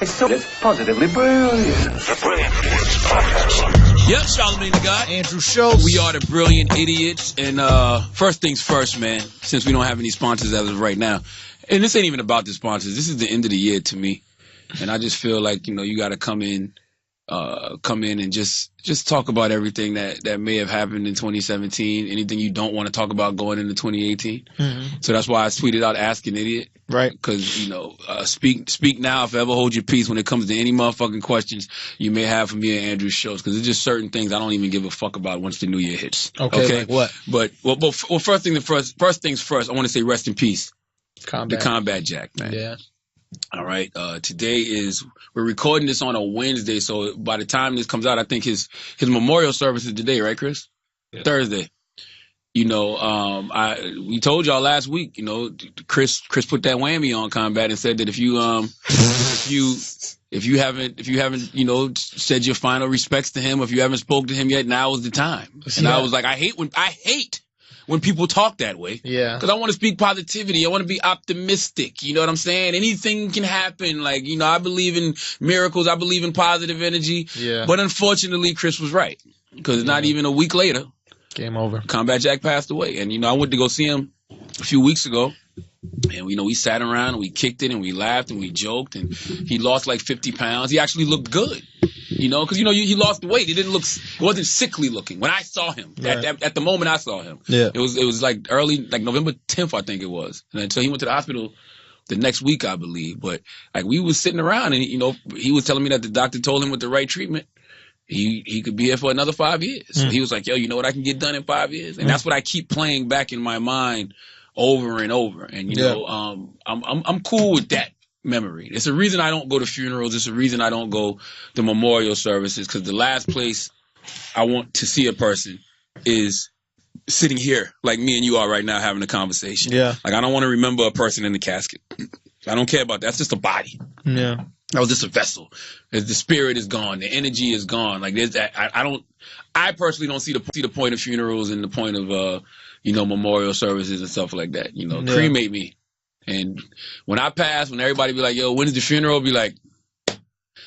It's positively brilliant. The Brilliant Idiots Podcast. Yep, Charlamagne the God. Andrew Schultz. We are the Brilliant Idiots. And first things first, man, since we don't have any sponsors as of right now. And this ain't even about the sponsors. This is the end of the year to me. And I just feel like, you got to come in and just talk about everything that may have happened in 2017, anything you don't want to talk about going into 2018. Mm-hmm. So that's why I tweeted out Ask an Idiot. Right. Because, speak now, if ever hold your peace when it comes to any motherfucking questions you may have for me and Andrew Schultz. Because there's just certain things I don't even give a fuck about once the new year hits. Okay. Like what? But, first things first, I want to say rest in peace. The Combat Jack, man. Yeah. All right. Today we're recording this on a Wednesday, so by the time this comes out, I think his memorial service is today, right, Chris? Yeah. Thursday. We told y'all last week, Chris put that whammy on Combat and said that if you haven't said your final respects to him, or if you haven't spoken to him yet, now is the time. And I was like, I hate when people talk that way. Yeah. Because I want to speak positivity. I want to be optimistic. You know what I'm saying? Anything can happen. Like, I believe in miracles. I believe in positive energy. Yeah. But unfortunately, Chris was right. Because not even a week later, game over. Combat Jack passed away. And, I went to go see him a few weeks ago. And, we sat around and we kicked it and we laughed and we joked. And he lost like 50 pounds. He actually looked good. Because, he lost weight. He wasn't sickly looking when I saw him. Right. At the moment I saw him. Yeah. It was like early, like November 10th, I think it was. And until he went to the hospital the next week, I believe. But, like, we was sitting around and, he was telling me that the doctor told him with the right treatment, he could be here for another 5 years. So he was like, yo, you know what I can get done in 5 years? And that's what I keep playing back in my mind over and over. And, I'm cool with that memory. It's a reason I don't go to funerals. It's a reason I don't go to memorial services, because the last place I want to see a person is sitting here like me and you are right now having a conversation. Yeah. Like, I don't want to remember a person in the casket. I don't care about that. That's just a body. Yeah. That was just a vessel. The spirit is gone. The energy is gone. Like, there's that. I personally don't see the point of funerals and the point of, memorial services and stuff like that. Cremate me. And when I pass, when everybody be like, yo, when's the funeral? I'll be like,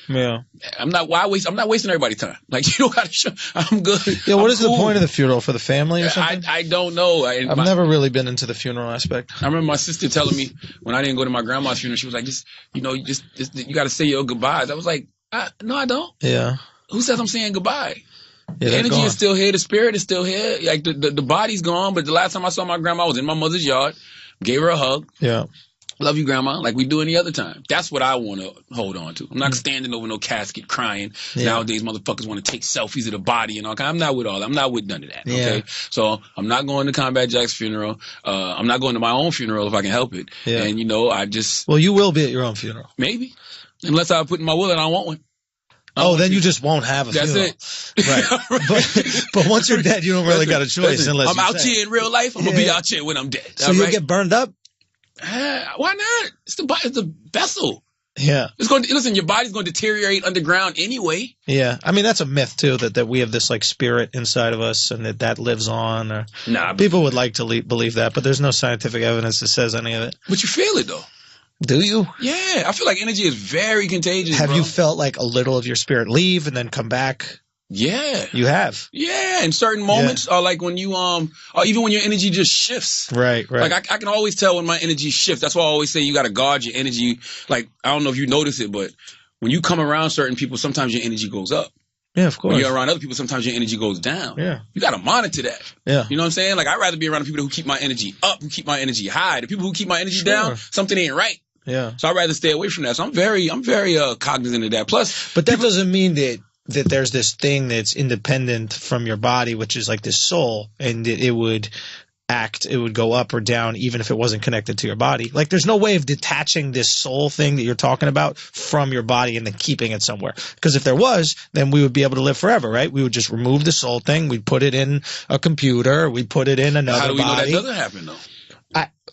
yeah, I'm not wasting everybody's time. Like, you don't gotta show, I'm good. Yeah, what is the point of the funeral? For the family or something? I don't know. I've never really been into the funeral aspect. I remember my sister telling me when I didn't go to my grandma's funeral, she was like, you gotta say your goodbyes. I was like, no, I don't. Yeah. Who says I'm saying goodbye? Yeah, the energy is still here. The spirit is still here. Like, the body's gone. But the last time I saw my grandma, I was in my mother's yard. Gave her a hug. Yeah. Love you, Grandma, like we do any other time. That's what I want to hold on to. I'm not standing over no casket crying. Yeah. Nowadays, motherfuckers want to take selfies of the body and all kind. I'm not with all that. I'm not with none of that, okay? Yeah. So I'm not going to Combat Jack's funeral. I'm not going to my own funeral if I can help it. Yeah. And, I just... Well, you will be at your own funeral. Maybe. Unless I put in my will and I want one. Then you just won't have a funeral. That's it. Right. But once you're dead, you don't really got a choice unless I'm out here in real life. I'm going to be out here when I'm dead. So you'll get burned up? Why not? It's the vessel. Yeah. Listen, your body's going to deteriorate underground anyway. Yeah. I mean, that's a myth, too, that we have this, like, spirit inside of us and that lives on. People would like to believe that, but there's no scientific evidence that says any of it. But you feel it, though. Do you? Yeah. I feel like energy is very contagious, Have you felt like a little of your spirit leave and then come back? Yeah. You have? Yeah. In certain moments, or like when you, or even when your energy just shifts. Right. Like I can always tell when my energy shifts. That's why I always say you got to guard your energy. Like, I don't know if you notice it, but when you come around certain people, sometimes your energy goes up. Yeah, of course. When you're around other people, sometimes your energy goes down. Yeah. You got to monitor that. Yeah. You know what I'm saying? Like, I'd rather be around the people who keep my energy up, who keep my energy high. The people who keep my energy down, something ain't right. Yeah. So I'd rather stay away from that. So I'm very cognizant of that. Plus, but that doesn't mean that there's this thing that's independent from your body, which is like this soul, and it would go up or down even if it wasn't connected to your body. Like, there's no way of detaching this soul thing that you're talking about from your body and then keeping it somewhere. Because if there was, then we would be able to live forever, right? We would just remove the soul thing. We'd put it in a computer. We'd put it in another body. How do we know that doesn't happen, though?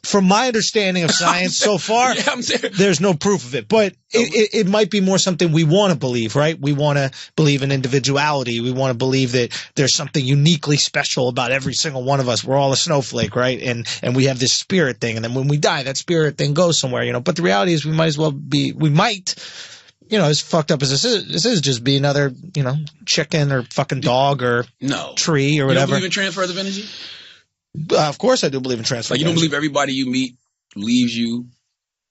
From my understanding of science so far, there's no proof of it. But it might be more something we want to believe, right? We want to believe in individuality. We want to believe that there's something uniquely special about every single one of us. We're all a snowflake, right? And we have this spirit thing. And then when we die, that spirit thing goes somewhere, But the reality is we might as fucked up as this is just be another, chicken or fucking dog or tree or whatever. You don't believe in transfers of energy? Of course I do believe in transfers. Like, you don't believe everybody you meet leaves you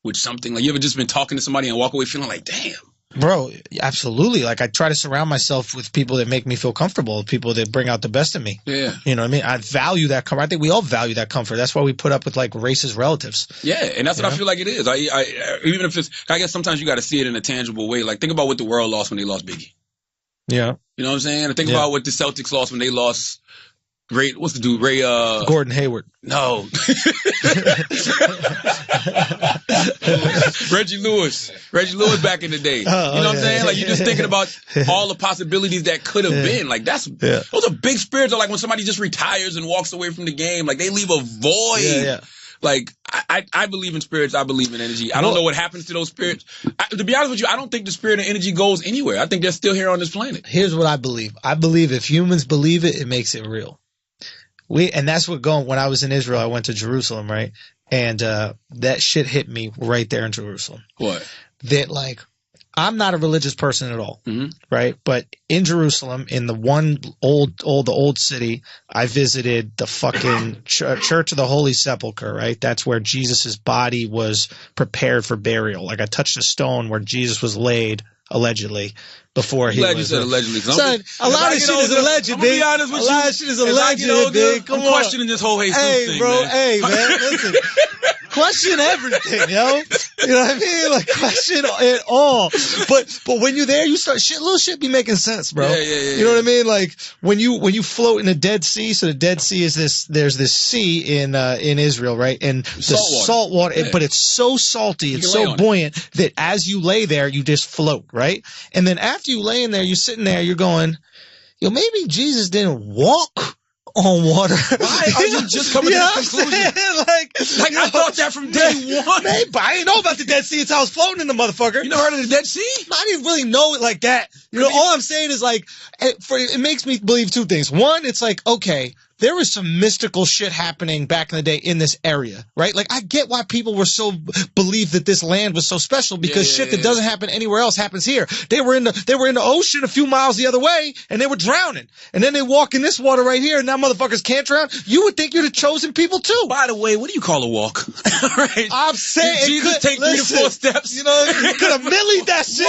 with something? Like, you ever just been talking to somebody and walk away feeling like, damn? Bro, absolutely. Like, I try to surround myself with people that make me feel comfortable, people that bring out the best in me. Yeah. You know what I mean? I value that comfort. I think we all value that comfort. That's why we put up with, like, racist relatives. Yeah, and that's what I feel like it is. I even if it's, I guess sometimes you got to see it in a tangible way. Like, think about what the world lost when they lost Biggie. Yeah. You know what I'm saying? And think about what the Celtics lost when they lost what's the dude? Gordon Hayward. No. Reggie Lewis back in the day. You know what I'm saying? Like, you're just thinking about all the possibilities that could have been. Like, those are big spirits. Like, when somebody just retires and walks away from the game, like, they leave a void. Yeah. Like, I believe in spirits. I believe in energy. I don't know what happens to those spirits. To be honest with you, I don't think the spirit and energy goes anywhere. I think they're still here on this planet. Here's what I believe. I believe if humans believe it, it makes it real. And that's when I was in Israel, I went to Jerusalem, right? And that shit hit me right there in Jerusalem. What? That, like, I'm not a religious person at all, right? But in Jerusalem, in the old city, I visited the fucking Church of the Holy Sepulchre, right? That's where Jesus' body was prepared for burial. Like, I touched a stone where Jesus was laid, allegedly, before he was. Glad you said allegedly. Son, a lot of shit is alleged, big. I'm gonna be honest with you. A lot of shit is alleged, big. I'm questioning this whole Jesus thing, bro. man. Hey, man, listen. Question everything, yo. You know what I mean? Like, question it all. But when you're there, you start little shit be making sense, bro. Yeah. You know what I mean? Like, when you float in the Dead Sea, so the Dead Sea is there's this sea in Israel, right? And the salt water, but it's so salty, it's so buoyant that as you lay there, you just float, right? And then after you lay in there, you're sitting there, you're going, maybe Jesus didn't walk on water. Why are you just coming to this conclusion? Like I thought that from day one. Maybe, but I didn't know about the Dead Sea until I was floating in the motherfucker. You never heard of the Dead Sea? I didn't really know it like that. All I'm saying is, like, it makes me believe two things. One, it's like, okay, there was some mystical shit happening back in the day in this area, right? Like, I get why people were so believed that this land was so special, because shit that doesn't happen anywhere else happens here. They were in the ocean a few miles the other way, and they were drowning. And then they walk in this water right here, and now motherfuckers can't drown. You would think you're the chosen people too. By the way, what do you call a walk? Right? I'm saying, did Jesus take 3 to 4 steps? You could have millied that shit.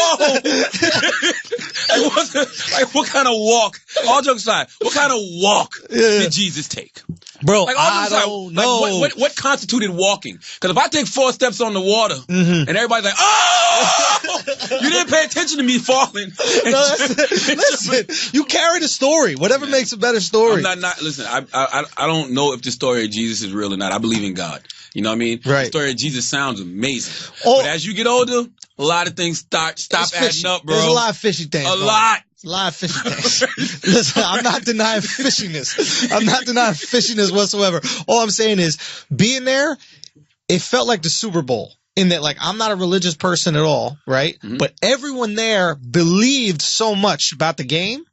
Like, what kind of walk? All jokes aside, what kind of walk did Jesus take? Bro, like, I don't know. Like, what constituted walking? Because if I take 4 steps on the water and everybody's like, oh, you didn't pay attention to me falling. Listen, you carry the story. Whatever makes a better story. Listen, I don't know if the story of Jesus is real or not. I believe in God. You know what I mean? Right. The story of Jesus sounds amazing. But as you get older, a lot of things stop adding up, bro. There's a lot of fishy things. A lot of fishy things. Listen, I'm not denying fishiness. I'm not denying fishiness whatsoever. All I'm saying is, being there, it felt like the Super Bowl. In that, like, I'm not a religious person at all, right? Mm-hmm. But everyone there believed so much about the game,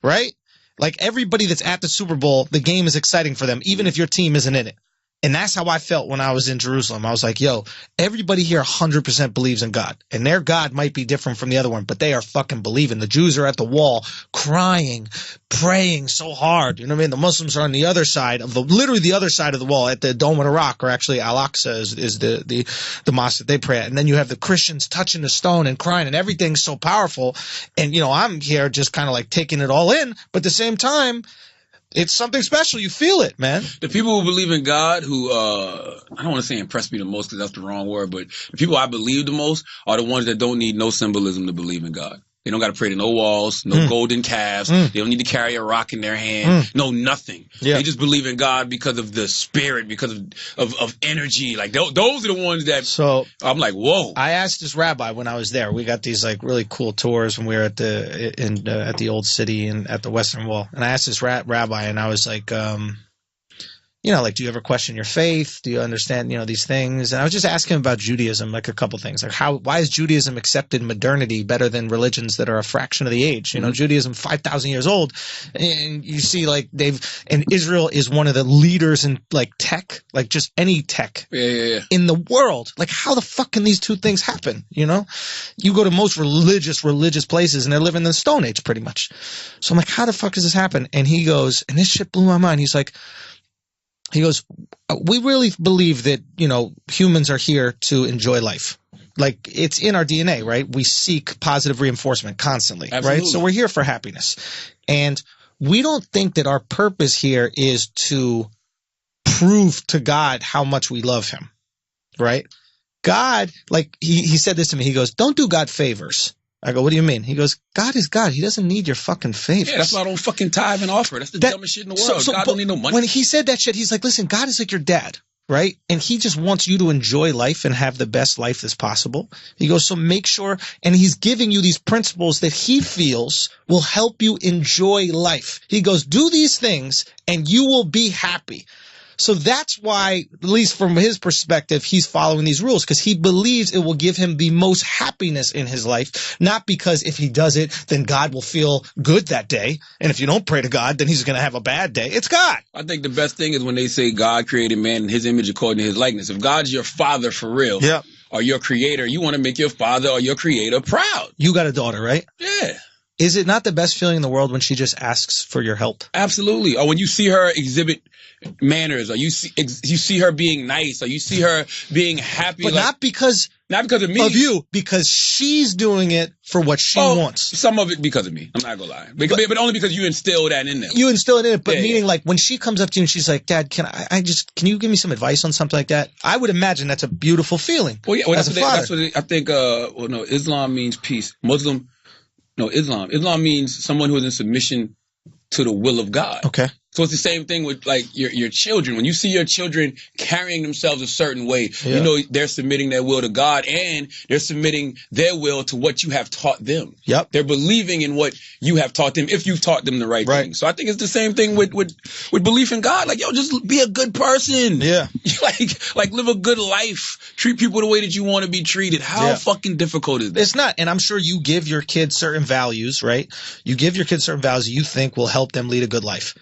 right? Like, everybody that's at the Super Bowl, the game is exciting for them, even if your team isn't in it. And that's how I felt when I was in Jerusalem. I was like, yo, everybody here 100% believes in God. And their God might be different from the other one, but they are fucking believing. The Jews are at the wall crying, praying so hard. You know what I mean? The Muslims are on the other side of literally the other side of the wall at the Dome of the Rock, or actually Al-Aqsa is the mosque that they pray at. And then you have the Christians touching the stone and crying, and everything's so powerful. And, I'm here just kind of like taking it all in. But at the same time, it's something special. You feel it, man. The people who believe in God, who I don't want to say impress me the most because that's the wrong word, but the people I believe the most are the ones that don't need no symbolism to believe in God. They don't got to pray to no walls, no golden calves. They don't need to carry a rock in their hand. No, nothing. Yeah. They just believe in God because of the spirit, because of energy. Like, those are the ones that. So I'm like, whoa. I asked this rabbi when I was there. We got these like really cool tours when we were at the old city and at the Western Wall. And I asked this rabbi, and I was like, like, do you ever question your faith? Do you understand, these things? And I was just asking him about Judaism, like a couple things, like why is Judaism accepted modernity better than religions that are a fraction of the age? Judaism 5,000 years old, and you see like and Israel is one of the leaders in like tech, like just any tech in the world. Like, how the fuck can these two things happen? You go to most religious places and they're living in the Stone Age pretty much. So I'm like, how the fuck does this happen? And he goes, and this shit blew my mind. He goes, we really believe that, humans are here to enjoy life. Like, it's in our DNA, right? We seek positive reinforcement constantly, Absolutely. Right? So we're here for happiness. And we don't think that our purpose here is to prove to God how much we love him, right? God, like, he said this to me. He goes, don't do God favors. I go, what do you mean? He goes, God is God. He doesn't need your fucking favors. Yeah, that's why I don't fucking tithe and offer. That's the dumbest shit in the world. God don't need no money. When he said that shit, he's like, listen, God is like your dad, right? And he just wants you to enjoy life and have the best life that's possible. He goes, so make sure, and he's giving you these principles that he feels will help you enjoy life. He goes, do these things and you will be happy. So that's why, at least from his perspective, he's following these rules, because he believes it will give him the most happiness in his life, not because if he does it, then God will feel good that day. And if you don't pray to God, then he's going to have a bad day. It's God. I think the best thing is when they say God created man in his image according to his likeness. If God's your father for real, or your creator, you want to make your father or your creator proud. You got a daughter, right? Yeah. Is it not the best feeling in the world when she just asks for your help? Absolutely. Or when you see her exhibit manners, or you see her being nice, or you see her being happy. But not because of me. Of you, because she's doing it for what she wants. Some of it because of me. I'm not going to lie. But only because you instill that in them. You instill it in it, but meaning like when she comes up to you and she's like, Dad, can you give me some advice on something like that? I would imagine that's a beautiful feeling. Well, yeah, that's what I think, Islam means peace. Islam means someone who is in submission to the will of God. Okay. So it's the same thing with like your children. When you see your children carrying themselves a certain way, they're submitting their will to God, and they're submitting their will to what you have taught them. Yep. They're believing in what you have taught them if you've taught them the right thing. So I think it's the same thing with belief in God. Like, just be a good person. Yeah. like live a good life. Treat people the way that you want to be treated. How fucking difficult is that? It's not. And I'm sure you give your kids certain values, right? You give your kids certain values you think will help them lead a good life.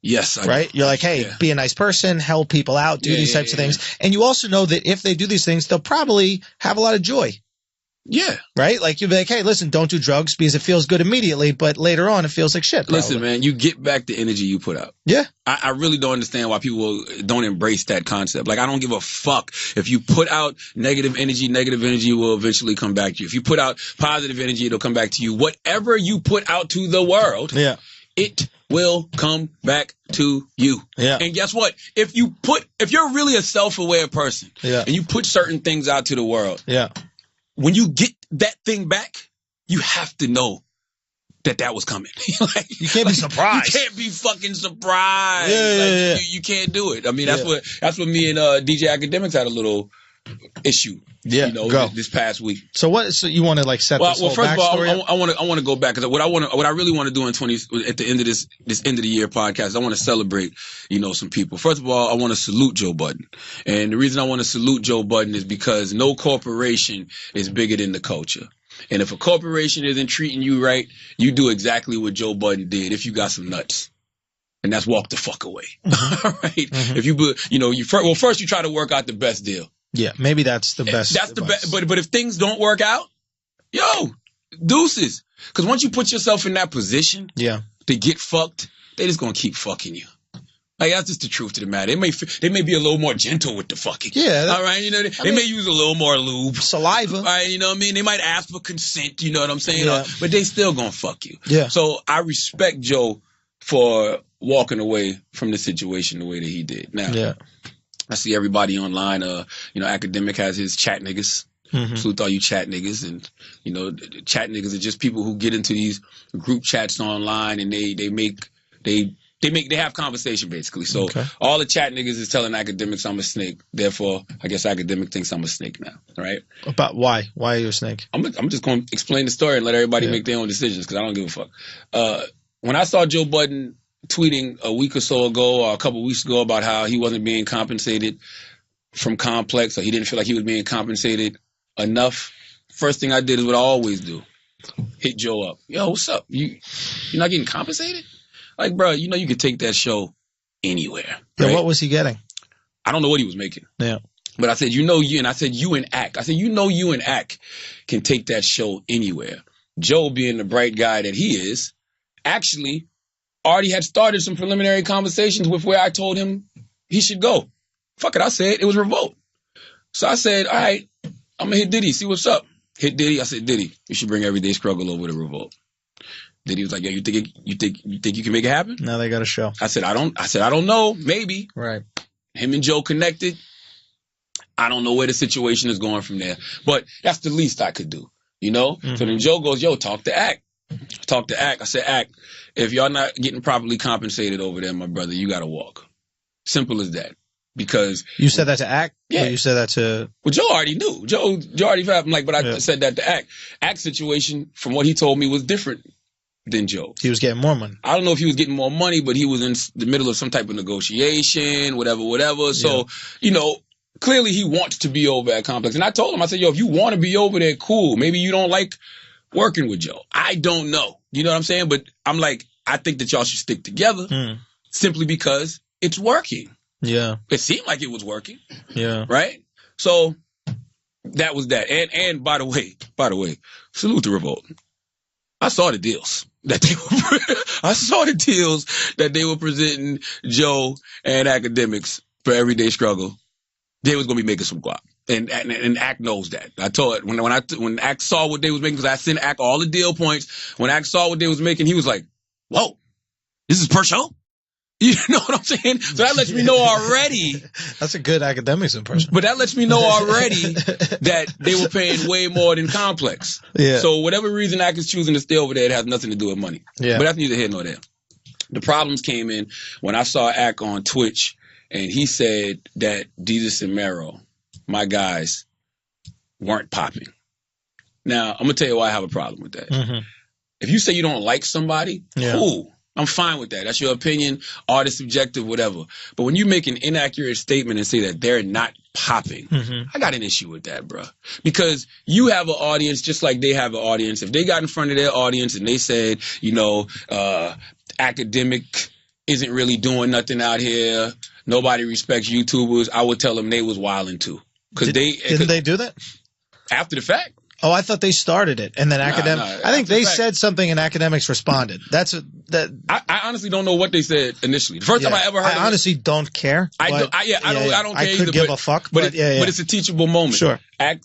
Yes. Right? You're like, hey, be a nice person, help people out, do these types of things. And you also know that if they do these things, they'll probably have a lot of joy. Yeah. Right? Like, you'll be like, hey, listen, don't do drugs because it feels good immediately, but later on it feels like shit. Probably. Listen, man, you get back the energy you put out. Yeah. I really don't understand why people don't embrace that concept. Like, I don't give a fuck. If you put out negative energy will eventually come back to you. If you put out positive energy, it'll come back to you. Whatever you put out to the world, it will come back to you. Yeah. And guess what? If you're really a self-aware person, and you put certain things out to the world, when you get that thing back, you have to know that was coming. You can't be surprised. You can't be fucking surprised. You can't do it. I mean, that's what me and DJ Academics had a little issue. This past week. So you want to like set this whole first of all, backstory? I want to go back, because what I really want to do at the end of this end of the year podcast, I want to celebrate, some people. First of all, I want to salute Joe Budden. And the reason I want to salute Joe Budden is because no corporation is bigger than the culture. And if a corporation isn't treating you right, you do exactly what Joe Budden did if you got some nuts. And that's walk the fuck away. Mm-hmm. All right. Mm-hmm. If first you try to work out the best deal. Yeah, maybe that's the best. That's the best. But if things don't work out, deuces. Because once you put yourself in that position, to get fucked, they just gonna keep fucking you. Like, that's just the truth of the matter. They may be a little more gentle with the fucking. Yeah. All right. They may use a little more lube, saliva. All right. You know what I mean? They might ask for consent. You know what I'm saying? Yeah. But they still gonna fuck you. Yeah. So I respect Joe for walking away from the situation the way that he did. Now. I see everybody online. Academic has his chat niggas. Mm-hmm. Salute all you chat niggas. And, chat niggas are just people who get into these group chats online, and they have conversation basically. So all the chat niggas is telling Academics I'm a snake. Therefore, I guess Academic thinks I'm a snake now. Right? About why? Why are you a snake? I'm just going to explain the story and let everybody make their own decisions, because I don't give a fuck. When I saw Joe Budden tweeting a week or so ago or a couple weeks ago about how he wasn't being compensated from Complex, or he didn't feel like he was being compensated enough. First thing I did is what I always do. Hit Joe up. Yo, what's up? You're not getting compensated? Like, bro, you know you could take that show anywhere. Yeah, right? what was he getting? I don't know what he was making. Yeah. But I said, you and Ack. I said, you and Ack can take that show anywhere. Joe, being the bright guy that he is, actually already had started some preliminary conversations with where I told him he should go. Fuck it, I said it was Revolt. So I said, all right, I'm going to hit Diddy, see what's up. Hit Diddy. I said, Diddy, you should bring Everyday Struggle over to Revolt. Diddy was like, yeah, you think you can make it happen? Now they got a show. I said, I don't know, maybe. Right. Him and Joe connected. I don't know where the situation is going from there. But that's the least I could do, you know? Mm-hmm. So then Joe goes, yo, talk to Ack. I said, Ack, if y'all not getting properly compensated over there, my brother, you got to walk. Simple as that. Because you said that to Ack? Yeah. Or you said that to... Well, Joe already knew. Joe already felt like, but I said that to Ack. Ack's situation, from what he told me, was different than Joe. He was getting more money. I don't know if he was getting more money, but he was in the middle of some type of negotiation, whatever. So, you know, clearly he wants to be over at Complex. And I told him, I said, yo, if you want to be over there, cool. Maybe you don't like working with Joe. I don't know. You know what I'm saying? But I'm like, I think that y'all should stick together simply because it's working. Yeah. It seemed like it was working. Yeah. Right? So that was that. And by the way, salute to Revolt. I saw the deals that they were presenting Joe and Academics for Everyday Struggle. They was gonna be making some guap. And Ack knows that. I told it when Ack saw what they was making, because I sent Ack all the deal points. When Ack saw what they was making, he was like, whoa, this is per show? You know what I'm saying? So that lets me know already. That's a good Academics impression. But that lets me know already that they were paying way more than Complex. Yeah. So whatever reason Ack is choosing to stay over there, it has nothing to do with money. Yeah. But that's neither here nor there. The problems came in when I saw Ack on Twitch, and he said that Desus and Mero, my guys, weren't popping. Now, I'm going to tell you why I have a problem with that. Mm-hmm. If you say you don't like somebody, cool. I'm fine with that. That's your opinion, art is subjective, whatever. But when you make an inaccurate statement and say that they're not popping, I got an issue with that, bro. Because you have an audience just like they have an audience. If they got in front of their audience and they said, you know, Academic isn't really doing nothing out here, nobody respects YouTubers, I would tell them they was wilding too. Didn't they do that? After the fact. Oh, I thought they started it, and then I think they said something, and Academics responded. I honestly don't know what they said initially. The first time I ever heard. I honestly don't care. I don't care I could either. Give a fuck, but it's a teachable moment. Sure. Ack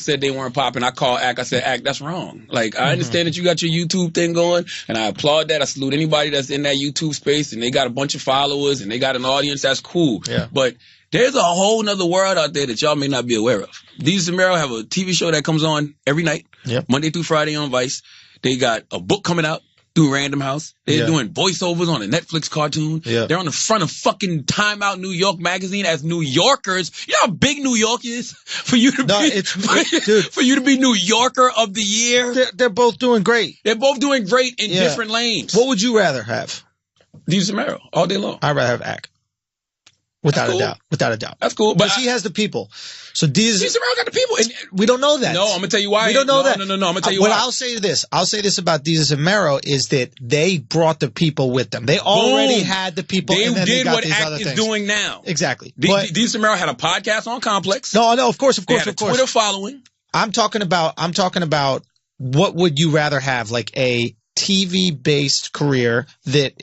said they weren't popping. I called Ack. I said, Ack, that's wrong. Like, I understand that you got your YouTube thing going, and I applaud that. I salute anybody that's in that YouTube space, and they got a bunch of followers, and they got an audience. That's cool. Yeah. But there's a whole nother world out there that y'all may not be aware of. Desus and Mero have a TV show that comes on every night, Monday through Friday on Vice. They got a book coming out through Random House. They're doing voiceovers on a Netflix cartoon. Yeah. They're on the front of fucking Time Out New York magazine as New Yorkers. You know how big New York is for you to for you to be New Yorker of the year? They're both doing great. They're both doing great in different lanes. What would you rather have? Desus and Mero all day long. I'd rather have Ack. Without a doubt. That's cool. But he has the people. So Desus and Mero got the people. And we don't know that. No, I'm going to tell you why. We don't know that. No. I'm going to tell you why. I'll say this about Desus and Mero is that they brought the people with them. They already had the people. They and then did they got what these Ack other is things. doing now. Exactly. Desus and Mero had a podcast on Complex. No, of course. They had a Twitter following. I'm talking about what would you rather have, like a TV-based career that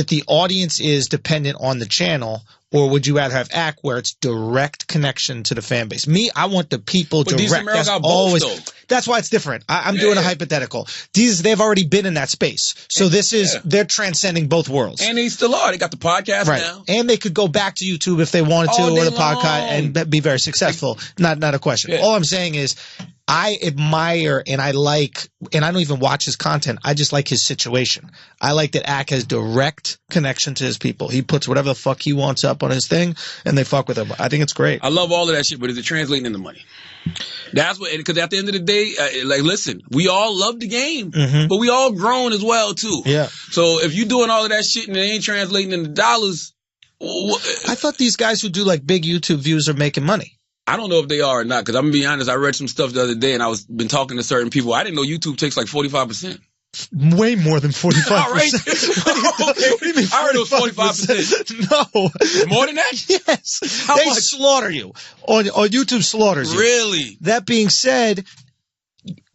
the audience is dependent on the channel, or would you rather have Ack where it's direct connection to the fan base? Me, I want the people direct. That's always. That's why it's different. I'm doing a hypothetical. They've already been in that space, so they're transcending both worlds. And they still are. They got the podcast now, and they could go back to YouTube if they wanted to, or the podcast, and be very successful. Not a question. All I'm saying is, I admire and I like, and I don't even watch his content. I just like his situation. I like that Ack has direct connection to his people. He puts whatever the fuck he wants up on his thing, and they fuck with him. I think it's great. I love all of that shit, but is it translating into money? That's what, because at the end of the day, like, listen, we all love the game, Mhm. but we all grown as well, too. Yeah. So if you doing all of that shit and it ain't translating into dollars, I thought these guys who do like big YouTube views are making money. I don't know if they are or not, because I'm going to be honest, I read some stuff the other day and been talking to certain people. I didn't know YouTube takes like 45%. Way more than 45%. All right. What do you mean I heard it was 45%. No. More than that? Yes. How They much? slaughter you. On YouTube slaughters you. Really? That being said,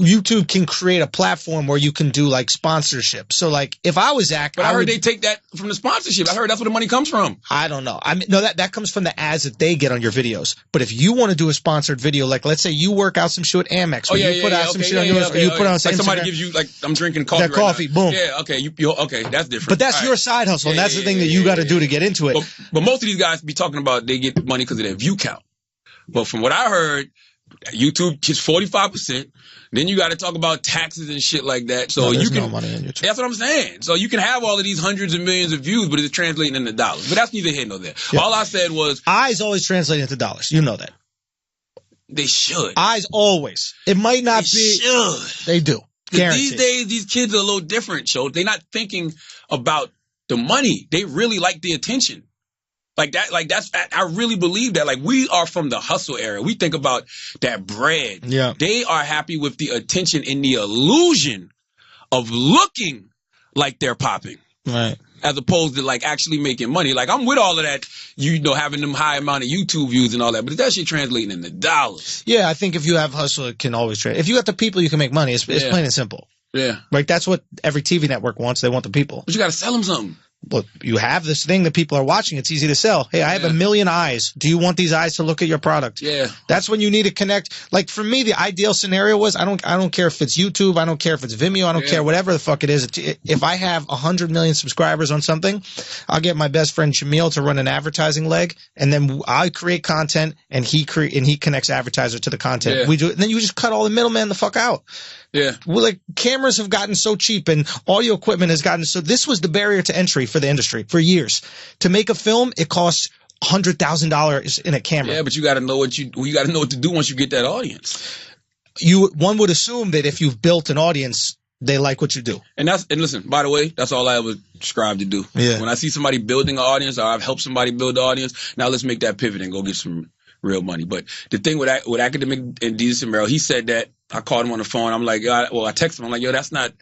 YouTube can create a platform where you can do like sponsorship. So like if I was Zach, But I heard would, they take that from the sponsorship. I heard that's where the money comes from. I don't know. I mean, no, that comes from the ads that they get on your videos. But if you want to do a sponsored video, like let's say you work out some shit with Amex, or you put out some shit on yours, or you put on like somebody Instagram. gives you, like, I'm drinking coffee. That right coffee, now. boom. Yeah, okay, okay, that's different. But that's All your right. side hustle, and Yeah, that's the yeah, thing that yeah, you got to yeah, do to get into it. But most of these guys be talking about they get money because of their view count. But from what I heard, YouTube gets 45%. Then you got to talk about taxes and shit like that. So There's you can. no money on YouTube. That's what I'm saying. So you can have all of these hundreds of millions of views, but it's translating into dollars. But that's neither here nor there. Yeah. All I said was Eyes always translate into dollars. You know that. they should. Eyes always. It might not They be. should. They do. 'Cause Guaranteed. these days, these kids are a little different, Joe. They're not thinking about the money. They really like the attention. I really believe that. Like, we are from the hustle era. We think about that bread. Yeah. They are happy with the attention and the illusion of looking like they're popping, Right. as opposed to like actually making money. Like, I'm with all of that, having them high amount of YouTube views and all that, but is that shit translating into dollars? Yeah, I think if you have hustle, it can always trade. If you got the people, you can make money. It's Yeah. plain and simple. Yeah. Like that's what every TV network wants. They want the people. But you got to sell them something. Look, you have this thing that people are watching. It's easy to sell. Hey, I have 1 million eyes. Do you want these eyes to look at your product? Yeah. That's when you need to connect. Like for me, the ideal scenario was I don't care if it's YouTube. I don't care if it's Vimeo. I don't Yeah. care whatever the fuck it is. If I have 100 million subscribers on something, I'll get my best friend Shamil to run an advertising leg, and then I create content, and he connects advertiser to the content. Yeah. We do it, and then you just cut all the middleman the fuck out. Yeah. Well, like cameras have gotten so cheap and audio equipment has gotten so. This was the barrier to entry for the industry for years. To make a film, it costs $100,000 in a camera. Yeah, but you got to know what to do once you get that audience. One would assume that if you've built an audience, they like what you do. And listen, by the way, that's all I ever strive to do. Yeah. When I see somebody building an audience, or I've helped somebody build an audience, now let's make that pivot and go get some real money. But the thing with Academic and Jesus and Merrill, he said that. I called him on the phone. I'm like, I texted him. I'm like, yo, that's not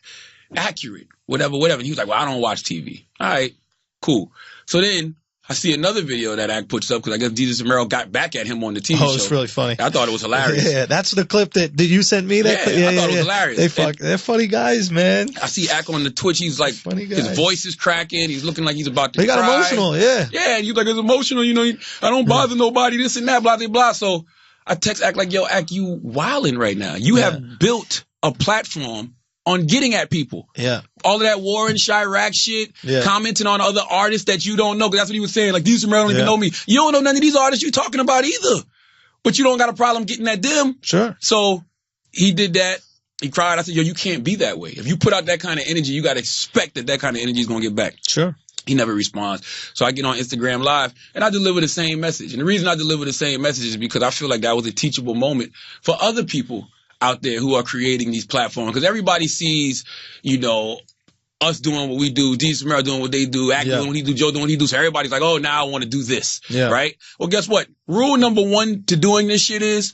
accurate. Whatever. And he was like, well, I don't watch TV. All right, cool. So then I see another video that Ack puts up because I guess Jesus and Merrill got back at him on the TV show. Oh, it's really funny. I thought it was hilarious. Yeah, that's the clip that did you send me that? Yeah, I thought it was hilarious. They're funny guys, man. I see Ack on the Twitch. He's like, Funny his guys. voice is cracking. He's looking like he's about to They got cry. emotional, yeah. Yeah, and he's like, it's emotional. I don't bother nobody, this and that, blah, blah, blah. So I text Ack like, yo, Ack, you wilding right now. You have built a platform on getting at people. Yeah. All of that Warren Chirac shit, commenting on other artists that you don't know, because that's what he was saying. Like, these don't even know me. You don't know none of these artists you're talking about either. But you don't got a problem getting at them. Sure. So he did that. He cried. I said, yo, you can't be that way. If you put out that kind of energy, you got to expect that kind of energy is going to get back. Sure. He never responds. So I get on Instagram Live and I deliver the same message. And the reason I deliver the same message is because I feel like that was a teachable moment for other people out there who are creating these platforms. Because everybody sees, us doing what we do, Jesus Merrill doing what they do, Ack doing what he do, Joe doing what he do. So everybody's like, oh, now I want to do this. Yeah. Right? Well, guess what? Rule number 1 to doing this shit is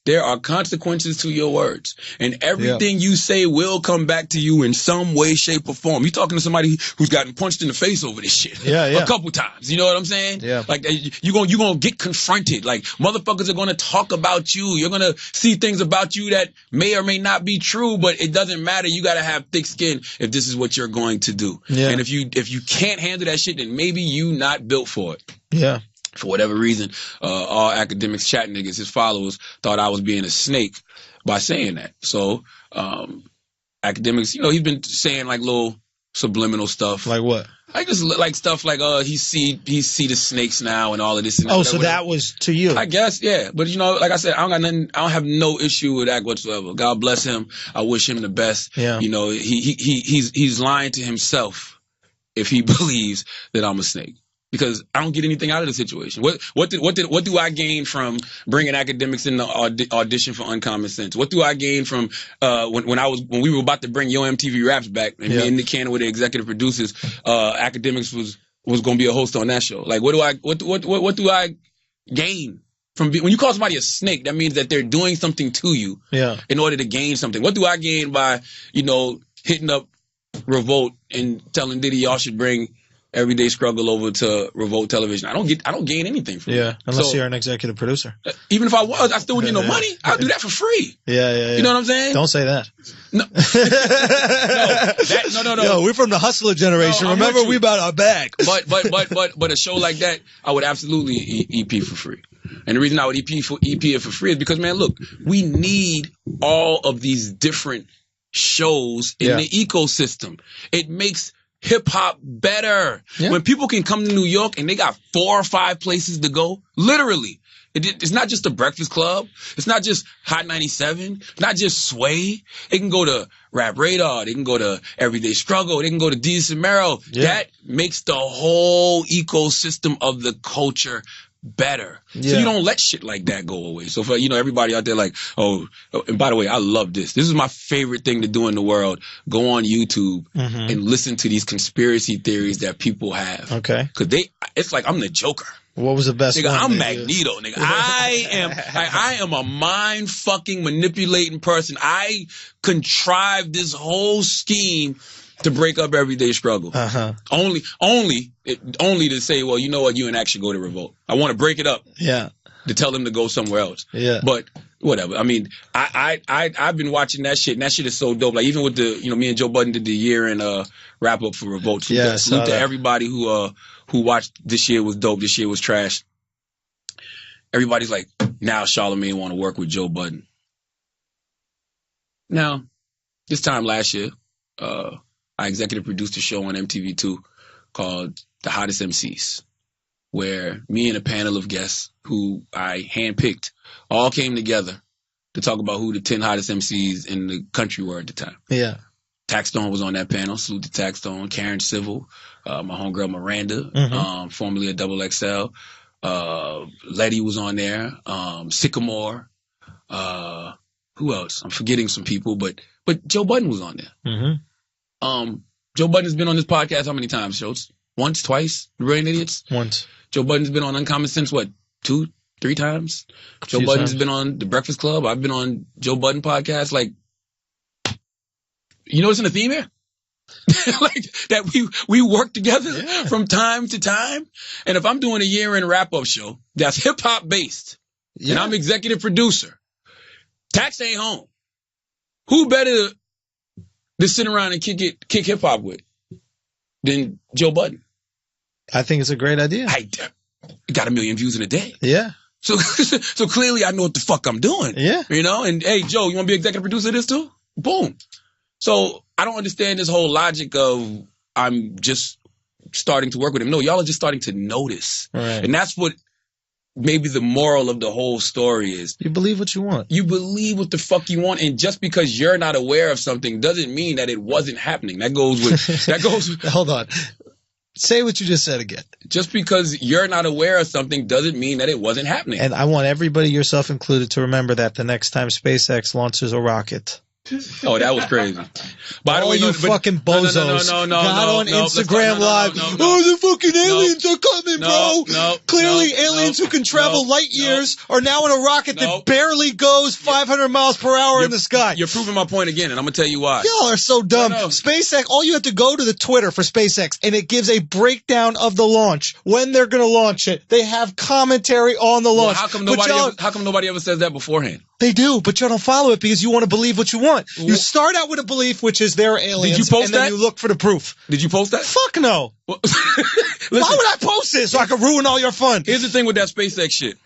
there are consequences to your words. And everything you say will come back to you in some way, shape, or form. You're talking to somebody who's gotten punched in the face over this shit. A couple times. You know what I'm saying? Yeah. Like, you're gonna get confronted. Like, motherfuckers are gonna talk about you. You're gonna see things about you that may or may not be true, but it doesn't matter. You gotta have thick skin if this is what you're going to do. Yeah. And if you can't handle that shit, then maybe you not built for it. Yeah. For whatever reason, all Academics chat niggas, his followers, thought I was being a snake by saying that. So, Academics, he's been saying like little subliminal stuff. Like what? I just like stuff like, he see the snakes now and all of this and that. Oh, so that was to you. I guess, yeah. But like I said, I don't have no issue with Ack whatsoever. God bless him. I wish him the best. Yeah. He's lying to himself if he believes that I'm a snake. because I don't get anything out of the situation. What do I gain from bringing academics in the audition for Uncommon Sense? What do I gain from when we were about to bring Yo MTV Raps back and me and Nick Cannon were the executive producers? Academics was going to be a host on that show. Like, what do I gain from when you call somebody a snake? That means that they're doing something to you in order to gain something. What do I gain by hitting up Revolt and telling Diddy y'all should bring Everyday Struggle over to Revolt Television? I don't gain anything from it. Unless you're an executive producer. Even if I was, I still wouldn't get no money. I'll do that for free. Yeah. You know what I'm saying? Don't say that. No. No. Yo, we're from the hustler generation. Remember, we about our bag. But a show like that, I would absolutely EP for free. And the reason I would EP it for free is because, man, look, we need all of these different shows in the ecosystem. It makes hip-hop better. When people can come to New York and they got 4 or 5 places to go, literally. It's not just the Breakfast Club. It's not just Hot 97. Not just Sway. They can go to Rap Radar. They can go to Everyday Struggle. They can go to Desus and Mero. That makes the whole ecosystem of the culture better. So you don't let shit like that go away. So for everybody out there like, oh, and by the way, I love this. This is my favorite thing to do in the world. Go on YouTube and listen to these conspiracy theories that people have. Okay. Cause it's like I'm the Joker. What was the best nigga, one? I'm Magneto, nigga. I am a mind fucking manipulating person. I contrived this whole scheme to break up Everyday Struggle. Only to say, well, you know what, you and Act should go to Revolt. I want to break it up. To tell them to go somewhere else. But whatever. I mean, I've been watching that shit, and that shit is so dope. Like even with the, me and Joe Budden did the year-end wrap up for Revolt. Salute to everybody who watched this year was dope. This year was trash. Everybody's like, now Charlamagne want to work with Joe Budden. Now, this time last year, I executive produced a show on MTV2 called The Hottest MCs, where me and a panel of guests who I handpicked all came together to talk about who the 10 hottest MCs in the country were at the time. Taxstone was on that panel. Salute to Taxstone. Karen Civil, my homegirl Miranda, formerly of Double XL. Letty was on there. Sycamore. Who else? I'm forgetting some people, but Joe Budden was on there. Joe Budden's been on this podcast how many times, Schultz? Once, twice? The Brilliant Idiots? Once. Joe Budden's been on Uncommon Sense, what, 2, 3 times? Joe Budden's been on The Breakfast Club. I've been on Joe Budden podcast. Like, you noticing a theme here? Like, that we work together from time to time. And if I'm doing a year-end wrap-up show that's hip-hop based, and I'm executive producer, Tax ain't home. Who better to sit around and kick hip-hop with than Joe Budden? I think it's a great idea. I got 1 million views in a day. So clearly I know what the fuck I'm doing. And hey, Joe, you want to be executive producer of this too? Boom. So I don't understand this whole logic of I'm just starting to work with him. No, y'all are just starting to notice. And that's what maybe the moral of the whole story is. You believe what you want. You believe what the fuck you want. And just because you're not aware of something doesn't mean that it wasn't happening. That goes with... Hold on. Say what you just said again. Just because you're not aware of something doesn't mean that it wasn't happening. And I want everybody, yourself included, to remember that the next time SpaceX launches a rocket. Oh, that was crazy. By the way, you fucking bozos got on Instagram Live. Oh, the fucking aliens are coming, bro. Clearly, aliens who can travel light years are now in a rocket that barely goes 500 miles per hour in the sky. You're proving my point again, and I'm going to tell you why. Y'all are so dumb. SpaceX, all you have to go to the Twitter for SpaceX, and it gives a breakdown of the launch, when they're going to launch it. They have commentary on the launch. Well, how come nobody ever says that beforehand? They do, but you don't follow it because you want to believe what you want. You start out with a belief, which is there are aliens, Did you post and then you look for the proof. Did you post that? Fuck no. Why would I post this so I can ruin all your fun? Here's the thing with that SpaceX shit.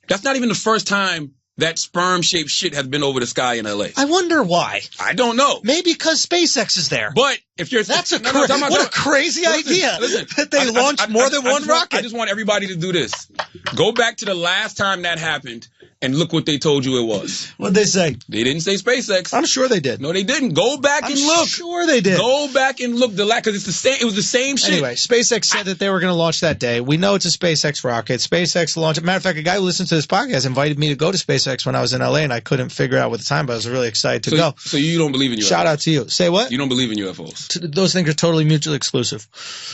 That's not even the first time that sperm-shaped shit has been over the sky in L.A. I wonder why. I don't know. Maybe because SpaceX is there. But if you're... That's what a crazy idea. That they launched more than one rocket. I just want everybody to do this. Go back to the last time that happened and look what they told you it was. What'd they say? They didn't say SpaceX. I'm sure they did. No, they didn't. Go back and look. I'm sure they did. Go back and look. Because it's the same. It was the same shit. Anyway, SpaceX said that they were going to launch that day. We know it's a SpaceX rocket. SpaceX launched. Matter of fact, a guy who listens to this podcast invited me to go to SpaceX when I was in LA, and I couldn't figure out what the time, but I was really excited to go. So you don't believe in UFOs? Shout out to you. Say what? You don't believe in UFOs? Those things are totally mutually exclusive.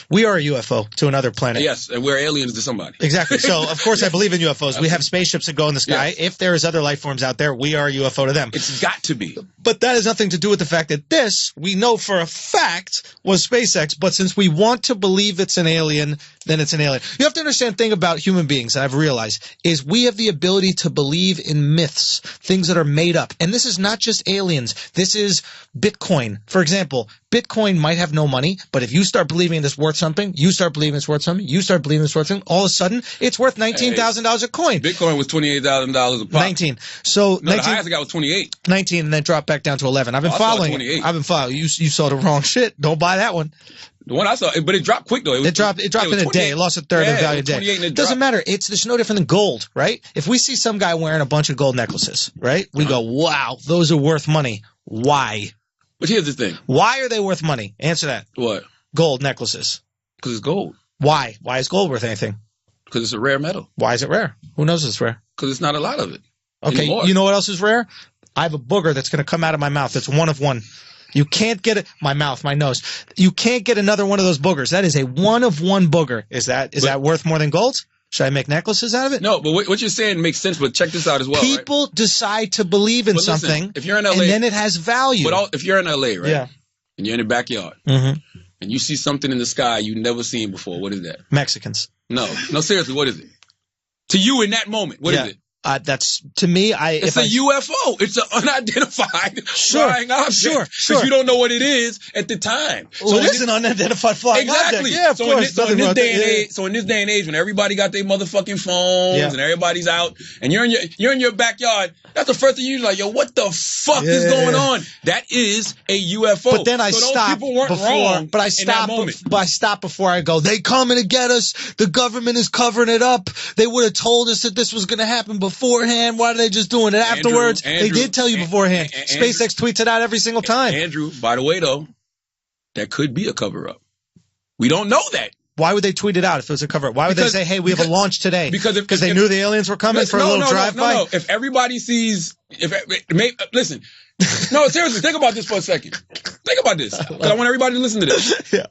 We are a UFO to another planet. Yes, and we're aliens to somebody. Exactly. So, of course, I believe in UFOs. We have spaceships that go in the sky. Yes. If there is other life forms out there, we are a UFO to them. It's got to be. But that has nothing to do with the fact that this, we know for a fact, was SpaceX. But since we want to believe it's an alien, then it's an alien. You have to understand the thing about human beings that I've realized is we have the ability to believe in myths, things that are made up. And this is not just aliens. This is Bitcoin. For example, Bitcoin might have no money, but if you start believing it's worth something, you start believing it's worth something, you start believing it's worth something, all of a sudden, it's worth $19,000 a coin. Bitcoin was $28,000 a pop. 19. So No, 19, the highest I got was 28. 19, and then dropped back down to 11. I've been I saw following 28. it. I've been following. You saw the wrong shit. Don't buy that one. The one I saw, but it dropped quick though. It dropped in a day. It lost a third of the value in a day. It Doesn't matter. It's no different than gold, right? If we see some guy wearing a bunch of gold necklaces, right? We go, wow, those are worth money. Why? But here's the thing. Why are they worth money? Answer that. What? Gold necklaces. Because it's gold. Why? Why is gold worth anything? Because it's a rare metal. Why is it rare? Who knows it's rare? Because it's not a lot of it. Okay, anymore. You know what else is rare? I have a booger that's going to come out of my mouth. That's one of one. You can't get it. My mouth, my nose. You can't get another one of those boogers. That is a one of one booger. Is that worth more than gold? Should I make necklaces out of it? No, but what you're saying makes sense. But check this out as well. People decide to believe in listen, something, if you're in LA, and then it has value. But if you're in LA, right? Yeah. And you're in the backyard, Mm-hmm. and you see something in the sky you've never seen before, what is that? Mexicans. No, seriously, what is it? To you in that moment, what is it? That's to me. It's a UFO. It's an unidentified flying object. Sure. Because you don't know what it is at the time. So it is an unidentified flying object. Yeah, of course. So in this day and age, when everybody got their motherfucking phones and everybody's out, and you're in your backyard, that's the first thing you're like, yo, what the fuck is going on? That is a UFO. But then I stopped before. But I stopped before I go. They coming to get us. The government is covering it up. They would have told us that this was going to happen beforehand. Why are they just doing it afterwards? They did tell you beforehand. SpaceX tweets it out every single time. Andrew, by the way, though, that could be a cover-up. We don't know that. Why would they tweet it out if it was a cover-up? Why would they say, hey, we have a launch today? Because they knew the aliens were coming for a little drive-by? No. If everybody sees... Listen. No, seriously, think about this for a second. Think about this. Because I want everybody to listen to this. Yeah.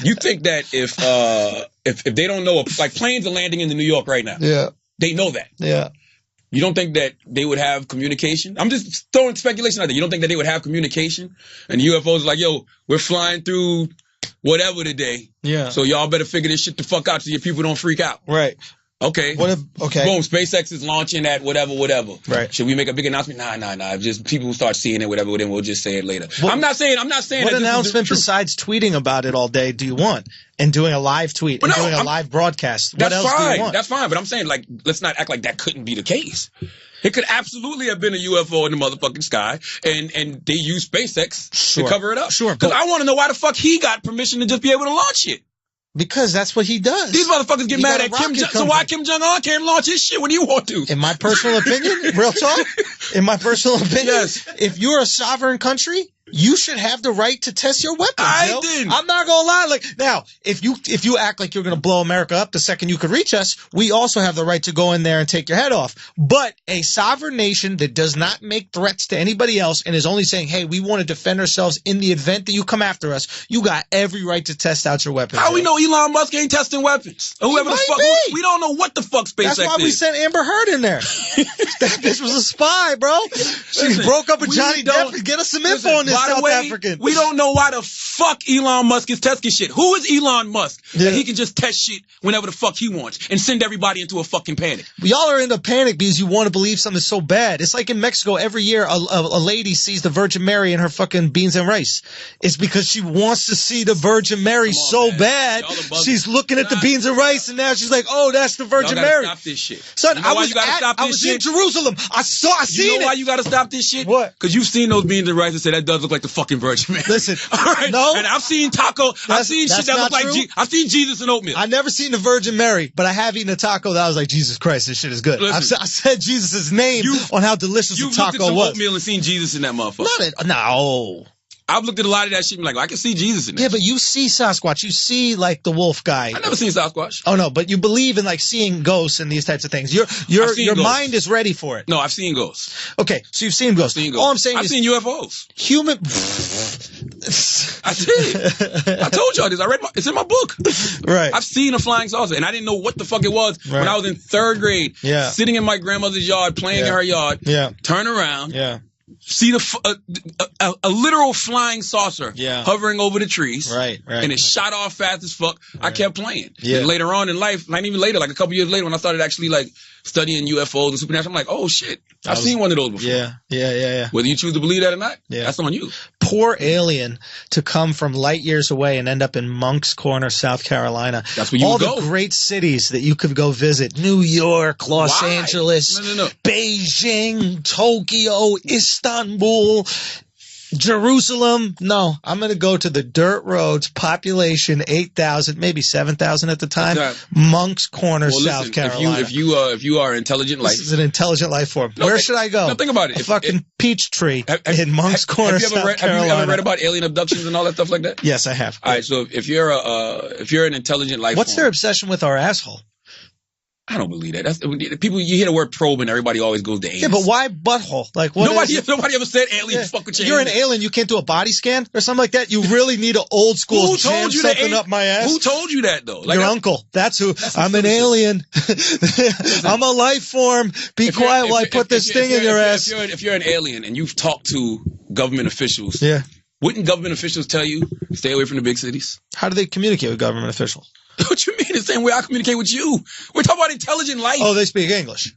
You think that if they don't know... Like, planes are landing into New York right now. Yeah. They know that. Yeah. You don't think that they would have communication? I'm just throwing speculation out there. You don't think that they would have communication? And the UFOs are like, yo, we're flying through whatever today. Yeah. So y'all better figure this shit the fuck out so your people don't freak out. Right. Okay. Okay. Boom. SpaceX is launching at whatever. Right. Should we make a big announcement? Nah. Just people will start seeing it, whatever. Then we'll just say it later. Well, I'm not saying. What announcement besides tweeting about it all day do you want? And doing a live tweet and doing a live broadcast. What else do you want? That's fine. But I'm saying, like, let's not act like that couldn't be the case. It could absolutely have been a UFO in the motherfucking sky, and they used SpaceX to cover it up. Sure. Because I want to know why the fuck he got permission to just be able to launch it. Because that's what he does. These motherfuckers get mad at Kim Jong. So why Kim Jong-un can't launch his shit when he want to? In my personal opinion, real talk, yes. If you're a sovereign country, you should have the right to test your weapons. Didn't. I'm not gonna lie. Like now, if you act like you're gonna blow America up the second you could reach us, we also have the right to go in there and take your head off. But a sovereign nation that does not make threats to anybody else and is only saying, "Hey, we want to defend ourselves in the event that you come after us," you got every right to test out your weapons. How we know Elon Musk ain't testing weapons? Or whoever the fuck, we don't know what the fuck SpaceX is. That's why we sent Amber Heard in there. That bitch was a spy, bro. She broke up with Johnny Depp to get us some info on this South African. We don't know why the fuck Elon Musk is testing shit. Who is Elon Musk that he can just test shit whenever the fuck he wants and send everybody into a fucking panic? Y'all are in a panic because you want to believe something so bad. It's like in Mexico, every year a lady sees the Virgin Mary in her fucking beans and rice. It's because she wants to see the Virgin Mary bad. She's looking at the beans and rice, and now she's like, "Oh, that's the Virgin Mary." Stop this shit. Son, I was in Jerusalem. I seen it. You know why you gotta stop this shit? What? Because you've seen those beans and rice and said that does look like the fucking Virgin Mary. Listen, all right. No. No. And I've seen taco. I've seen shit that's that not look like true. I've seen Jesus and oatmeal. I've never seen the Virgin Mary, but I have eaten a taco that I was like, Jesus Christ, this shit is good. Listen, I said Jesus' name on how delicious the You've looked at taco some was. oatmeal and seen Jesus in that motherfucker. No. I've looked at a lot of that shit and be like, I can see Jesus in that. Yeah, but you see Sasquatch. You see, like, the wolf guy. I never seen Sasquatch. Oh, no, but you believe in, like, seeing ghosts and these types of things. Your ghosts. mind is ready for it. No, I've seen ghosts. Okay, so you've seen ghosts. All I'm saying I've is seen UFOs. human... I did. I told y'all this. It's in my book. Right. I've seen a flying saucer, and I didn't know what the fuck it was when I was in 3rd grade. Yeah. Sitting in my grandmother's yard, playing in her yard. Yeah. Turn around. Yeah. See a literal flying saucer hovering over the trees. Right. And it shot off fast as fuck. Right. I kept playing. Yeah. And later on in life, not even later, like a couple years later, when I started actually like studying UFOs and supernatural, I'm like, oh shit, I've seen one of those before. Yeah. Whether you choose to believe that or not, that's on you. Poor alien to come from light years away and end up in Moncks Corner, South Carolina. That's where you go. All the great cities that you could go visit. New York, Los Why? Angeles, No. Beijing, Tokyo, Istanbul, Jerusalem. No, I'm going to go to the dirt roads, population 8,000, maybe 7,000 at the time. Moncks Corner, South Carolina. If you are intelligent life. This is an intelligent life form. Where should I go? No, think about it. A fucking peach tree in Moncks Corner, South Carolina. Have you ever read about alien abductions and all that stuff like that? Yes, I have. All right, so if you're an intelligent life What's form, their obsession with our asshole? I don't believe that. That's people. You hear the word probe and everybody always goes to anus. Yeah, but why butthole? Like what? Nobody ever said aliens fuck with your You're an anus. alien. You can't do a body scan or something like that. You really need an old school. Who told you something that? up my ass? Who told you that though? Like Your uncle. That's who. I'm an alien. I'm a life form. Be quiet while I put this thing in your ass. If you're an alien and you've talked to government officials, wouldn't government officials tell you stay away from the big cities? How do they communicate with government officials? What you mean? The same way I communicate with you. We're talking about intelligent life. Oh, they speak English.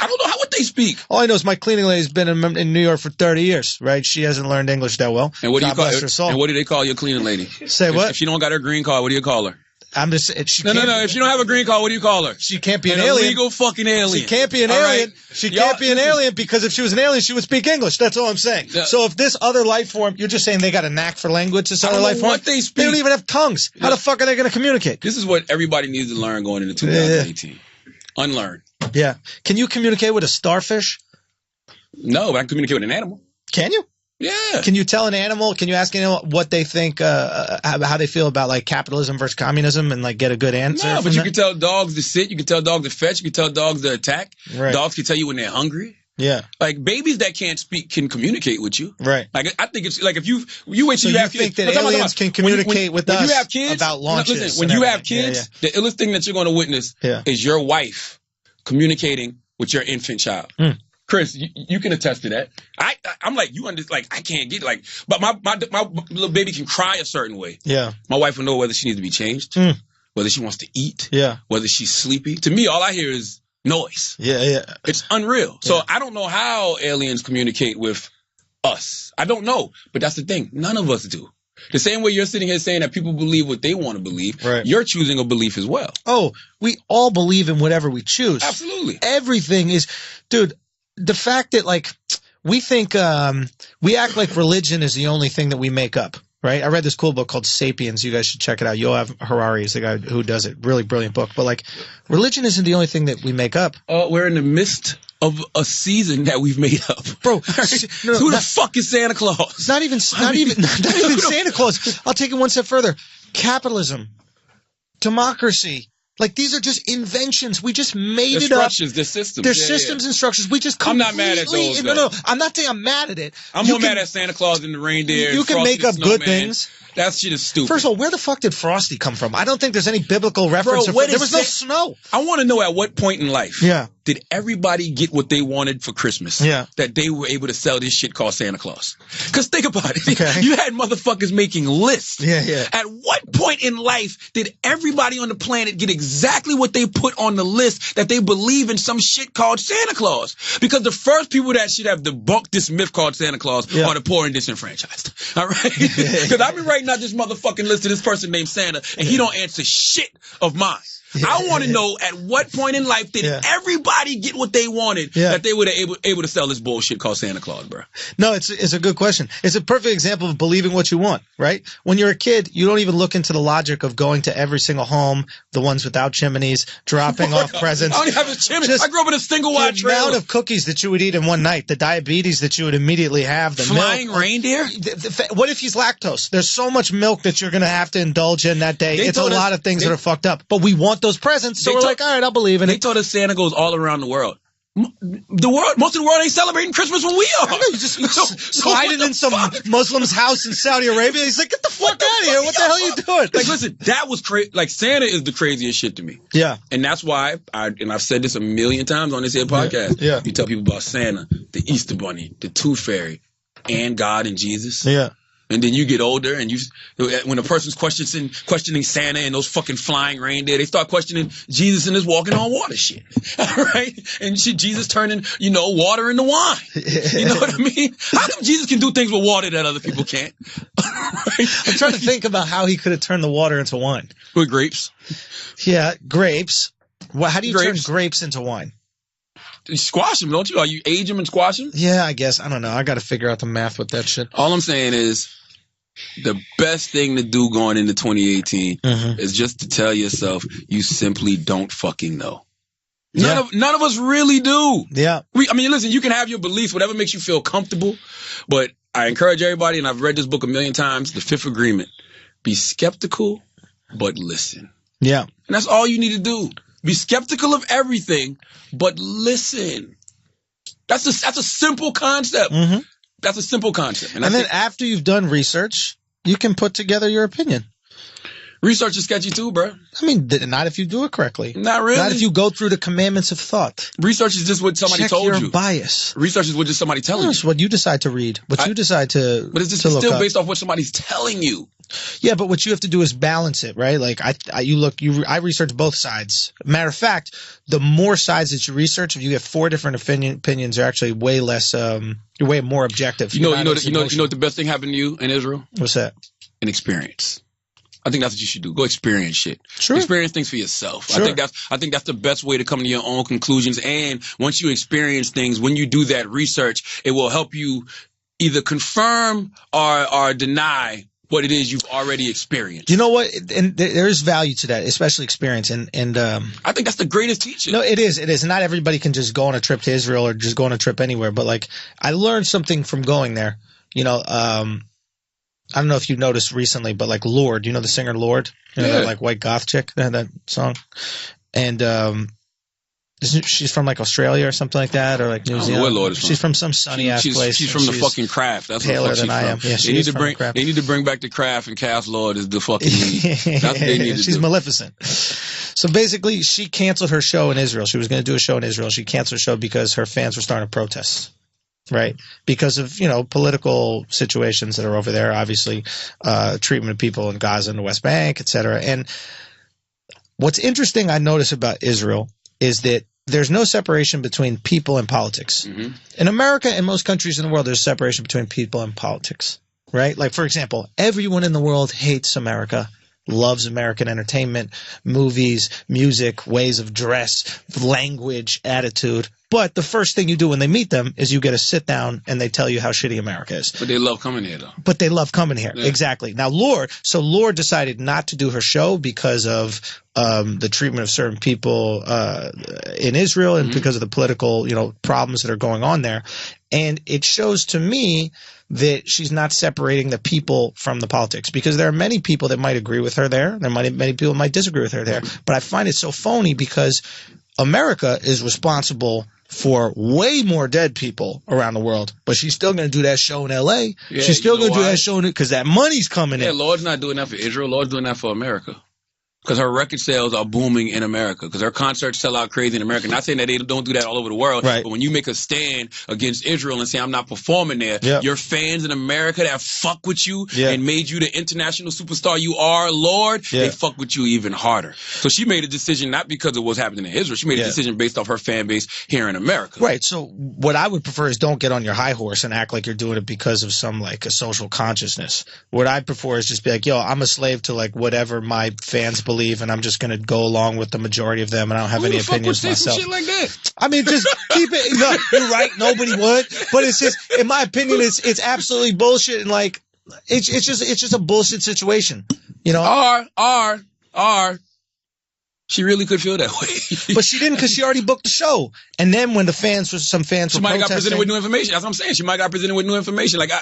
I don't know what they speak. All I know is my cleaning lady's been in New York for 30 years, right? She hasn't learned English that well. And what do you call her soul. And what do they call your cleaning lady? Say what? If she don't got her green card, what do you call her? I'm just. No. If she don't have a green card, what do you call her? She can't be an alien. alien. Illegal fucking alien. She can't be an alien. Right? She can't be an alien because if she was an alien, she would speak English. That's all I'm saying. Yeah. So if this other life form, you're just saying they got a knack for language. This other life form, what they speak. They don't even have tongues. How the fuck are they going to communicate? This is what everybody needs to learn going into 2018. Unlearn. Yeah. Can you communicate with a starfish? No, but I can communicate with an animal. Can you? Yeah. Can you tell an animal? Can you ask an animal what they think, how they feel about like capitalism versus communism, and like get a good answer? No, but you can tell dogs to sit. You can tell dogs to fetch. You can tell dogs to attack. Right. Dogs can tell you when they're hungry. Yeah. Like babies that can't speak can communicate with you. Right. Like I think it's like if you wait till so you have think kids. that aliens can communicate with us when you have kids, about launches. Listen, when you have kids, the illest thing that you're going to witness is your wife communicating with your infant child. Chris, you can attest to that. I'm like you like I can't get like, but my little baby can cry a certain way. Yeah. My wife will know whether she needs to be changed, whether she wants to eat, whether she's sleepy. To me, all I hear is noise. Yeah. It's unreal. So I don't know how aliens communicate with us. I don't know, but that's the thing. None of us do. The same way you're sitting here saying that people believe what they want to believe, you're choosing a belief as well. Oh, we all believe in whatever we choose. Absolutely. Everything is, dude. The fact that like we think we act like religion is the only thing that we make up, right? I read this cool book called Sapiens. You guys should check it out. Yoav Harari is the guy who does it. Really brilliant book. But like religion isn't the only thing that we make up. We're in the midst of a season that we've made up, bro. Who the fuck is Santa Claus? Not even Santa Claus. I'll take it one step further. Capitalism, democracy. Like, these are just inventions. We just made it up. They're systems. They're systems and structures. We just I'm not mad at those. No. I'm not saying I'm mad at it. I'm more mad at Santa Claus and the reindeer. You can make up good things. That shit is stupid. First of all, where the fuck did Frosty come from? I don't think there's any biblical reference. There was no snow. I want to know at what point in life did everybody get what they wanted for Christmas? That they were able to sell this shit called Santa Claus. Because think about it. Okay. You had motherfuckers making lists. Yeah. At what point in life did everybody on the planet get exactly what they put on the list that they believe in some shit called Santa Claus? Because the first people that should have debunked this myth called Santa Claus are the poor and disenfranchised. All right? Because I've been writing out this motherfucking list to this person named Santa, and he don't answer shit of mine. I want to know at what point in life did everybody get what they wanted that they were able to sell this bullshit called Santa Claus, bro? No, it's a good question. It's a perfect example of believing what you want, right? When you're a kid, you don't even look into the logic of going to every single home, the ones without chimneys, dropping off presents. I don't even have a chimney. I grew up in a single wide trailer. The amount of cookies that you would eat in one night, the diabetes that you would immediately have, the flying milk. Reindeer? What if he's lactose? There's so much milk that you're going to have to indulge in that day. It's a lot of things that are fucked up. But we want those presents, so we're like, all right, I'll believe in it. They told us Santa goes all around the world. Most of the world ain't celebrating Christmas when we are. I know, you just sliding in some Muslim's house in Saudi Arabia. He's like, get the fuck out of here. What the hell are you doing? Like, listen, that was crazy. Like, Santa is the craziest shit to me. Yeah. And that's why, I've said this a million times on this here podcast. Yeah. You tell people about Santa, the Easter Bunny, the Tooth Fairy, and God and Jesus. Yeah. And then you get older, and when a person's questioning Santa and those fucking flying reindeer, they start questioning Jesus and his walking on water shit. All right? And Jesus turning, water into wine. You know what I mean? How come Jesus can do things with water that other people can't? I'm trying to think about how he could have turned the water into wine. With grapes. Yeah, grapes. Well, how do you turn grapes into wine? You squash them, don't you? Or you age them and squash them? Yeah, I guess. I don't know. I got to figure out the math with that shit. All I'm saying is the best thing to do going into 2018 is just to tell yourself you simply don't fucking know. None of us really do. Yeah. Listen, you can have your beliefs, whatever makes you feel comfortable, but I encourage everybody, and I've read this book a million times, The Fifth Agreement. Be skeptical, but listen. Yeah. And that's all you need to do. Be skeptical of everything, but listen. That's a simple concept. Mm-hmm. That's a simple concept. And then after you've done research, you can put together your opinion. Research is sketchy too, bro. Not if you do it correctly. Not really. Not if you go through the commandments of thought. Research is just what somebody told you. Check your bias. Research is what just somebody telling you. It's what you decide to read. You decide to But it's just still based off what somebody's telling you. Yeah, but what you have to do is balance it, right? Like I research both sides. Matter of fact, the more sides that you research, if you get 4 different opinions, they're actually way less. You're way more objective. You know what the best thing happened to you in Israel? What's that? An experience. I think that's what you should do. Go experience shit. Sure. Experience things for yourself. Sure. I think that's the best way to come to your own conclusions. And once you experience things, when you do that research, it will help you either confirm or deny what it is you've already experienced. You know what? And there is value to that, especially experience. And I think that's the greatest teacher. No, it is. Not everybody can just go on a trip to Israel or just go on a trip anywhere. But like, I learned something from going there. I don't know if you noticed recently, but like Lorde, the singer Lorde, that like white goth chick, that song, and she's from like Australia or something like that, or like New Zealand. Where Lorde is from. She's from some sunny ass place. She's from the fucking craft. That's paler what the fuck than I am. Yeah, they need to bring back the craft and cast Lorde as the fucking. That's what they need to do. She's Maleficent. So basically, she canceled her show in Israel. She was going to do a show in Israel. She canceled her show because her fans were starting to protest. Right. Because of, political situations that are over there, obviously, treatment of people in Gaza and the West Bank, et cetera. And what's interesting I notice about Israel is that there's no separation between people and politics. Mm-hmm. In America and most countries in the world, there's separation between people and politics. Right? Like, for example, everyone in the world hates America, loves American entertainment, movies, music, ways of dress, language, attitude. But the first thing you do when they meet them is you get a sit down and they tell you how shitty America is. But they love coming here, though. But they love coming here. Yeah. Exactly. Now, Lorde decided not to do her show because of the treatment of certain people in Israel and because of the political, problems that are going on there. And it shows to me that she's not separating the people from the politics, because there are many people that might agree with her there. Many people might disagree with her there. But I find it so phony because America is responsible for way more dead people around the world, but she's still going to do that show in L.A. Yeah, she's still going to do that show because that money's coming in. Yeah, Lorde's not doing that for Israel. Lorde's doing that for America. Because her record sales are booming in America. Because her concerts sell out crazy in America. Not saying that they don't do that all over the world. Right. But when you make a stand against Israel and say, I'm not performing there, your fans in America that fuck with you and made you the international superstar you are, Lorde, they fuck with you even harder. So she made a decision not because of what's happening in Israel. She made a decision based off her fan base here in America. Right. So what I would prefer is don't get on your high horse and act like you're doing it because of some a social consciousness. What I prefer is just be like, yo, I'm a slave to whatever my fans believe believe, and I'm just going to go along with the majority of them, and I don't have any opinions Who the fuck would say myself. some shit like that? I mean, just keep it. No, you're right. Nobody would, but it's just, in my opinion, it's absolutely bullshit, and like, it's just a bullshit situation, you know. Or she really could feel that way. But she didn't, because she already booked the show. And then when some fans She were might have got protesting, presented with new information. That's what I'm saying. She might have got presented with new information. Like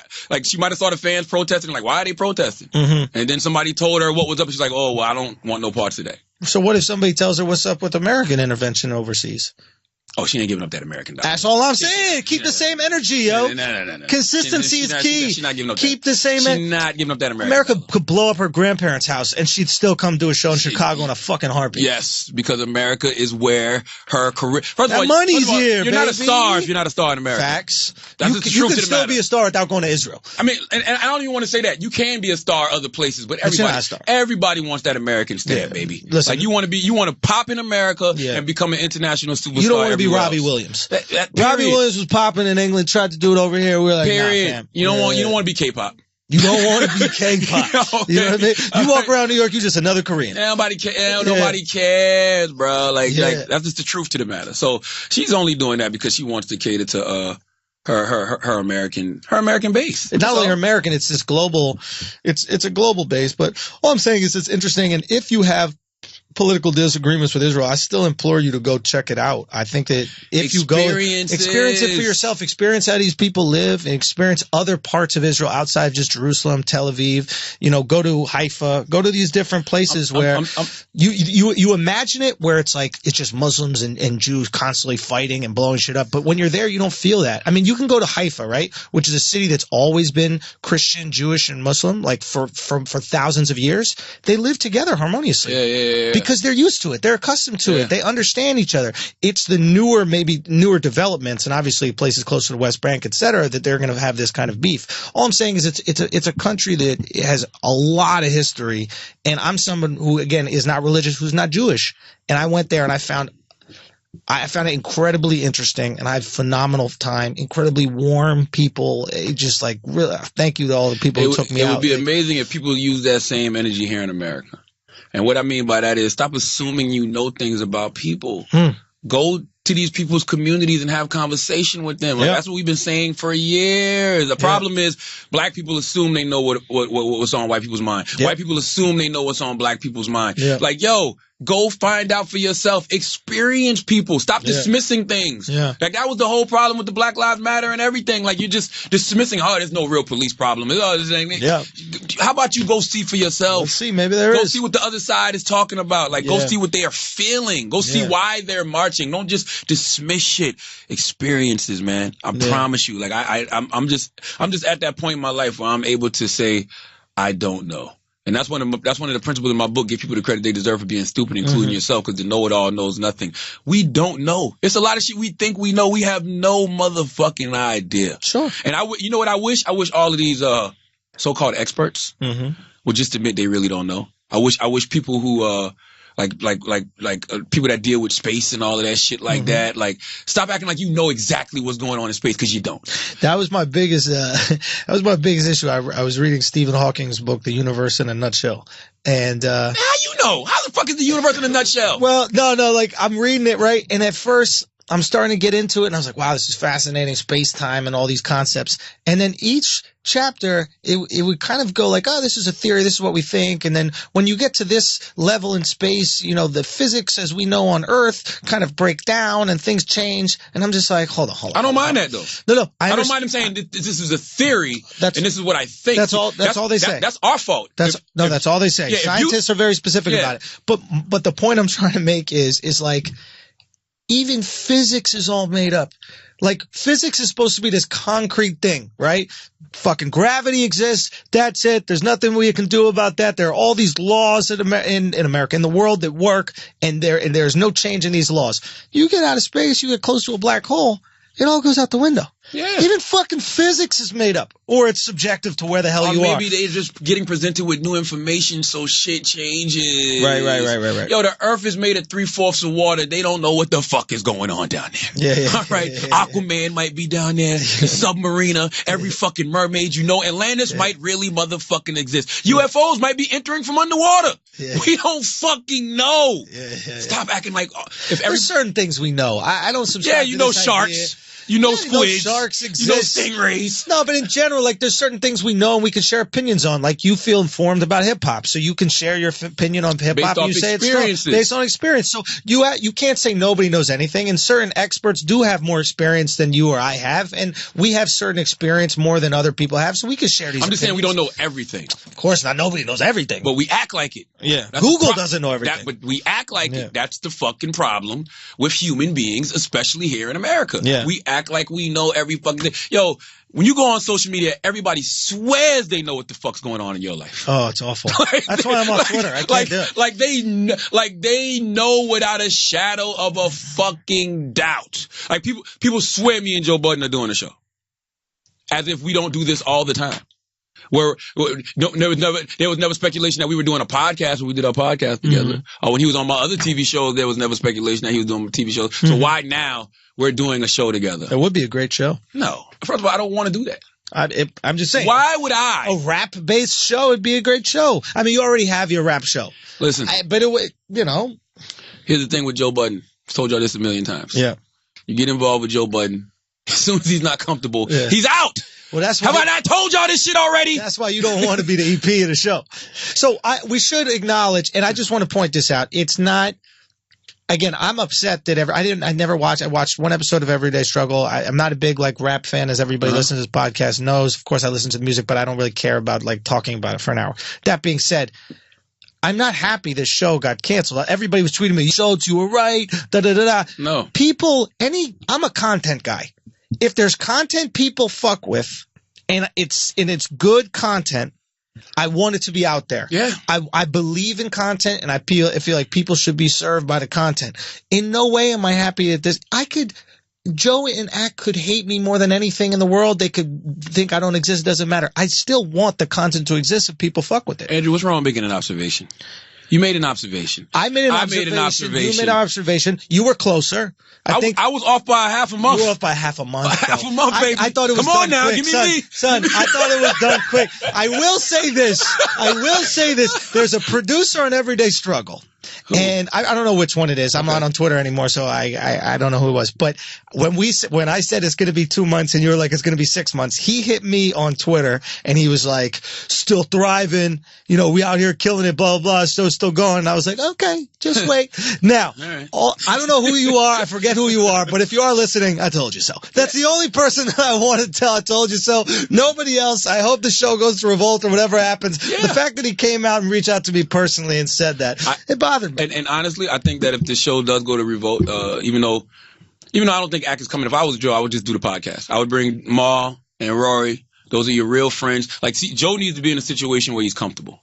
she might have saw the fans protesting. Like, why are they protesting? Mm-hmm. And then somebody told her what was up. And she's like, oh, well, I don't want no parts of that. So what if somebody tells her what's up with American intervention overseas? Oh, she ain't giving up that American dollar. That's all I'm saying. Keep the same energy, yo. No. Consistency is key. She's not giving up Keep that. the same. She's not giving up that American America dollar. could blow up her grandparents' house, and she'd still come do a show in Chicago in a fucking heartbeat. Yes, because America is where her career. First That of all, money's here, You're not a baby. star if you're not a star in America. Facts. That's You just the truth could of the still matter. be a star without going to Israel. I mean, and I don't even want to say that. You can be a star other places, but But you're not a star. everybody wants that American stamp, Yeah. baby. Listen. Like you want to pop in America Yeah. and become an international superstar. You don't want to be everywhere Robbie else. Williams. That Robbie period. Williams was popping in England, tried to do it over here. We're like, Period. nah, fam. You don't want to be K-pop. You don't want to be K-pop. Okay. You know what I mean? You walk around New York, you're just another Korean. Nobody cares, bro. Like that's just the truth to the matter. So she's only doing that because she wants to cater to her American base. It's not only American, it's this global, it's a global base, but all I'm saying is it's interesting. And if you have political disagreements with Israel, I still implore you to go check it out. I think that if you go experience it for yourself, experience how these people live and experience other parts of Israel outside of just Jerusalem, Tel Aviv, you know, go to Haifa, go to these different places where you imagine it where it's like, it's just Muslims and Jews constantly fighting and blowing shit up. But when you're there, you don't feel that. I mean, you can go to Haifa, right? Which is a city that's always been Christian, Jewish, and Muslim, like for thousands of years. They live together harmoniously. Yeah. Because they're used to it. They're accustomed to it. They understand each other. It's the newer developments, and obviously places close to the West Bank, et cetera, that they're going to have this kind of beef. All I'm saying is it's a country that has a lot of history, and I'm someone who, again, is not religious, who's not Jewish. And I went there and I found it incredibly interesting, and I had phenomenal time. Incredibly warm people. It just like, really, thank you to all the people who took me out. It would be amazing if people use that same energy here in America. And what I mean by that is stop assuming you know things about people. Go to these people's communities and have conversation with them. Like, that's what we've been saying for years. The problem is black people assume they know what's on white people's mind. White people assume they know what's on black people's mind. Like, yo, go find out for yourself. Experience people. Stop dismissing things. Like, that was the whole problem with the Black Lives Matter and everything. Like, you're just dismissing, oh, there's no real police problem. How about you go see for yourself? Let's see, maybe there is. Go see what the other side is talking about. Like, go see what they are feeling. Go see why they're marching. Don't just dismiss shit. Experiences, man. I promise you. Like, I'm just at that point in my life where I'm able to say, I don't know. And that's one of the principles in my book. Give people the credit they deserve for being stupid, including yourself, because the know-it-all knows nothing. We don't know. It's a lot of shit we think we know. We have no motherfucking idea. Sure. And you know what I wish? I wish all of these so-called experts would just admit they really don't know. I wish people who like people that deal with space and all of that shit like that, like, stop acting like you know exactly what's going on in space, because you don't. That was my biggest issue. I was reading Stephen Hawking's book, The Universe in a Nutshell. And how you know? How the fuck is the universe in a nutshell? Well, no, like, I'm reading it, right? And at first I'm starting to get into it, and I was like, wow, this is fascinating, space-time and all these concepts. And then each chapter, it would kind of go like, oh, this is a theory, this is what we think. And then when you get to this level in space, you know, the physics as we know on Earth kind of break down and things change. And I'm just like, hold on. I don't mind that, though. No. I don't mind them saying this is a theory, and this is what I think. That's all they say. That's our fault. That's all they say. Scientists are very specific about it. But the point I'm trying to make is like, even physics is all made up. Like, physics is supposed to be this concrete thing, right? Fucking gravity exists. That's it. There's nothing we can do about that. There are all these laws in America, in the world, that work, and there's no change in these laws. You get out of space, you get close to a black hole, it all goes out the window. Yeah. Even fucking physics is made up. Or it's subjective to where the hell Or you are. maybe they're just getting presented with new information, so shit changes. Right. Yo, the Earth is made of 3/4 of water. They don't know what the fuck is going on down there. Yeah. All right. Aquaman might be down there. The Submariner. Every fucking mermaid you know. Atlantis might really motherfucking exist. UFOs might be entering from underwater. Yeah. We don't fucking know. Yeah. Stop acting like if every. There's certain things we know. I don't subscribe Yeah, to you know this sharks. idea. You know Yeah, squids. sharks exist. You know stingrays. No, but in general, like there's certain things we know and we can share opinions on. Like you feel informed about hip hop, so you can share your opinion on hip hop. Based off You say it's experiences. true, based on experience. So you can't say nobody knows anything. And certain experts do have more experience than you or I have, and we have certain experience more than other people have. So we can share these. I'm just saying we don't opinions. know everything, Of course, not nobody knows everything. but we act like it. Yeah, That's Google the doesn't know everything. But we act like Yeah. it. That's the fucking problem with human beings, especially here in America. Yeah. We act like we know every fucking thing. Yo, when you go on social media, everybody swears they know what the fuck's going on in your life. Oh, it's awful. That's why I'm on Twitter. I can't do it. Like they know without a shadow of a fucking doubt. Like people swear me and Joe Budden are doing a show, as if we don't do this all the time. There was never speculation that we were doing a podcast when we did our podcast together. Or when he was on my other TV show, there was never speculation that he was doing a TV show. So why now we're doing a show together? It would be a great show. No. First of all, I don't want to do that. I'm just saying. Why would I? A rap-based show would be a great show. I mean, you already have your rap show. Listen, But it would, you know. here's the thing with Joe Budden. I've told y'all this a million times. Yeah. You get involved with Joe Budden, as soon as he's not comfortable, Yeah. he's out. Well, that's why. Have I not told y'all this shit already? That's why you don't want to be the EP of the show. So we should acknowledge, and I just want to point this out. It's not. Again, I'm upset that I never watched. I watched one episode of Everyday Struggle. I'm not a big like rap fan, as everybody listens to this podcast knows. Of course, I listen to the music, but I don't really care about like talking about it for an hour. That being said, I'm not happy this show got canceled. Everybody was tweeting me, "You showed you were right." Da da da da. No. People, I'm a content guy. If there's content people fuck with, and it's good content, I want it to be out there. Yeah. I believe in content, and I feel like people should be served by the content. In no way am I happy at this. Joe and Ack could hate me more than anything in the world. They could think I don't exist. It doesn't matter. I still want the content to exist if people fuck with it. Andrew, what's wrong with making an observation? You made an observation. I made an observation. You made an observation. You were closer. I think I was off by half a month. you were off by half a month. Half a month, baby. I thought it was Come on done now, quick. give me son, me. son, I thought it was done quick. I will say this. There's a producer on Everyday Struggle. And I don't know which one it is. I'm not on Twitter anymore, so I don't know who it was. But when I said it's going to be 2 months and you were like, it's going to be 6 months, he hit me on Twitter and he was like, still thriving. You know, we out here killing it, blah, blah, blah, still going. And I was like, okay, just wait. Now, right. I don't know who you are. I forget who you are. But if you are listening, I told you so. That's the only person that I want to tell I told you so. Nobody else. I hope the show goes to Revolt or whatever happens. Yeah. The fact that he came out and reached out to me personally and said that, it bothered me. And honestly, I think that if this show does go to Revolt, even though I don't think Ack is coming, if I was Joe, I would just do the podcast. I would bring Mal and Rory. Those are your real friends. Like, see, Joe needs to be in a situation where he's comfortable.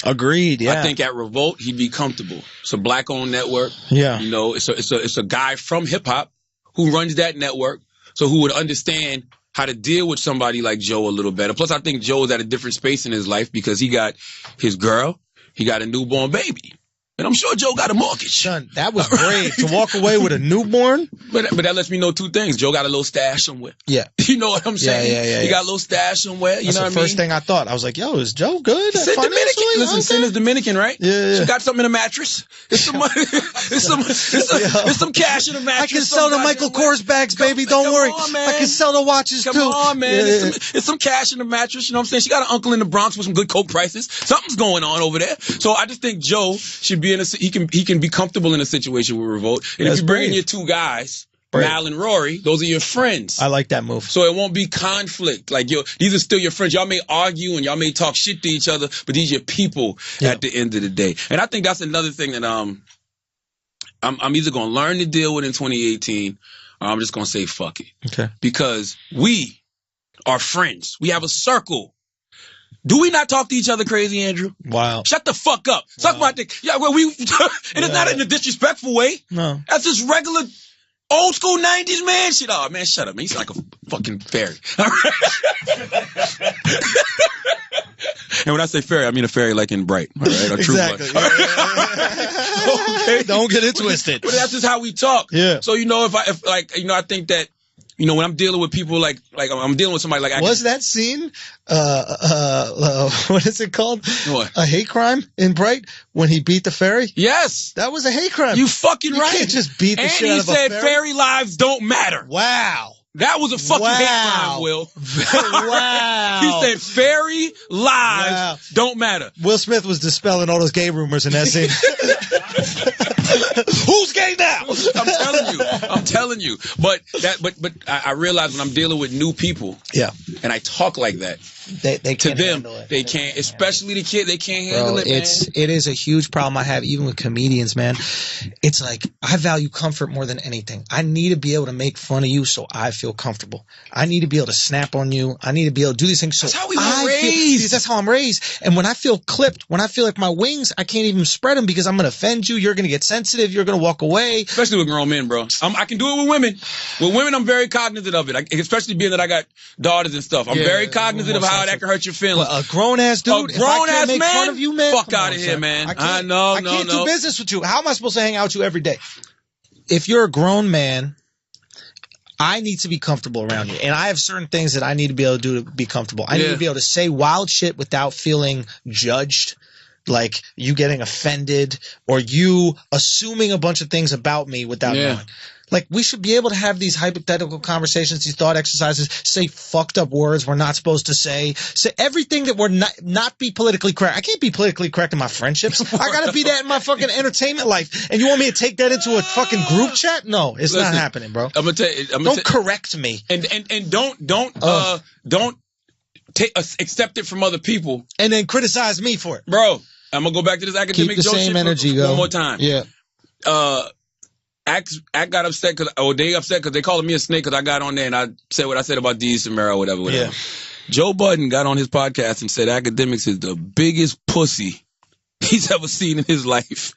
Agreed. Yeah. I think at Revolt he'd be comfortable. It's a black-owned network. Yeah. You know, it's a guy from hip hop who runs that network, so who would understand how to deal with somebody like Joe a little better. Plus, I think Joe is at a different space in his life because he got his girl, he got a newborn baby. And I'm sure Joe got a mortgage. Son, that was brave to walk away with a newborn. But that lets me know two things. Joe got a little stash somewhere. Yeah. You know what I'm saying? Yeah. He got a little stash somewhere. You That's know the what I mean? first thing I thought. I was like, yo, is Joe good? Sin Dominican. Listen, Okay. Sin is Dominican, right? Yeah. She got something in a mattress. It's some money. It's some cash in a mattress. I can sell the Michael Kors bags, baby. Don't worry. On, man. I can sell the watches Come too. on, man. Yeah. It's some cash in the mattress. You know what I'm saying? She got an uncle in the Bronx with some good coke prices. Something's going on over there. So I just think Joe should be he can be comfortable in a situation with Revolt. And That's if you bring in brave. your two guys, Brave. Mal and Rory, those are your friends. I like that move. So it won't be conflict. Like, these are still your friends. Y'all may argue and y'all may talk shit to each other, but these are your people at the end of the day. And I think that's another thing that I'm either going to learn to deal with in 2018, or I'm just going to say fuck it. Okay. Because we are friends. We have a circle. Do we not talk to each other crazy, Andrew? Wow. Shut the fuck up. Suck my dick. Yeah, well, and it's not in a disrespectful way. No. That's just regular Old school 90s, man. Shit, oh, man, shut up, man. He's like a fucking fairy. And when I say fairy, I mean a fairy like in Bright. All right? A true Exactly. blood. Okay. Don't get it twisted. But that's just how we talk. Yeah. So, I think that, when I'm dealing with people like I'm dealing with somebody like Was that scene, what is it called? What? A hate crime in Bright when he beat the fairy? Yes. That was a hate crime. You fucking right. You can't just beat the shit out of a And he said fairy. fairy lives don't matter. Wow. That was a fucking hate crime, Will. Wow. He said fairy lives don't matter. Will Smith was dispelling all those gay rumors in that scene. Who's gay now? I'm telling you. But I realize when I'm dealing with new people, Yeah. and I talk like that, They to can't them, handle it. they can't, especially the kid, they can't Bro, handle it, man. it is a huge problem I have even with comedians, man. It's like I value comfort more than anything. I need to be able to make fun of you so I feel comfortable. I need to be able to snap on you. I need to be able to do these things so That's how we I were raised. That's how I'm raised. And when I feel clipped, when I feel like my wings, I can't even spread them because I'm going to offend you. You're going to get sensitive. You're going to walk away. Especially with grown men, bro. I can do it with women. With women, I'm very cognizant of it. Especially being that I got daughters and stuff. I'm very cognizant of how that can hurt your feelings. A grown-ass dude, A grown-ass make man? fun of you, man, Fuck come outta on, here, son. man. I can't No. do business with you. How am I supposed to hang out with you every day? If you're a grown man, I need to be comfortable around you. And I have certain things that I need to be able to do to be comfortable. I need to be able to say wild shit without feeling judged. Like you getting offended or you assuming a bunch of things about me without knowing. Like, we should be able to have these hypothetical conversations, these thought exercises, say fucked up words we're not supposed to say everything that we're not be politically correct. I can't be politically correct in my friendships. I gotta be that in my fucking entertainment life. And you want me to take that into a fucking group chat? No, it's not happening, bro. I'm gonna tell you. Don't correct me. And don't accept it from other people. And then criticize me for it. Bro, I'm gonna go back to this academic Keep the joke same shit energy, one more time. Yeah. Act got upset they upset because they calling me a snake because I got on there and I said what I said about D. Samara or whatever. Yeah. Joe Budden got on his podcast and said academics is the biggest pussy he's ever seen in his life.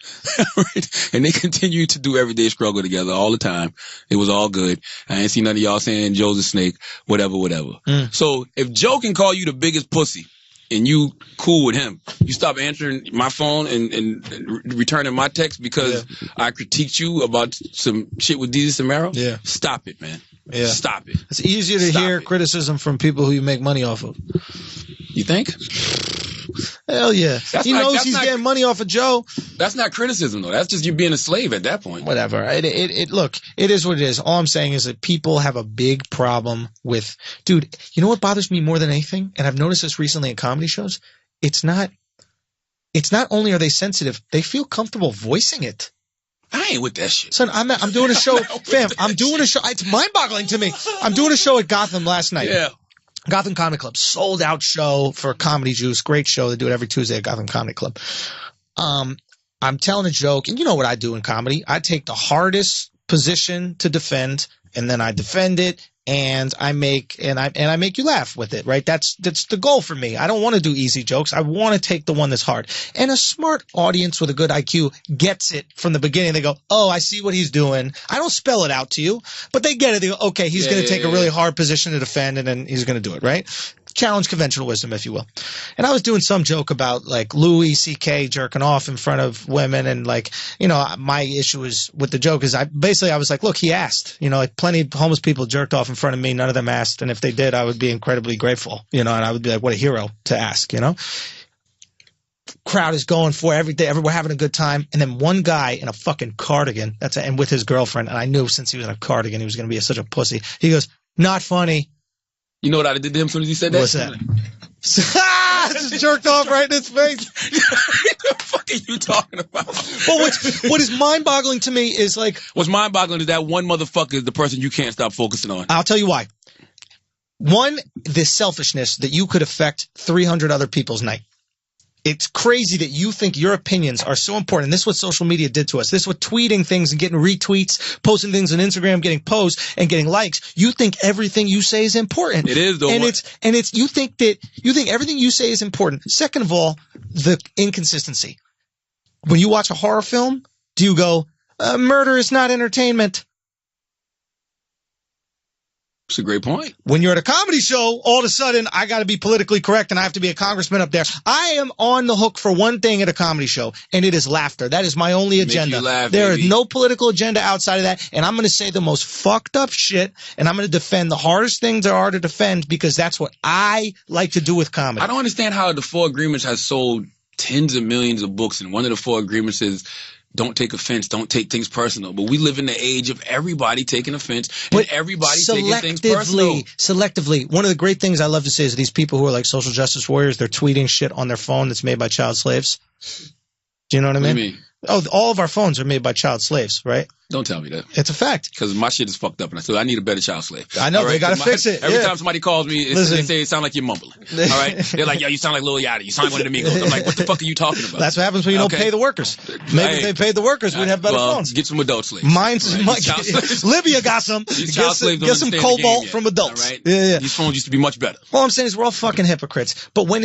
Right? And they continue to do everyday struggle together all the time. It was all good. I ain't seen none of y'all saying Joe's a snake, whatever. So if Joe can call you the biggest pussy, and you cool with him, you stop answering my phone and returning my text because I critiqued you about some shit with DJ Samaro. Yeah. Stop it, man. Yeah. Stop it. It's easier to hear criticism from people who you make money off of. You think? Hell yeah. He knows he's getting money off of Joe. That's not criticism, though. That's just you being a slave at that point. Whatever. Look, it is what it is. All I'm saying is that people have a big problem with, dude, you know what bothers me more than anything? And I've noticed this recently in comedy shows. It's not only are they sensitive, they feel comfortable voicing it. I ain't with that shit. Son, I'm doing a show, fam, I'm doing a show. It's mind-boggling to me. I'm doing a show at Gotham last night. Yeah. Gotham Comedy Club, sold out show for Comedy Juice. Great show. They do it every Tuesday at Gotham Comedy Club. I'm telling a joke, and you know what I do in comedy. I take the hardest position to defend, and then I defend it, and I make you laugh with it, right? That's the goal for me. I don't want to do easy jokes. I want to take the one that's hard. And a smart audience with a good IQ gets it from the beginning. They go, "Oh, I see what he's doing." I don't spell it out to you, but they get it. They go, "Okay, he's going to take a really hard position to defend, and then he's going to do it," right? Challenge conventional wisdom, if you will. And I was doing some joke about like Louis C.K. jerking off in front of women, and like, you know, my issue is with the joke is I was like, look, he asked, you know, like plenty of homeless people jerked off in front of me. None of them asked. And if they did, I would be incredibly grateful, you know, and I would be like, what a hero to ask, you know. Crowd is going for everything. Everyone having a good time. And then one guy in a fucking cardigan, and with his girlfriend. And I knew since he was in a cardigan, he was going to be such a pussy. He goes, "Not funny." You know what I did to him as soon as he said that? What's that? Just jerked off right in his face. What the fuck are you talking about? Well, what is mind-boggling to me is like... What's mind-boggling is that one motherfucker is the person you can't stop focusing on. I'll tell you why. One, the selfishness that you could affect 300 other people's night. It's crazy that you think your opinions are so important. And this is what social media did to us. This is what tweeting things and getting retweets, posting things on Instagram, getting posts and getting likes. You think everything you say is important. It is, though. And you think everything you say is important. Second of all, the inconsistency. When you watch a horror film, do you go, murder is not entertainment? It's a great point. When you're at a comedy show, all of a sudden, I got to be politically correct and I have to be a congressman up there. I am on the hook for one thing at a comedy show, and it is laughter. That is my only agenda. There is no political agenda outside of that, and I'm going to say the most fucked up shit, and I'm going to defend the hardest things there are to defend because that's what I like to do with comedy. I don't understand how the Four Agreements has sold tens of millions of books, and one of the Four Agreements is don't take offense, don't take things personal. But we live in the age of everybody taking offense and everybody taking things personal. Selectively. One of the great things I love to say is these people who are like social justice warriors, they're tweeting shit on their phone that's made by child slaves. Do you know what I mean? What do you mean? Oh, all of our phones are made by child slaves, right? Don't tell me that. It's a fact. Because my shit is fucked up, and I need a better child slave. I know, they got to fix it. Every time somebody calls me, they say it sounds like you're mumbling. All right? They're like, yo, you sound like Lil Yachty. You sound like one of the Migos. I'm like, what the fuck are you talking about? That's what happens when you don't pay the workers. Maybe if they paid the workers, we'd have better phones. Get some adult slaves. Libya got some. Get some cobalt from adults. Right? Yeah. These phones used to be much better. All I'm saying is we're all fucking hypocrites. But when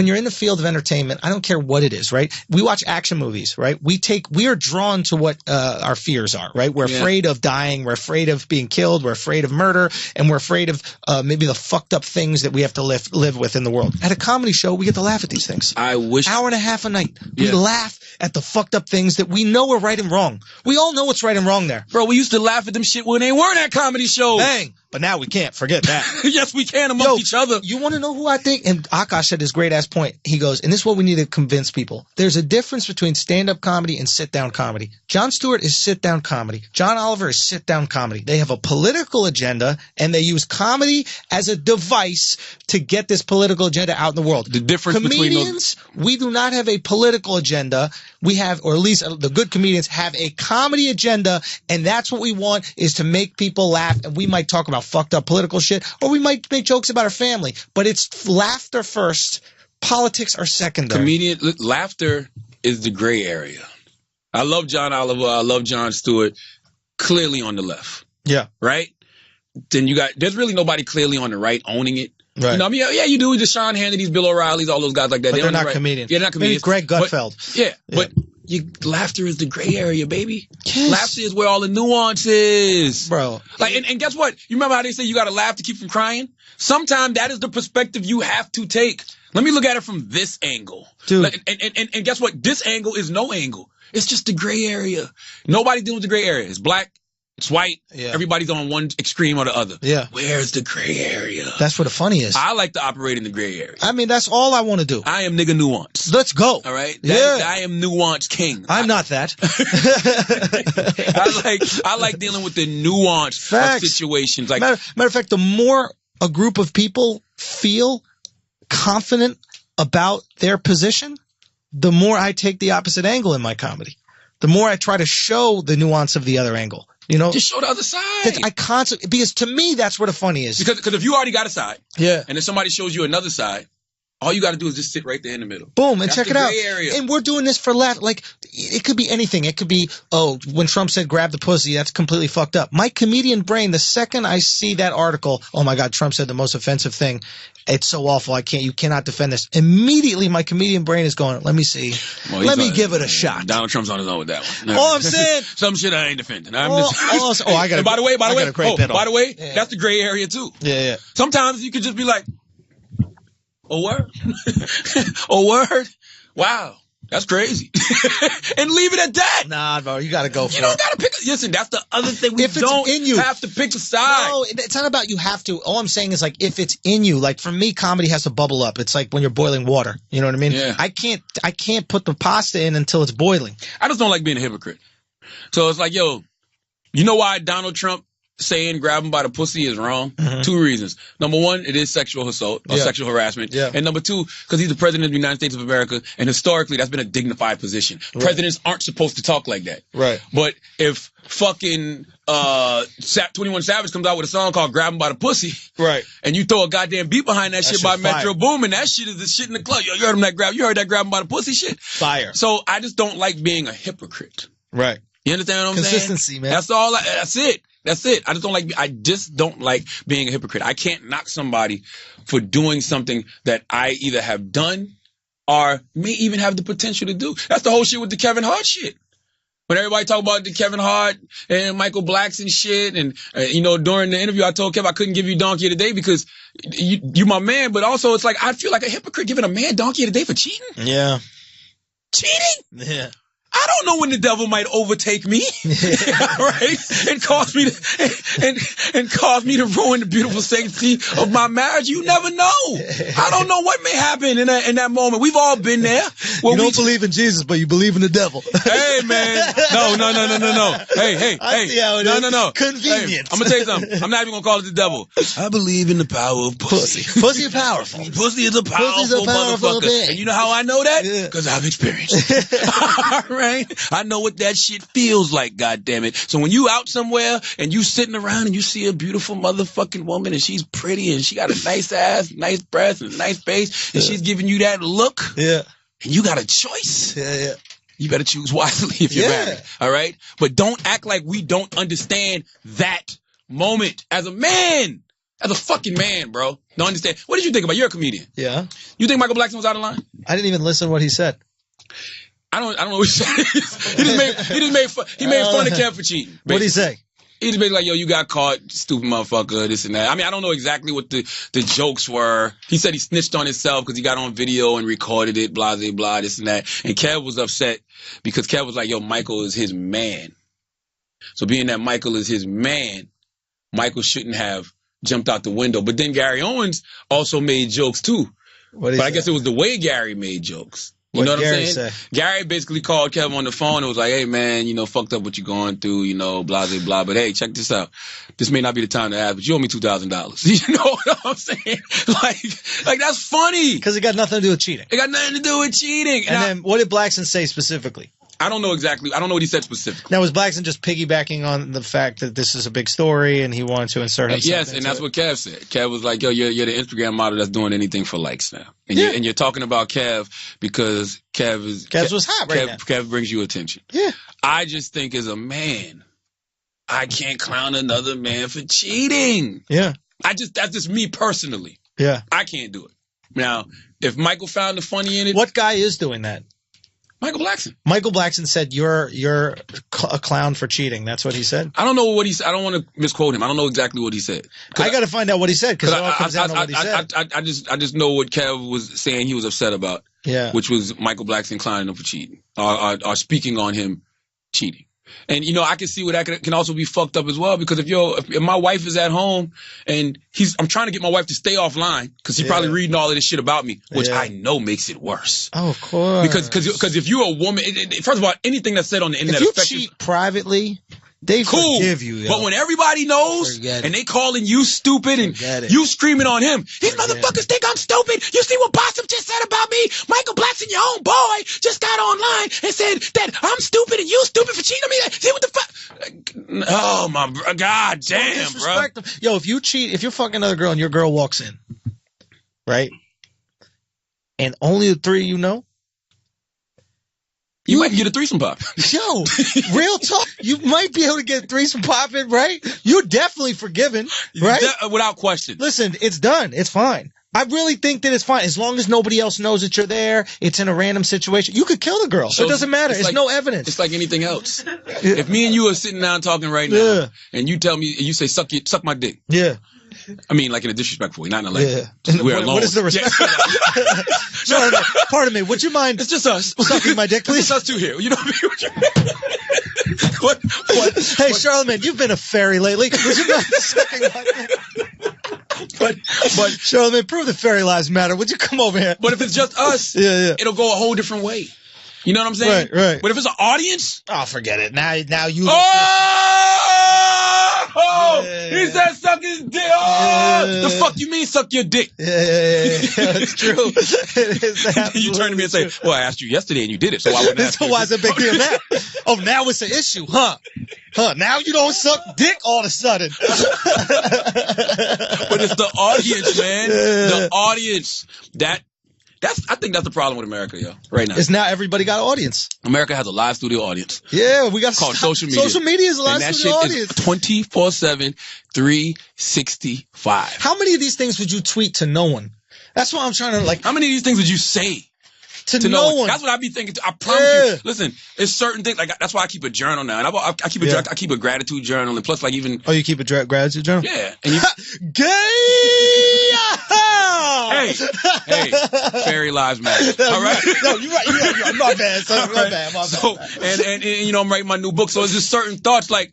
you're in the field of entertainment, I don't care what it is, right? We watch action movies, right? We are drawn to what our fears are, right? We're afraid of dying, we're afraid of being killed, we're afraid of murder, and we're afraid of maybe the fucked up things that we have to live with in the world. At a comedy show, we get to laugh at these things. I wish hour and a half a night. We laugh at the fucked up things that we know are right and wrong. We all know what's right and wrong there. Bro, we used to laugh at them shit when they weren't at comedy shows. Bang. But now we can't forget that. Yes, we can amongst each other. You want to know who I think? And Akash said this great-ass point. He goes, and this is what we need to convince people. There's a difference between stand-up comedy and sit-down comedy. Jon Stewart is sit-down comedy. John Oliver is sit-down comedy. They have a political agenda, and they use comedy as a device to get this political agenda out in the world. The difference comedians, we do not have a political agenda. We have, or at least the good comedians have a comedy agenda, and that's what we want is to make people laugh, and we might talk about fucked up political shit, or we might make jokes about our family, but it's laughter first. Politics are secondary. Laughter is the gray area. I love John Oliver. I love Jon Stewart. Clearly on the left. Yeah. Right? Then there's really nobody clearly on the right owning it. Right. You know, I mean, yeah, you do. The Sean Hannity's, Bill O'Reilly's, all those guys like that. But they're not comedians. Yeah, they're not comedians. Maybe Greg Gutfeld. But laughter is the gray area, baby. Yes. Laughter is where all the nuance is. Bro. Like, and guess what? You remember how they say you got to laugh to keep from crying? Sometimes that is the perspective you have to take. Let me look at it from this angle. Dude. Like, and guess what? This angle is no angle. It's just the gray area. Nobody dealing with the gray area. It's black. It's white. Yeah. Everybody's on one extreme or the other. Yeah. Where's the gray area? That's where the funny is. I like to operate in the gray area. I mean, that's all I want to do. I am nigga nuance. Let's go. All right? I am nuance king. I'm not that. I like dealing with the nuance of situations. Like matter of fact, the more a group of people feel confident about their position, the more I take the opposite angle in my comedy. The more I try to show the nuance of the other angle. You know, just show the other side. Because to me, that's where the funny is. Because if you already got a side, and then somebody shows you another side, all you got to do is just sit right there in the middle. Boom, and check it out. Area. And we're doing this for laugh. Like, it could be anything. It could be, when Trump said grab the pussy, that's completely fucked up. My comedian brain, the second I see that article, oh my God, Trump said the most offensive thing. It's so awful. You cannot defend this. Immediately, my comedian brain is going, let me see. Let me give it a shot. Donald Trump's on his own with that one. All I'm saying. Some shit I ain't defending. I got it. By the way, that's the gray area too. Yeah. Sometimes you could just be like, oh, word? Oh, word? Wow. That's crazy. And leave it at that. Nah, bro, you got to go for it. You don't got to pick. Listen, that's the other thing. We don't have to pick a side. No, it's not about you have to. All I'm saying is, like, if it's in you, like, for me, comedy has to bubble up. It's like when you're boiling water. You know what I mean? Yeah. I can't put the pasta in until it's boiling. I just don't like being a hypocrite. So it's like, yo, you know why Donald Trump saying grab him by the pussy is wrong? Mm-hmm. 2 reasons. Number one, it is sexual assault or sexual harassment. Yeah. And number two, because he's the president of the United States of America, and historically that's been a dignified position. Right. Presidents aren't supposed to talk like that. Right. But if fucking 21 Savage comes out with a song called Grab Him by the Pussy, right, and you throw a goddamn beat behind that shit by Metro Boomin, that shit is the shit in the club. Yo, you heard that grab him by the pussy shit? Fire. So I just don't like being a hypocrite. Right. You understand what I'm saying? Consistency, man. That's all. That's it. I just don't like being a hypocrite. I can't knock somebody for doing something that I either have done or may even have the potential to do. That's the whole shit with the Kevin Hart shit. When everybody talk about the Kevin Hart and Michael Blacks and shit, and during the interview, I told Kev I couldn't give you Donkey of the Day because you my man, but also it's like I feel like a hypocrite giving a man Donkey of the Day for cheating. Yeah. Cheating? Yeah. I don't know when the devil might overtake me, right? And cause me to ruin the beautiful sanctity of my marriage. You never know. I don't know what may happen in that moment. We've all been there. You don't believe in Jesus, but you believe in the devil. Hey, man. No. Hey. See how it is. No. Convenient. Hey, I'm gonna tell you something. I'm not even gonna call it the devil. I believe in the power of pussy. Pussy is powerful. Pussy is a powerful motherfucker. Thing. And you know how I know that? Because I've experienced it. Right? I know what that shit feels like, goddammit. So when you out somewhere and you sitting around and you see a beautiful motherfucking woman and she's pretty and she got a nice ass, nice breasts and a nice face and she's giving you that look, and you got a choice, you better choose wisely if you're married, all right? But don't act like we don't understand that moment as a man. As a fucking man, bro. Don't understand. What did you think about? You're a comedian. Yeah. You think Michael Blackson was out of line? I didn't even listen to what he said. I don't know what he said. he made fun of Kev for cheating. What did he say? He just basically like, yo, you got caught, stupid motherfucker, this and that. I mean, I don't know exactly what the jokes were. He said he snitched on himself because he got on video and recorded it, blah, blah, blah, this and that. And Kev was upset because Kev was like, yo, Michael is his man. So being that Michael is his man, Michael shouldn't have jumped out the window. But then Gary Owens also made jokes too. But I guess it was the way Gary made jokes. You know what I'm saying? Gary basically called Kevin on the phone and was like, hey, man, fucked up what you're going through, blah, blah, blah. But hey, check this out. This may not be the time to ask, but you owe me $2,000. You know what I'm saying? Like that's funny. Because it got nothing to do with cheating. It got nothing to do with cheating. And then what did Blackson say specifically? I don't know exactly. I don't know what he said specifically. Now, was Blackson just piggybacking on the fact that this is a big story and he wanted to insert himself Yes, and that's what Kev said. Kev was like, yo, you're the Instagram model that's doing anything for likes now. And, you're talking about Kev because Kev was hot right now. Kev brings you attention. Yeah. I just think as a man, I can't clown another man for cheating. Yeah. That's just me personally. Yeah. I can't do it. Now, if Michael found the funny in it. What guy is doing that? Michael Blackson. Michael Blackson said you're a clown for cheating. That's what he said. I don't know what he said. I don't want to misquote him. I don't know exactly what he said. I got to find out what he said because it all comes down to what he said. I just know what Kev was saying he was upset about. Yeah. Which was Michael Blackson clowning him for cheating or speaking on him cheating. And, I can see where that can also be fucked up as well because if my wife is at home and I'm trying to get my wife to stay offline because she's probably reading all of this shit about me, which I know makes it worse. Oh, of course. Because if you're a woman, first of all, anything that's said on the internet affects you. If you cheat privately, they forgive you. Yo. But when everybody knows and they calling you stupid and you screaming on him, these motherfuckers think I'm stupid. You see what Bossum just said about me? Michael Blackson, your own boy, just got online and said that I'm stupid and you stupid for cheating on me. See what the fuck? Oh my God, damn, bro. Yo, if you cheat, if you're fucking another girl and your girl walks in, right, and only the three you know. You might get a threesome pop. Yo, real talk. You might be able to get a threesome popping, right? You're definitely forgiven, right? Without question. Listen, it's done. It's fine. I really think that it's fine. As long as nobody else knows that you're there, it's in a random situation. You could kill the girl. So it doesn't matter. It's no evidence. It's like anything else. If me and you are sitting down talking right now, and you tell me, you say, suck my dick. Yeah. I mean, like in a disrespectful way, not in a like. Yeah. We're alone. What is the respect for that? No, pardon me. Would you mind? It's just us. Sucking my dick, please? It's us two here. You know what I mean? What? Hey, Charlamagne, you've been a fairy lately. Would you mind sucking my dick? But Charlamagne, prove that fairy lives matter. Would you come over here? But if it's just us, it'll go a whole different way. You know what I'm saying? Right. But if it's an audience, forget it. Now you. He said suck his dick. The fuck you mean suck your dick? Yeah, it's true. It is you turn to me and say, well, I asked you yesterday and you did it, so I wouldn't ask you. So why is it a big deal now? Oh, now it's an issue, huh? Now you don't suck dick all of a sudden. But it's the audience, man. The audience. I think that's the problem with America, yo, right now. It's now everybody got an audience. America has a live studio audience. Yeah, we got called social media. Social media is a live studio audience. And that shit is 24/7, 365. How many of these things would you tweet to no one? That's what I'm trying to like. How many of these things would you say to no one. That's what I be thinking. I promise you. Listen, it's certain things. Like that's why I keep a journal now, and I keep I keep a gratitude journal, and plus, like even. Oh, you keep a gratitude journal? Yeah. And you, gay. hey, fairy lives matter. All right. No, you're right. My bad. Son. My bad. So, and you know, I'm writing my new book, so it's just certain thoughts. Like,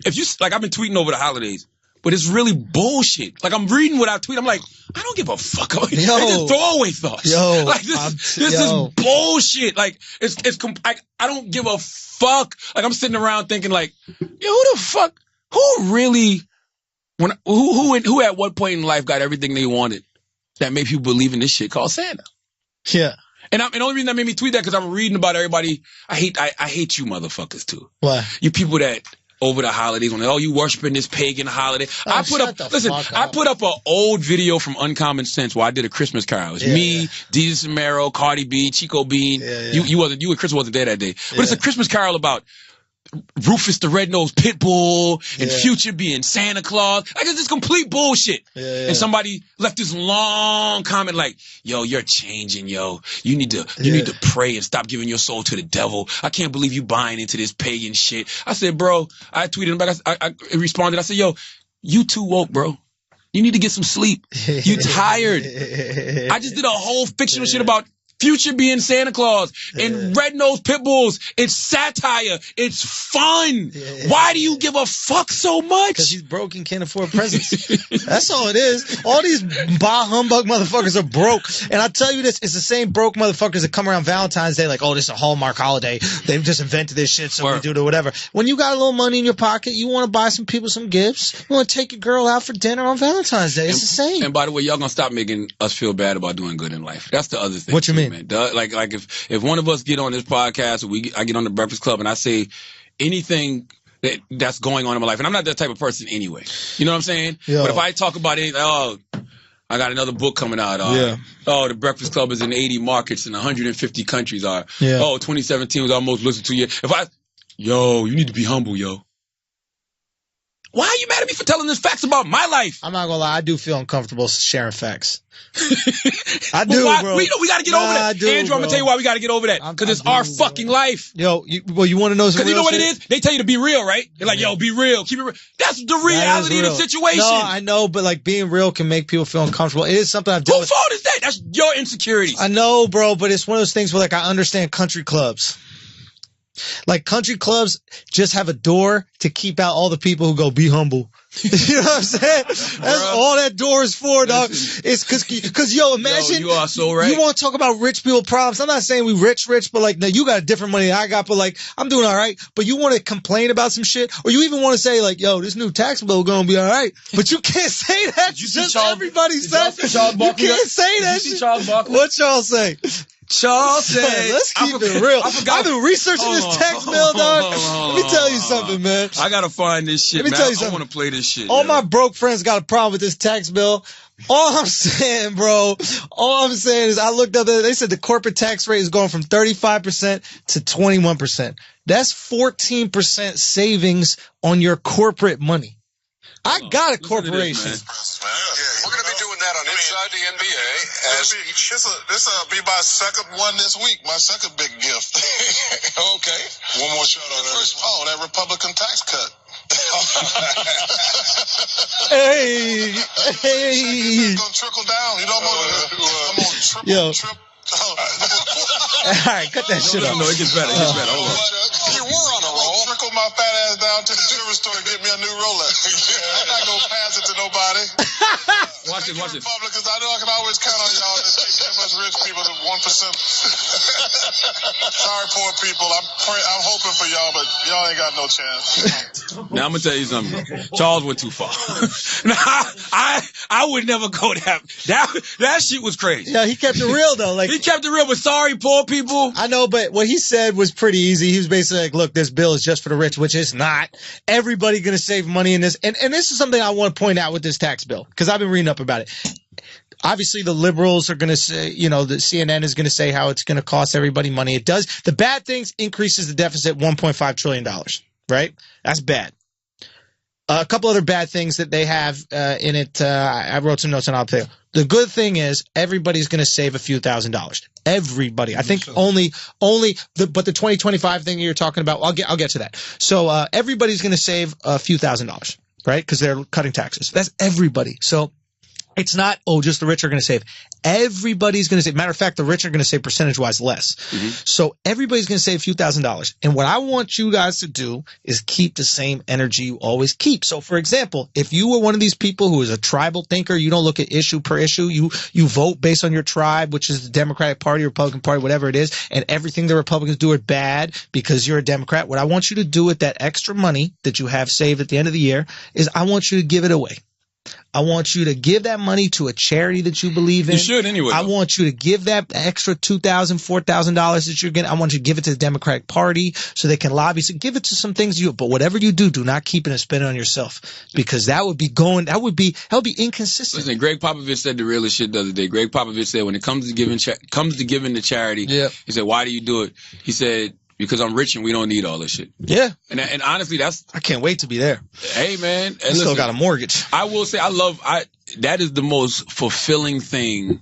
if you like, I've been tweeting over the holidays. But it's really bullshit. Like, I'm reading what I tweet. I'm like, I don't give a fuck. It's just throwaway thoughts. Like, this is bullshit. Like, I don't give a fuck. Like, I'm sitting around thinking, like, yo, who the fuck? Who really, who at what point in life got everything they wanted that made people believe in this shit called Santa? Yeah. And the only reason that made me tweet that because I'm reading about everybody. I hate you motherfuckers, too. Why? You people that. Over the holidays, when you worshiping this pagan holiday. I put up an old video from Uncommon Sense where I did a Christmas carol. It's me, DJ Samaro, Cardi B, Chico Bean. You and Chris wasn't there that day. But it's a Christmas carol about Rufus the Red-Nosed Pitbull and Future being Santa Claus. Like, it's just complete bullshit. And somebody left this long comment like, yo, you're changing, yo. You need to pray and stop giving your soul to the devil. I can't believe you buying into this pagan shit. I said, bro, I tweeted him back. I responded. I said, yo, you too woke, bro. You need to get some sleep. You tired. I just did a whole fictional shit about Future being Santa Claus and red-nosed pit bulls. It's satire. It's fun. Why do you give a fuck so much? Because he's broke and can't afford presents. That's all it is. All these bah humbug motherfuckers are broke. And I tell you this, it's the same broke motherfuckers that come around Valentine's Day like, oh, this is a Hallmark holiday. They've just invented this shit, so we do it or whatever. When you got a little money in your pocket, you want to buy some people some gifts. You want to take your girl out for dinner on Valentine's Day. It's the same. And by the way, y'all gonna stop making us feel bad about doing good in life. That's the other thing. What you mean? Man. Like if one of us get on this podcast or I get on the Breakfast Club and I say anything that's going on in my life, and I'm not that type of person anyway. You know what I'm saying? Yo. But if I talk about it, I got another book coming out. The Breakfast Club is in 80 markets in 150 countries. 2017 was our most listened to year. You need to be humble, yo. Why are you mad at me for telling this facts about my life? I'm not gonna lie, I do feel uncomfortable sharing facts. I do, bro. We got to get over that. Andrew, I'm gonna tell you why we got to get over that. Because it's our fucking life. Yo, you want to know some real shit? Because you know what it is? They tell you to be real, right? They're like, yo, be real, keep it real. That's the reality of the situation. No, I know, but like being real can make people feel uncomfortable. It is something I've dealt with. Whose fault is that? That's your insecurities. I know, bro, but it's one of those things where like I understand country clubs. Like country clubs just have a door to keep out all the people who go be humble. You know what I'm saying? That's all that door is for, dog. It's cause yo, imagine. You are so right. You want to talk about rich people problems. I'm not saying we rich, but like, no, you got different money than I got, but like, I'm doing all right. But you want to complain about some shit, or you even want to say like, yo, this new tax bill gonna be all right. But you can't say that. Just everybody says. You can't say that. Charles Barkley? What y'all say? Charles said, let's keep it real. I've been researching this tax bill, dog. Let me tell you something, man. I gotta find this shit, Let me tell you something. I want to play this shit. All my broke friends got a problem with this tax bill. All I'm saying, bro, is I looked up there. They said the corporate tax rate is going from 35% to 21%. That's 14% savings on your corporate money. I got a corporation. We're going to be doing that on Inside the NBA. This will be my second one this week, my second big gift. Okay. One more shout out. That Republican tax cut. Hey. It's going to trickle down. You know, I'm going to triple. All right, cut that shit off. No, it gets better. Hold on. You were on a roll. Trickle my fat ass down to the jewelry store and get me a new Rolex. I'm not going to pass it to nobody. Watch it. Republicans, I know I can always count on y'all to take that much rich people to 1%. Sorry, poor people. I'm hoping for y'all, but y'all ain't got no chance. Now I'm gonna tell you something. Charles went too far. Now I would never go that shit was crazy. Yeah, he kept it real though. Like he kept it real, but sorry, poor people. I know, but what he said was pretty easy. He was basically like, look, this bill is just for the rich, which it's not. Everybody gonna save money in this. And this is something I want to point out with this tax bill, because I've been reading up about it. Obviously, the liberals are going to say, the CNN is going to say how it's going to cost everybody money. It does. The bad things increases the deficit $1.5 trillion, right? That's bad. A couple other bad things that they have in it. I wrote some notes and I'll tell you. The good thing is everybody's going to save a few $1,000s. Everybody. I think only but the 2025 thing you're talking about, I'll get to that. So, everybody's going to save a few $1,000s, right? Because they're cutting taxes. That's everybody. So, it's not, just the rich are going to save. Everybody's going to save. Matter of fact, the rich are going to save percentage-wise less. Mm-hmm. So everybody's going to save a few $1,000s. And what I want you guys to do is keep the same energy you always keep. So, for example, if you were one of these people who is a tribal thinker, you don't look at issue per issue. You vote based on your tribe, which is the Democratic Party, Republican Party, whatever it is, and everything the Republicans do is bad because you're a Democrat. What I want you to do with that extra money that you have saved at the end of the year is I want you to give it away. I want you to give that money to a charity that you believe in. You should anyway. I want you to give that extra $2,000, $4,000 that you're getting. I want you to give it to the Democratic Party so they can lobby. So give it to some things but whatever you do not keep it and spend it on yourself because that would be inconsistent. Listen, Greg Popovich said the realest shit the other day. Greg Popovich said when it comes to giving to charity, he said, why do you do it? He said, because I'm rich and we don't need all this shit. Yeah. And honestly, I can't wait to be there. Hey, man. I still got a mortgage. I will say that is the most fulfilling thing,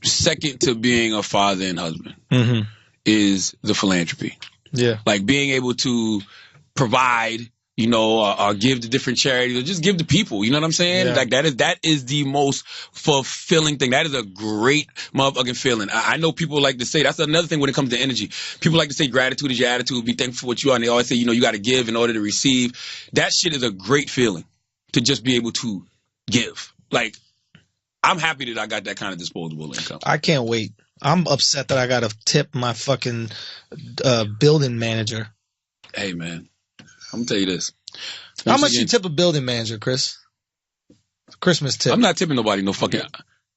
second to being a father and husband, is the philanthropy. Yeah. Like being able to provide, or give to different charities or just give to people. You know what I'm saying? Yeah. Like that is the most fulfilling thing. That is a great motherfucking feeling. I know people like to say, that's another thing when it comes to energy. People like to say gratitude is your attitude, be thankful for what you are. And they always say, you got to give in order to receive. That shit is a great feeling to just be able to give. Like, I'm happy that I got that kind of disposable income. I can't wait. I'm upset that I got to tip my fucking building manager. Hey, man. I'm gonna tell you this. How much you tip a building manager, Chris? Christmas tip. I'm not tipping nobody no fucking.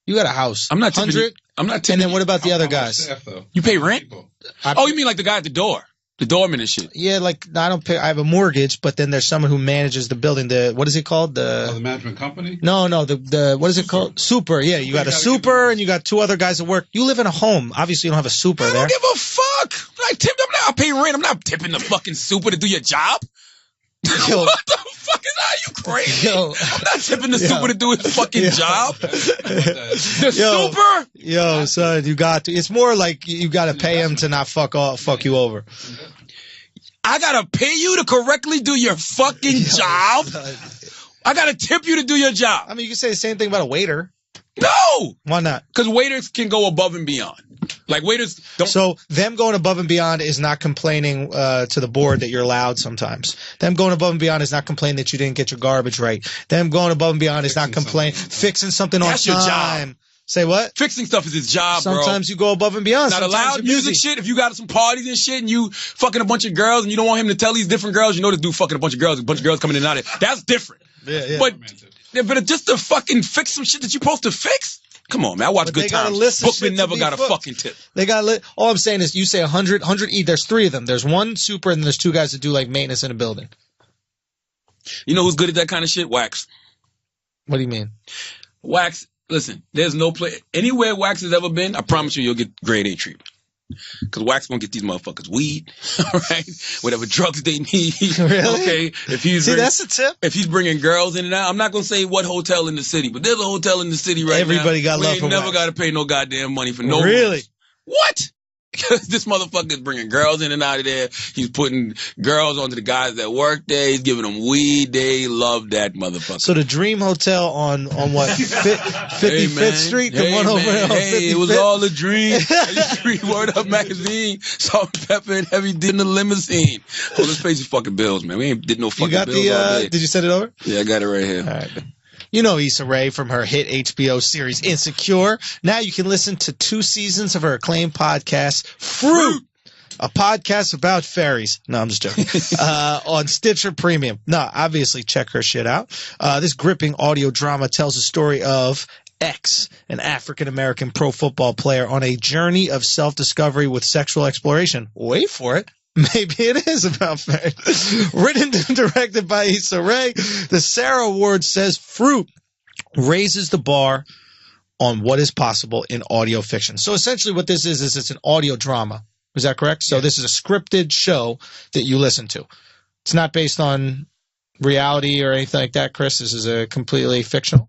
You got a house. I'm not tipping. 100? I'm not tipping. And then what about the other guys? You pay rent? You mean like the guy at the door? The doorman and shit. Yeah, like I don't pay. I have a mortgage, but then there's someone who manages the building. What is it called? The management company? No. The what is it called? Super. Yeah, you got a super and you got two other guys at work. You live in a home. Obviously, you don't have a super there. I don't give a fuck. I pay rent. I'm not tipping the fucking super to do your job. Yo, what the fuck is that? You crazy? Yo, I'm not tipping the super to do his fucking job. The super? Yo, son, you got to. It's more like you got to pay him to not fuck you over. I got to pay you to correctly do your fucking job? I got to tip you to do your job. I mean, you can say the same thing about a waiter. No! Why not? Because waiters can go above and beyond. Like waiters don't. So them going above and beyond is not complaining to the board that you're loud sometimes. Them going above and beyond is not complaining that you didn't get your garbage right. Them going above and beyond is not complaining fixing something on time. That's your job. Say what? Fixing stuff is his job, bro. Sometimes you go above and beyond. Not allowed music shit. If you got some parties and shit and you fucking a bunch of girls and you don't want him to tell these different girls, this dude fucking a bunch of girls coming in and out of it. That's different. Yeah. But just to fucking fix some shit that you're supposed to fix? Come on, man. I watch Good Times. Bookman never got a fucking tip. They got all I'm saying is you say 100 each. There's three of them. There's one super and there's two guys that do like maintenance in a building. You know who's good at that kind of shit? Wax. What do you mean? Wax. Listen, there's no place. Anywhere Wax has ever been, I promise you'll get grade A treatment. Because Wax gonna get these motherfuckers weed, right? Whatever drugs they need. Really? Okay. That's a tip. If he's bringing girls in and out, I'm not gonna say what hotel in the city, but there's a hotel in the city right Everybody now. got love for Wax. Never gotta pay no goddamn money for no. Really? What? Because this motherfucker is bringing girls in and out of there. He's putting girls onto the guys that work there. He's giving them weed. They love that motherfucker. So the Dream Hotel on what? 55th Street? The one over on 55th? It was all a dream. I used to read Word Up magazine. Salt and Pepper and Heavy D in the limousine. Oh, let's pay these fucking bills, man. We ain't did no fucking bills all day. Did you send it over? Yeah, I got it right here. All right. You know Issa Rae from her hit HBO series Insecure. Now you can listen to 2 seasons of her acclaimed podcast, Fruit, a podcast about fairies. No, I'm just joking. On Stitcher Premium. No, obviously check her shit out. This gripping audio drama tells the story of X, an African-American pro football player on a journey of self-discovery with sexual exploration. Wait for it. Maybe it is about fairies. Written and directed by Issa Rae, the Sarah Award says Fruit raises the bar on what is possible in audio fiction. So essentially what this is it's an audio drama. Is that correct? So this is a scripted show that you listen to. It's not based on reality or anything like that, Chris. This is a completely fictional.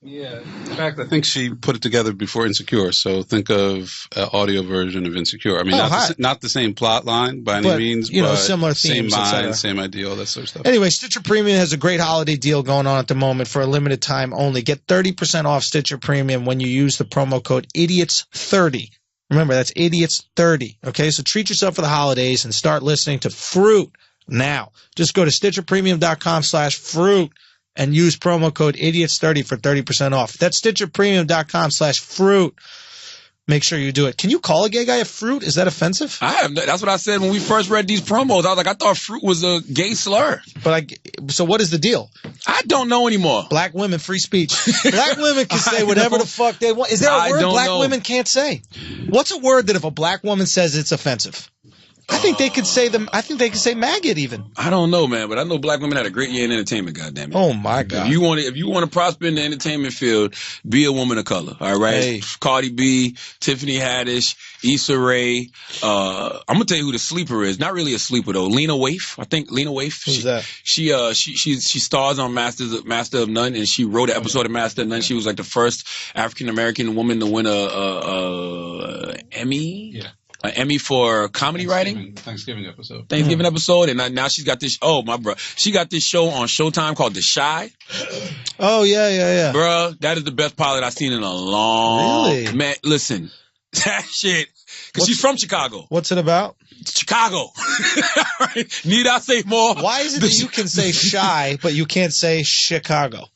Yeah. In fact, I think she put it together before Insecure. So think of an audio version of Insecure. I mean, not the same plot line by any means, but similar themes, same mind, same idea, all that sort of stuff. Anyway, Stitcher Premium has a great holiday deal going on at the moment for a limited time only. Get 30% off Stitcher Premium when you use the promo code IDIOTS30. Remember, that's IDIOTS30. Okay, so treat yourself for the holidays and start listening to Fruit now. Just go to StitcherPremium.com/fruit and use promo code IDIOTS30 for 30% off. That's StitcherPremium.com/fruit. Make sure you do it. Can you call a gay guy a fruit? Is that offensive? That's what I said when we first read these promos. I was like, I thought fruit was a gay slur. So what is the deal? I don't know anymore. Black women, free speech. Black women can say whatever the fuck they want. Is there a word black women can't say? What's a word that if a black woman says it's offensive? I think they could say I think they could say maggot even. I don't know, man, but I know black women had a great year in entertainment. Goddammit. Oh my God! If you want to prosper in the entertainment field, be a woman of color. All right, Hey. Cardi B, Tiffany Haddish, Issa Rae. I'm gonna tell you who the sleeper is. Not really a sleeper though. Lena Waithe. I think Lena Waithe. Who's that? She stars on Master of None, and she wrote an episode of Master of None. She was like the first African American woman to win a Emmy. Yeah. An Emmy for comedy writing. Thanksgiving episode. And now she's got this. Oh my bro, she got this show on Showtime called The Chi. Oh yeah. Bruh, that is the best pilot I've seen in a long. Really? Man, listen, that shit. Because she's from Chicago. What's it about? Chicago. Right? Need I say more? Why is it that you can say shy but you can't say Chicago?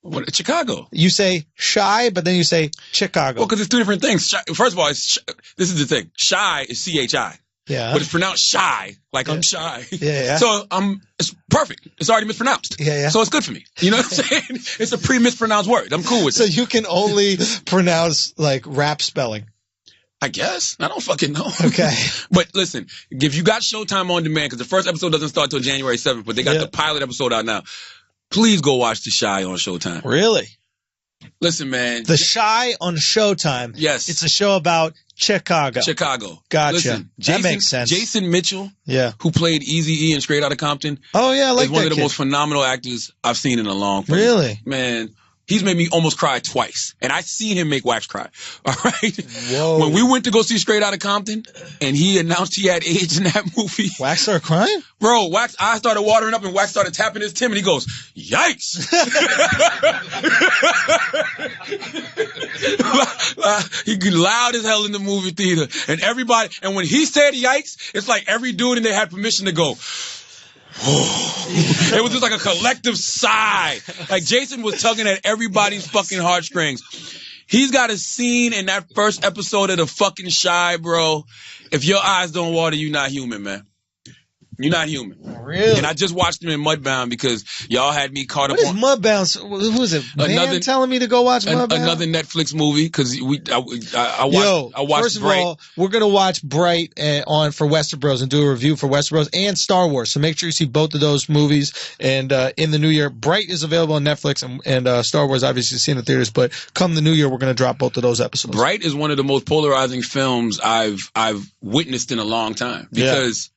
What, Chicago. You say shy, but then you say Chicago. Well, because it's two different things. First of all, this is the thing. Shy is CHI. Yeah. But it's pronounced shy, like I'm shy. Yeah. So it's perfect. It's already mispronounced. Yeah. So it's good for me. You know what I'm saying? It's a pre-mispronounced word. I'm cool with it. So you can only pronounce like rap spelling. I guess. I don't fucking know. Okay. But listen, if you got Showtime on demand, because the first episode doesn't start till January 7th, but they got the pilot episode out now. Please go watch The Chi on Showtime. Really? Listen, man. The Chi on Showtime. Yes. It's a show about Chicago. Gotcha. Listen, that makes sense. Jason Mitchell, yeah, who played Eazy-E in Straight Outta Compton. Oh, yeah, I like is one that of the kid. most phenomenal actors I've seen in a long time. Really? Man. He's made me almost cry twice. And I've seen him make Wax cry. All right? Whoa. When we went to go see Straight Outta Compton, and he announced he had AIDS in that movie. Wax started crying? Bro, Wax eyes started watering up, and Wax started tapping his Tim, and he goes, yikes! He loud as hell in the movie theater. And when he said yikes, it's like every dude in there had permission to go, it was just like a collective sigh. Like Jason was tugging at everybody's fucking heartstrings. He's got a scene in that first episode of The fucking Chi, bro. If your eyes don't water, you're not human, man. You're not human. Really? And I just watched him in Mudbound because y'all had me caught up on. What is Mudbound? Who is it? Man telling me to go watch Mudbound? Another Netflix movie because I watched first of Bright. all, we're going to watch Bright on for Westerbros and do a review for Westerbros and Star Wars. So make sure you see both of those movies. And in the new year, Bright is available on Netflix and Star Wars obviously seen in the theaters. But come the new year, we're going to drop both of those episodes. Bright is one of the most polarizing films I've witnessed in a long time because.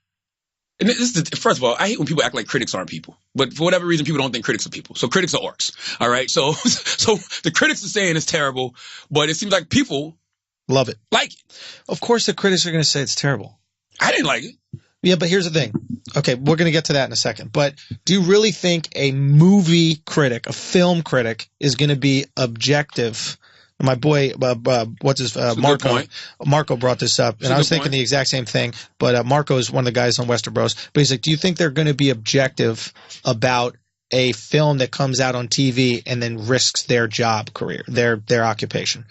And first of all, I hate when people act like critics aren't people. But for whatever reason, people don't think critics are people. So critics are orcs. All right? So the critics are saying it's terrible, but it seems like people love it. Like it. Of course the critics are going to say it's terrible. I didn't like it. Yeah, but here's the thing. Okay, we're going to get to that in a second. But do you really think a movie critic, a film critic, is going to be objective? My boy, Marco. Marco brought this up, and I was thinking the exact same thing. But Marco is one of the guys on Westerbros. But he's like, do you think they're going to be objective about a film that comes out on TV and then risks their job career, their occupation?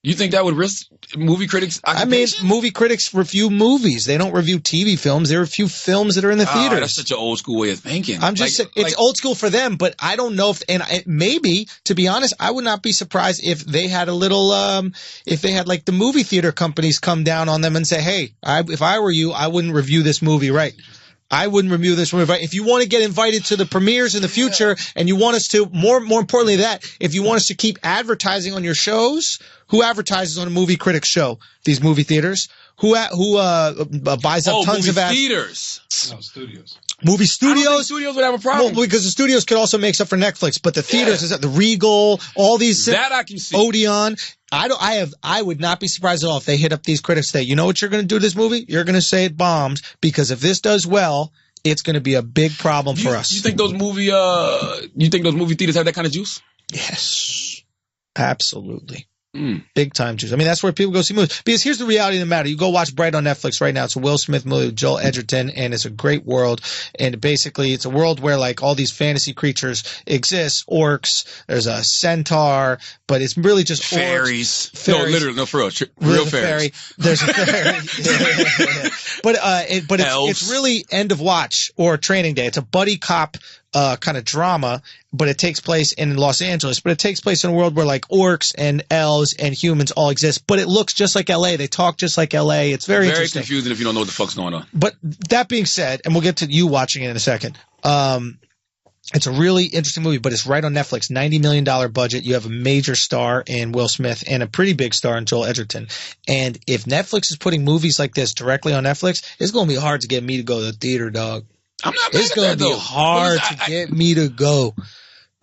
You think that would risk movie critics' occupation? I mean, movie critics review movies. They don't review TV films. They review films that are in the theaters. That's such an old school way of thinking. I'm just saying, it's old school for them, but I don't know if, and maybe, to be honest, I would not be surprised if they had a little, if they had like the movie theater companies come down on them and say, hey, if I were you, I wouldn't review this movie right. I wouldn't review this movie. If you want to get invited to the premieres in the future and you want us to, more importantly that, if you want us to keep advertising on your shows, who advertises on a movie critic show? These movie theaters? Who buys up tons of ads? Theaters. No, studios. Movie studios? I don't think studios would have a problem. Well, because the studios could also make stuff for Netflix, but the theaters is that the Regal, all these that I can see. Odeon. I would not be surprised at all if they hit up these critics and say, you know what you're going to do to this movie? You're going to say it bombs, because if this does well, it's going to be a big problem for us. You think those movie theaters have that kind of juice? Yes. Absolutely. Big time juice. I mean, that's where people go see movies. Because here's the reality of the matter. You go watch Bright on Netflix right now. It's a Will Smith movie with Joel Edgerton, and it's a great world. And basically, it's a world where, like, all these fantasy creatures exist. Orcs. There's a centaur. But it's really just fairies. Orcs. No, literally, no, for real. Real fairies. There's a fairy. But it's really End of Watch or Training Day. It's a buddy cop kind of drama, but it takes place in Los Angeles. But it takes place in a world where, like, orcs and elves and humans all exist. But it looks just like L.A. They talk just like L.A. It's very interesting. Very confusing if you don't know what the fuck's going on. But that being said, and we'll get to you watching it in a second, it's a really interesting movie, but it's right on Netflix. $90 million budget. You have a major star in Will Smith and a pretty big star in Joel Edgerton. And if Netflix is putting movies like this directly on Netflix, it's going to be hard to get me to go to the theater, dog. I'm not. It's going to be hard to get me to go.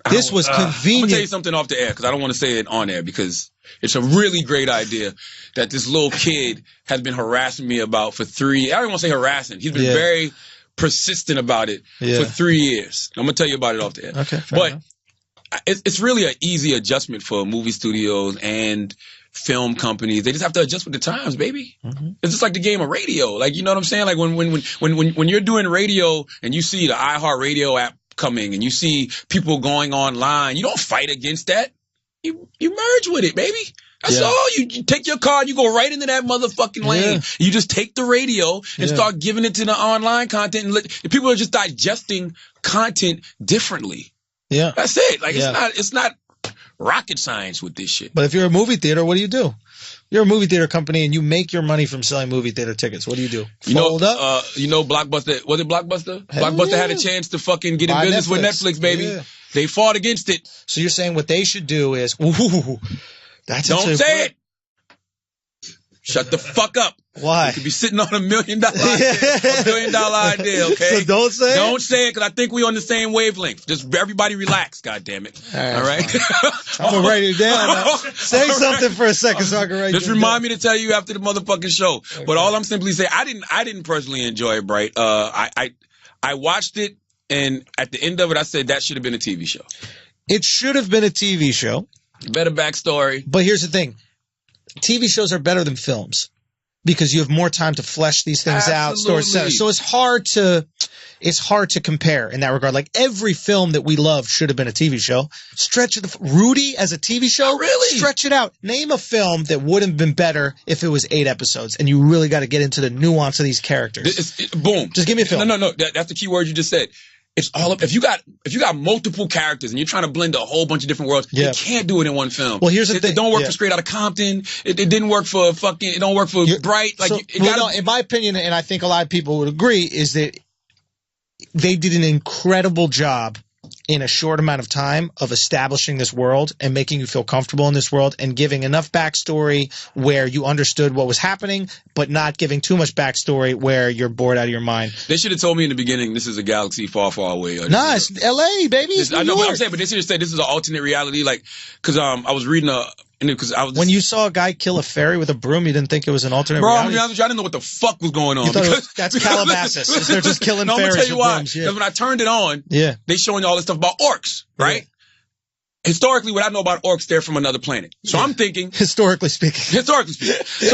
This was convenient. I'm going to tell you something off the air because I don't want to say it on air because it's a really great idea that this little kid has been harassing me about for 3 years. I don't want to say harassing. He's been very persistent about it for 3 years. I'm going to tell you about it off the air. Okay, but it's really an easy adjustment for movie studios and film companies. They just have to adjust with the times, baby. Mm-hmm. It's just like the game of radio. Like, you know what I'm saying? Like when you're doing radio and you see the iHeartRadio app coming and you see people going online, you don't fight against that. You merge with it, baby. That's all. You take your car, you go right into that motherfucking lane. Yeah. You just take the radio and start giving it to the online content. And people are just digesting content differently. Yeah. That's it. Like, it's not rocket science with this shit. But if you're a movie theater, what do? You're a movie theater company and you make your money from selling movie theater tickets. What do? Fold up? Blockbuster, was it Blockbuster? Blockbuster had a chance to fucking get in business with Netflix, baby. Yeah. They fought against it. So you're saying what they should do is, don't say it. Shut the fuck up. Why? You could be sitting on $1 million idea, okay? So don't say it? Don't say it, because I think we're on the same wavelength. Just everybody relax, goddammit. All right? I'm going to write it down now. Say something for a second so I can write it down. Just remind me to tell you after the motherfucking show. Okay. But all I'm simply saying, I didn't personally enjoy it, Bright. I watched it, and at the end of it, I said that should have been a TV show. It should have been a TV show. Better backstory. But here's the thing. TV shows are better than films because you have more time to flesh these things out. So it's hard to compare in that regard. Like every film that we love should have been a TV show. Rudy as a TV show? Not really. Stretch it out. Name a film that would have been better if it was 8 episodes and you really got to get into the nuance of these characters. Boom. Just give me a film. No. That's the key word you just said. It's all up. If you got multiple characters and you're trying to blend a whole bunch of different worlds, you can't do it in one film. Well, here's the thing. It don't work for Straight Outta Compton. It didn't work for fucking. It don't work for Bright. Like, in my opinion, and I think a lot of people would agree, is that they did an incredible job in a short amount of time of establishing this world and making you feel comfortable in this world and giving enough backstory where you understood what was happening, but not giving too much backstory where you're bored out of your mind. They should have told me in the beginning this is a galaxy far, far away. Nah, it's L.A., baby. I know what I'm saying, but they should have said this is an alternate reality. Like, because I was reading when you saw a guy kill a fairy with a broom, you didn't think it was an alternate reality? Bro, I'm be honest with you, I didn't know what the fuck was going on. You thought that's Calabasas. They're just killing fairies. I'm gonna tell you why. Brooms, because when I turned it on, they showing you all this stuff about orcs, right? Yeah. Historically, what I know about orcs, they're from another planet. So I'm thinking... Historically speaking. So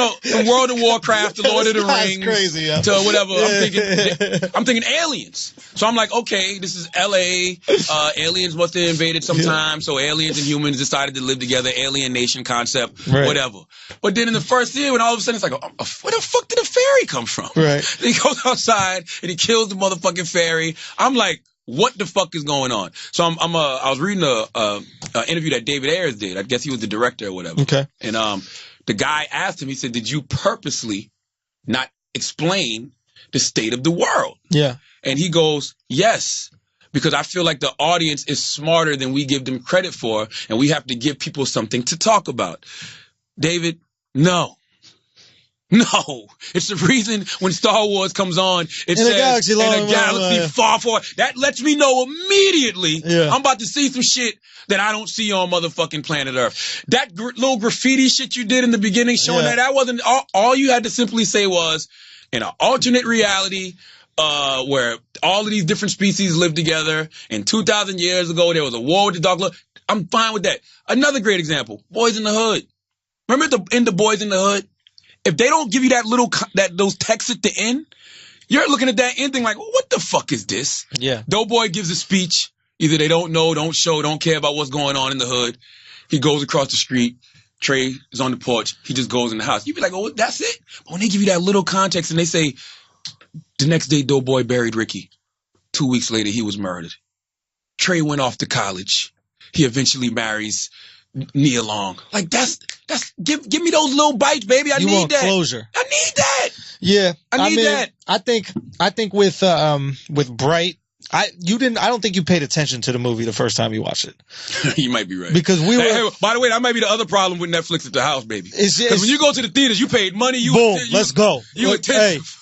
from World of Warcraft to Lord of the Rings to whatever, I'm thinking aliens. So I'm like, okay, this is L.A. Aliens must have invaded sometime. So aliens and humans decided to live together. Alien nation concept, whatever. But then in the first year, when all of a sudden it's like, where the fuck did a fairy come from? Right. He goes outside and he kills the motherfucking fairy. I'm like... what the fuck is going on? So I was reading a interview that David Ayers did. I guess he was the director or whatever. Okay. And the guy asked him, he said, did you purposely not explain the state of the world? Yeah. And he goes, yes, because I feel like the audience is smarter than we give them credit for, and we have to give people something to talk about. David, no. No, it's the reason when Star Wars comes on, it says, in a galaxy far, far. That lets me know immediately I'm about to see some shit that I don't see on motherfucking planet Earth. That little graffiti shit you did in the beginning showing that wasn't, all you had to simply say was, in an alternate reality, where all of these different species live together, and 2,000 years ago, there was a war with the Dark Lord. I'm fine with that. Another great example, Boys in the Hood. Remember in the Boys in the Hood? If they don't give you those texts at the end, you're looking at that ending like, what the fuck is this? Yeah. Doughboy gives a speech. Either they don't know, don't show, don't care about what's going on in the hood. He goes across the street. Trey is on the porch. He just goes in the house. You'd be like, oh, that's it? But when they give you that little context and they say, the next day Doughboy buried Ricky. 2 weeks later, he was murdered. Trey went off to college. He eventually marries Nia Long. Like give me those little bites, baby. I need that. Closure. I need that. Yeah. I need that. I think with Bright, I don't think you paid attention to the movie the first time you watched it. You might be right. Because by the way, that might be the other problem with Netflix at the house, baby. Because when you go to the theaters, you paid money. Let's go.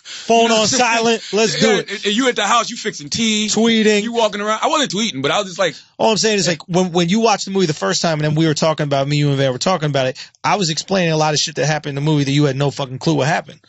Phone on silent. Let's do it. And you at the house, you fixing tea. Tweeting. You walking around. I wasn't tweeting, but I was just like. All I'm saying is like when you watched the movie the first time and then we were talking about you and Van were talking about it, I was explaining a lot of shit that happened in the movie that you had no fucking clue what happened.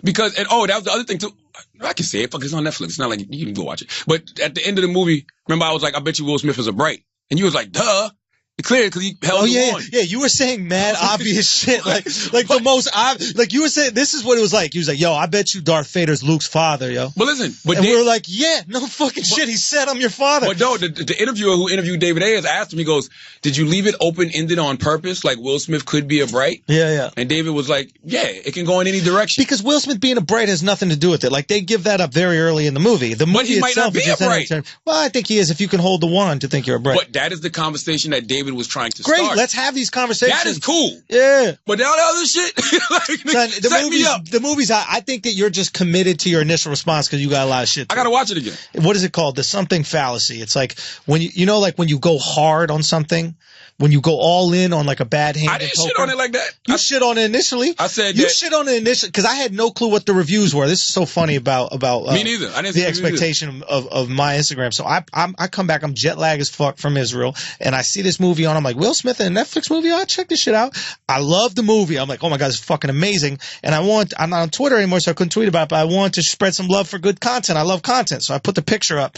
Because, that was the other thing too. I can say it, fuck, it's on Netflix. It's not like you can go watch it. But at the end of the movie, remember I was like, I bet you Will Smith is a Bright. And you was like, duh. It's clear because he held the one. Yeah, you were saying mad obvious shit. Like the most obvious. Like you were saying, this is what it was like. He was like, yo, I bet you Darth Vader's Luke's father, yo. But listen. And we were like, yeah, no fucking shit. He said I'm your father. But no, the interviewer who interviewed David Ayers asked him, he goes, did you leave it open-ended on purpose? Like Will Smith could be a Bright? Yeah. And David was like, yeah, it can go in any direction. Because Will Smith being a Bright has nothing to do with it. Like they give that up very early in the movie. The movie but he might not be a Bright. Well, I think he is if you can hold the one to think you're a Bright. But that is the conversation that David was trying to start. Let's have these conversations. That is cool. Yeah. But all the other shit, the movies, I think that you're just committed to your initial response because you got a lot of shit. I got to watch it again. What is it called? The something fallacy. It's like when like when you go hard on something, when you go all in on like a bad hand. I didn't shit on it like that. You shit on it initially. I said you shit on it initially because I had no clue what the reviews were. This is so funny about me neither. I didn't the expectation of my Instagram. So I come back. I'm jet lag as fuck from Israel, and I see this movie on. I'm like, Will Smith in a Netflix movie. I check this shit out. I love the movie. I'm like, oh my god, it's fucking amazing. And I'm not on Twitter anymore, so I couldn't tweet about it. But I want to spread some love for good content. I love content, so I put the picture up,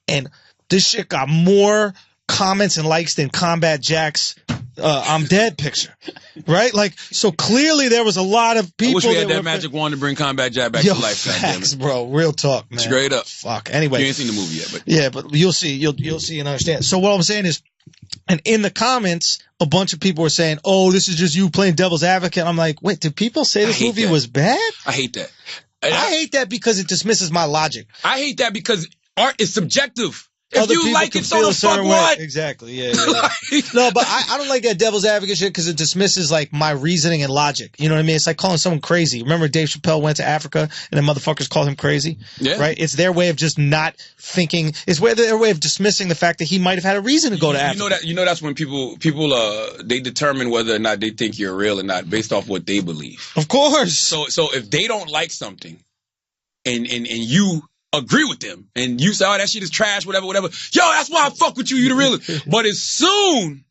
and this shit got more comments and likes than Combat Jack's I'm dead picture, right? Like, so clearly there was a lot of people. I wish we had that magic wand to bring Combat Jack back to life. Facts, bro. Real talk, man. Straight up. Fuck. Anyway, you ain't seen the movie yet, but yeah, but you'll see. You'll see and understand. So what I'm saying is, and in the comments, a bunch of people were saying, "Oh, this is just you playing devil's advocate." I'm like, wait, did people say this movie was bad? I hate that. I hate that because it dismisses my logic. I hate that because art is subjective. If you like it, so the fuck what? Exactly, yeah. No, but I don't like that devil's advocate shit because it dismisses like my reasoning and logic. You know what I mean? It's like calling someone crazy. Remember Dave Chappelle went to Africa and the motherfuckers called him crazy? Yeah. Right? It's their way of just not thinking. It's their way of dismissing the fact that he might have had a reason to go to Africa. You know that's when people they determine whether or not they think you're real or not based off what they believe. Of course. So if they don't like something and you agree with them and you say, oh, that shit is trash, whatever. Yo, that's why I fuck with you. You the realest. But as soon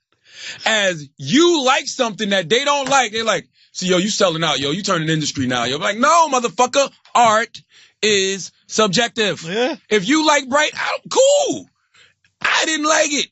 as you like something that they don't like, they're like, see, yo, you selling out. Yo, you turning industry now. Yo, like, no, motherfucker. Art is subjective. Yeah. If you like Bright, cool. I didn't like it.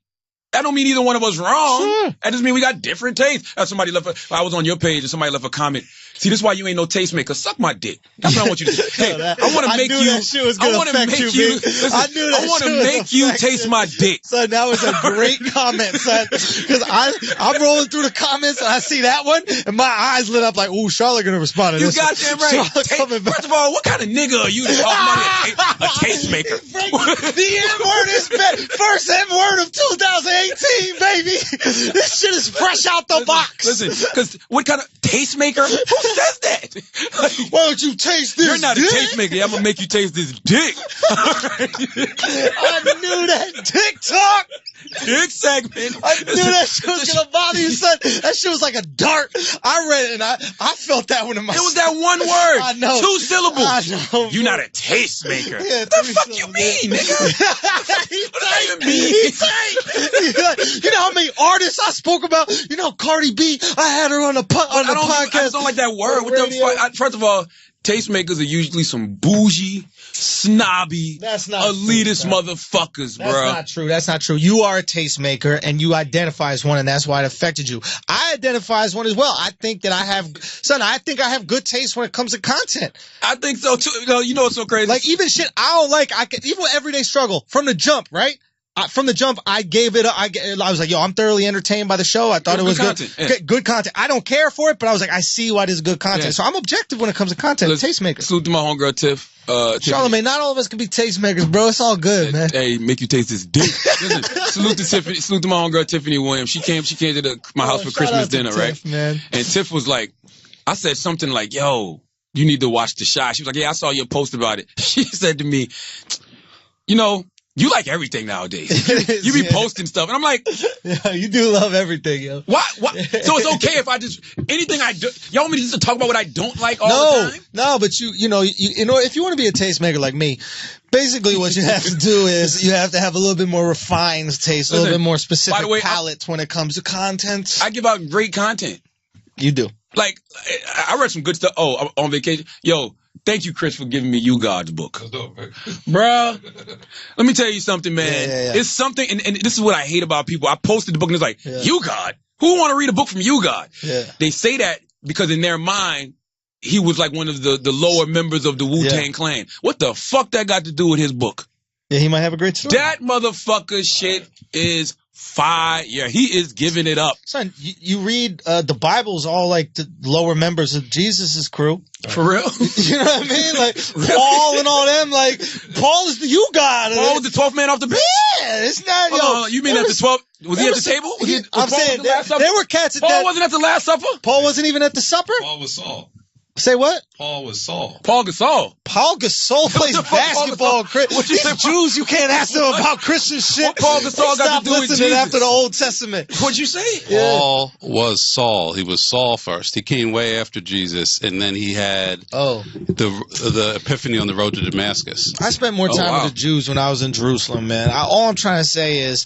That don't mean either one of us wrong. Sure. That just mean we got different tastes. Somebody I was on your page and somebody left a comment. See, this is why you ain't no tastemaker. Suck my dick. That's what I want you to do. Hey, I want to make you. That shit was gonna affect you. Listen, I want to make you taste my dick. Son, that was a great comment, son. Because I'm rolling through the comments and I see that one and my eyes lit up like, ooh, Charlotte gonna respond to this. You goddamn right. First of all, what kind of nigga are you to talk about a tastemaker? The N-word is first N-word of 2018, baby. This shit is fresh out the box. Listen, because what kind of tastemaker? Who says that? Why don't you taste this? You're not dick? a tastemaker. I'm gonna make you taste this dick. I knew that TikTok. Dick segment. I knew that shit was gonna bother you, son. That shit was like a dart. I read it and I felt that one in my. It was that one word. I know. 2 syllables. I know. You're not a tastemaker. Yeah, what the fuck you mean, nigga? What does that even mean? You know how many artists I spoke about? You know, Cardi B, I had her on the podcast. I just don't like that word. What the fuck? First of all, tastemakers are usually some bougie, snobby, elitist motherfuckers, bro. That's not true. That's not true. You are a tastemaker, and you identify as one, and that's why it affected you. I identify as one as well. I think that I have good taste when it comes to content. I think so too. You know what's so crazy? Like even shit I don't like. Even with Everyday Struggle from the jump, right? From the jump, I gave it. I was like, yo, I'm thoroughly entertained by the show. I thought it was good. Yeah. Good content. I don't care for it, but I was like, I see why this is good content. Yeah. So I'm objective when it comes to content. Tastemaker. Salute to my homegirl Tiff. Charlamagne, not all of us can be tastemakers, bro. It's all good, man. Hey, make you taste this dick. Listen, salute to Tiffany. Salute to my homegirl Tiffany Williams. She came to my house for Christmas dinner, Tiff, right? Man. And Tiff was like, I said something like, yo, you need to watch The Chi. She was like, yeah, I saw your post about it. She said to me, you know, you like everything nowadays. You be posting stuff. And I'm like, yeah, you do love everything, yo. What? So it's okay if I just, anything I do, y'all want me just to talk about what I don't like all the time? No, but you know, if you want to be a tastemaker like me, basically what you have to do is you have to have a little bit more refined taste, a little bit more specific palate when it comes to content. I give out great content. You do. Like, I read some good stuff. Oh, on vacation. Yo, thank you, Chris, for giving me You God's book. Bruh, let me tell you something, man. Yeah. It's something, and this is what I hate about people. I posted the book and it's like, You God? Who want to read a book from You God? Yeah. They say that because in their mind, he was like one of the lower members of the Wu-Tang Clan. What the fuck that got to do with his book? Yeah, he might have a great story. That motherfucker shit is fire. He is giving it up. Son, you read the Bible's all like the lower members of Jesus' crew. For real? You know what I mean? Like Paul and all them. Like Paul is the You God. Paul was the 12th man off the bench? Yeah, it's not. Yo, you mean at the 12th? Was he at the table? I'm saying there were cats at that. Paul wasn't at the Last Supper? Paul wasn't even at the supper? Paul was Saul. Say what? Paul was Saul. Paul Gasol. Paul Gasol plays basketball. These Jews, you can't ask them about Christian shit. What Paul Gasol got to do with Jesus? After the Old Testament. What'd you say? Paul was Saul. He was Saul first. He came way after Jesus, and then he had the epiphany on the road to Damascus. I spent more time with the Jews when I was in Jerusalem, man. All I'm trying to say is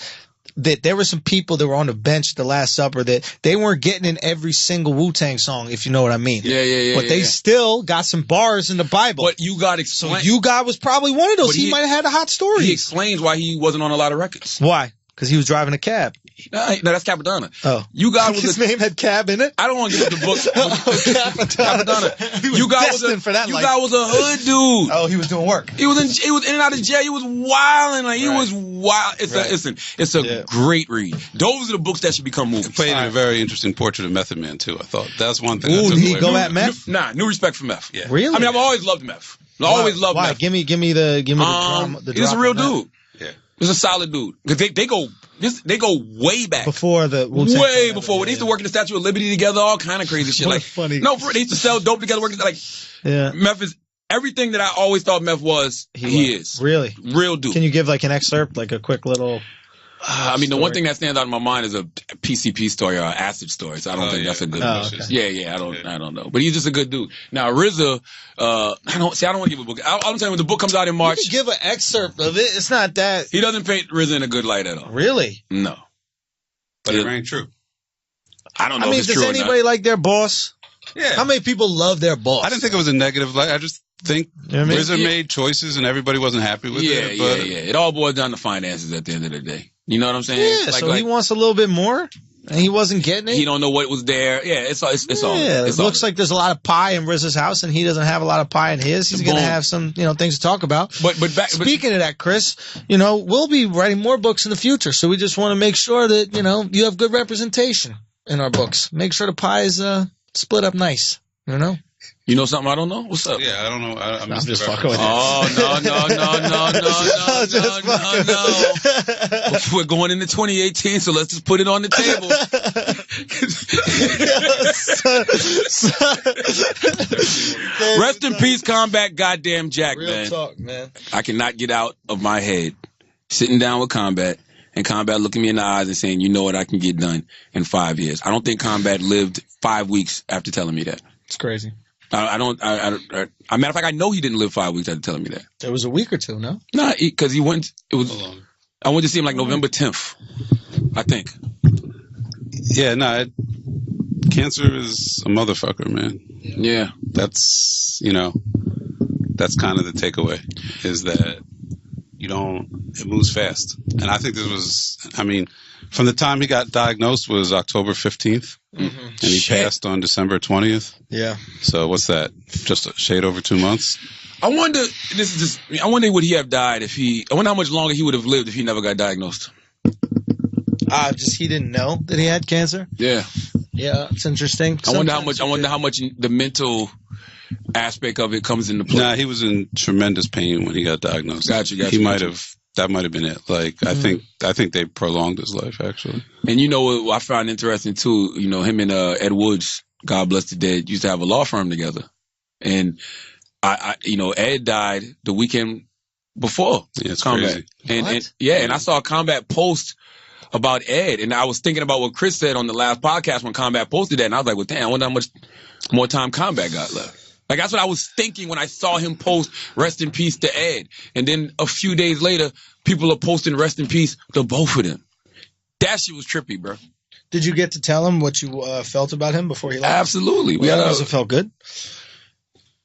that there were some people that were on the bench at the Last Supper that they weren't getting in every single Wu-Tang song, if you know what I mean. Yeah. But they still got some bars in the Bible. But You God explained. So You God was probably one of those. He might have had a hot story. He explains why he wasn't on a lot of records. Why? Because he was driving a cab. No, that's Capadonna. Oh. You God was his name had cab in it? I don't want to give up the book. Capadonna. You God was a hood dude. Oh, he was doing work. He was in and out of jail. He was wilding. Like he was wild. It's a great read. Those are the books that should become movies. He played a very interesting portrait of Method Man too. I thought that's one thing. Ooh, did he go at Meth? New respect for Meth. Yeah. Really? I mean, I've always loved Meth. Always loved Meth. Give me the drama. He's a real dude. Yeah. He's a solid dude. Because they go way back. Before the way before. They used to work in the Statue of Liberty together, all kind of crazy shit. What like funny. No, they used to sell dope together, working like Meth is everything that I always thought Meth was. He is. Really? Real dude. Can you give like an excerpt, like a quick little I mean, the one thing that stands out in my mind is a PCP story or an acid story. So I don't think that's a good one. Okay. I don't know. But he's just a good dude. Now RZA, I don't want to give a book. I'm saying when the book comes out in March. You can give an excerpt of it. It's not that. He doesn't paint RZA in a good light at all. Really? No. But it rang true. I don't know if it's true or not. Does anybody like their boss? Yeah. How many people love their boss? I didn't think it was a negative light. I just think RZA made choices and everybody wasn't happy with it. Yeah. It all boils down to finances at the end of the day. You know what I'm saying? Yeah, so he wants a little bit more, and he wasn't getting it. He don't know what was there. Yeah, it's all. It looks like there's a lot of pie in RZA's house, and he doesn't have a lot of pie in his. He's going to have some, things to talk about. Speaking of that, Chris, we'll be writing more books in the future, so we just want to make sure that you have good representation in our books. Make sure the pie is split up nice. You know something I don't know? What's up? Yeah, I don't know. I'm just fucking with you. Oh, no. We're going into 2018, so let's just put it on the table. Rest in peace, Combat Goddamn Jack, Real man. talk, man. I cannot get out of my head sitting down with Combat and Combat looking me in the eyes and saying, you know what, I can get done in 5 years. I don't think Combat lived 5 weeks after telling me that. It's crazy. I matter of fact, I know he didn't live 5 weeks after telling me that. It was a week or two, no? Nah, because he went, I went to see him like November 10th, I think. Yeah, cancer is a motherfucker, man. Yeah. That's kind of the takeaway, is that it moves fast. And I think from the time he got diagnosed was October 15th, and he passed on December 20th. Yeah. So what's that? Just a shade over 2 months? I wonder would he have died I wonder how much longer he would have lived if he never got diagnosed. He didn't know that he had cancer? Yeah. Yeah, it's interesting. I wonder how much the mental aspect of it comes into play. Nah, he was in tremendous pain when he got diagnosed. Gotcha. That might have been it. Like, I think they prolonged his life, actually. And you know what I found interesting too, him and Ed Woods, God bless the dead, used to have a law firm together. And Ed died the weekend before Combat. Crazy. And I saw Combat post about Ed, and I was thinking about what Chris said on the last podcast when Combat posted that, and I was like, well, damn, I wonder how much more time Combat got left. Like, that's what I was thinking when I saw him post rest in peace to Ed. And then a few days later, people are posting rest in peace to both of them. That shit was trippy, bro. Did you get to tell him what you felt about him before he left? Absolutely. Does it felt good?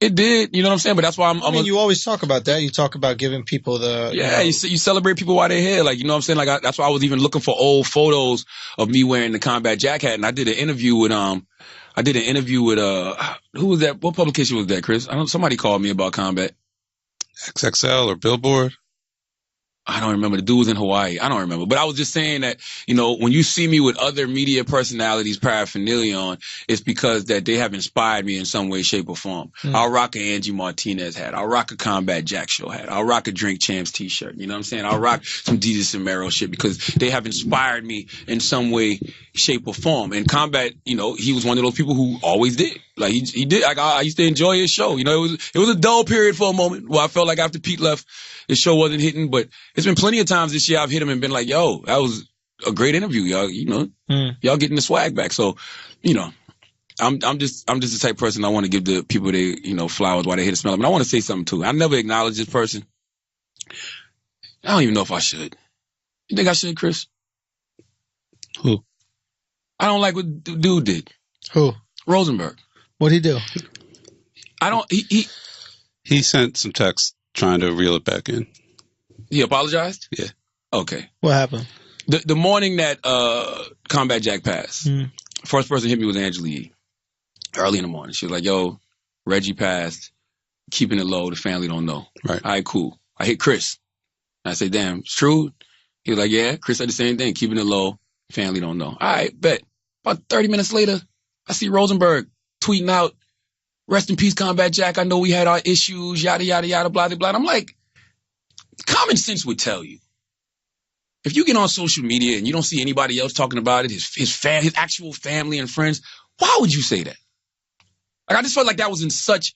It did, you know what I'm saying? But that's why you always talk about that. You talk about giving people the... You celebrate people while they're here. Like, you know what I'm saying? Like, that's why I was even looking for old photos of me wearing the Combat Jack hat. And I did an interview with, who was that? What publication was that, Chris? Somebody called me about Combat. XXL or Billboard? I don't remember. The dude was in Hawaii. I don't remember. But I was just saying that, when you see me with other media personalities paraphernalia on, it's because that they have inspired me in some way, shape, or form. I'll rock an Angie Martinez hat. I'll rock a Combat Jack Show hat. I'll rock a Drink Champs t-shirt. You know what I'm saying? I'll rock some Jesus and Mero shit because they have inspired me in some way, shape, or form. And Combat, he was one of those people who always did. Like, he did. Like, I used to enjoy his show. It was a dull period for a moment where I felt like after Pete left, his show wasn't hitting, but it's been plenty of times this year I've hit him and been like, yo, that was a great interview, y'all. Y'all getting the swag back. So, I'm just the type of person I want to give the people they, flowers while they hit a smell. I want to say something too. I never acknowledge this person. I don't even know if I should. You think I should, Chris? Who? I don't like what the dude did. Who? Rosenberg. What'd he do? He sent some texts trying to reel it back in. He apologized? Yeah. Okay. What happened? The morning that Combat Jack passed, first person hit me was Angela Yee. Early in the morning. She was like, yo, Reggie passed. Keeping it low. The family don't know. Right. All right, cool. I hit Chris. I said, damn, it's true? He was like, yeah. Chris said the same thing. Keeping it low. Family don't know. All right, bet. About 30 minutes later, I see Rosenberg tweeting out, rest in peace, Combat Jack. I know we had our issues, yada, yada, yada, blah, blah, blah. And I'm like, common sense would tell you, if you get on social media and you don't see anybody else talking about it, his actual family and friends, why would you say that? Like, I just felt like that was in such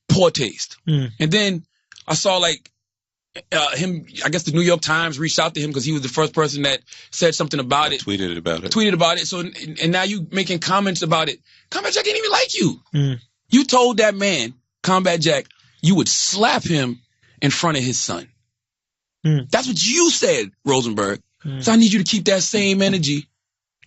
poor taste. And then I saw him, I guess the New York Times reached out to him because he was the first person that said something about it. Tweeted about it. So, and now you making comments about it. Combat Jack didn't even like you. You told that man, Combat Jack, you would slap him in front of his son. That's what you said, Rosenberg. So I need you to keep that same energy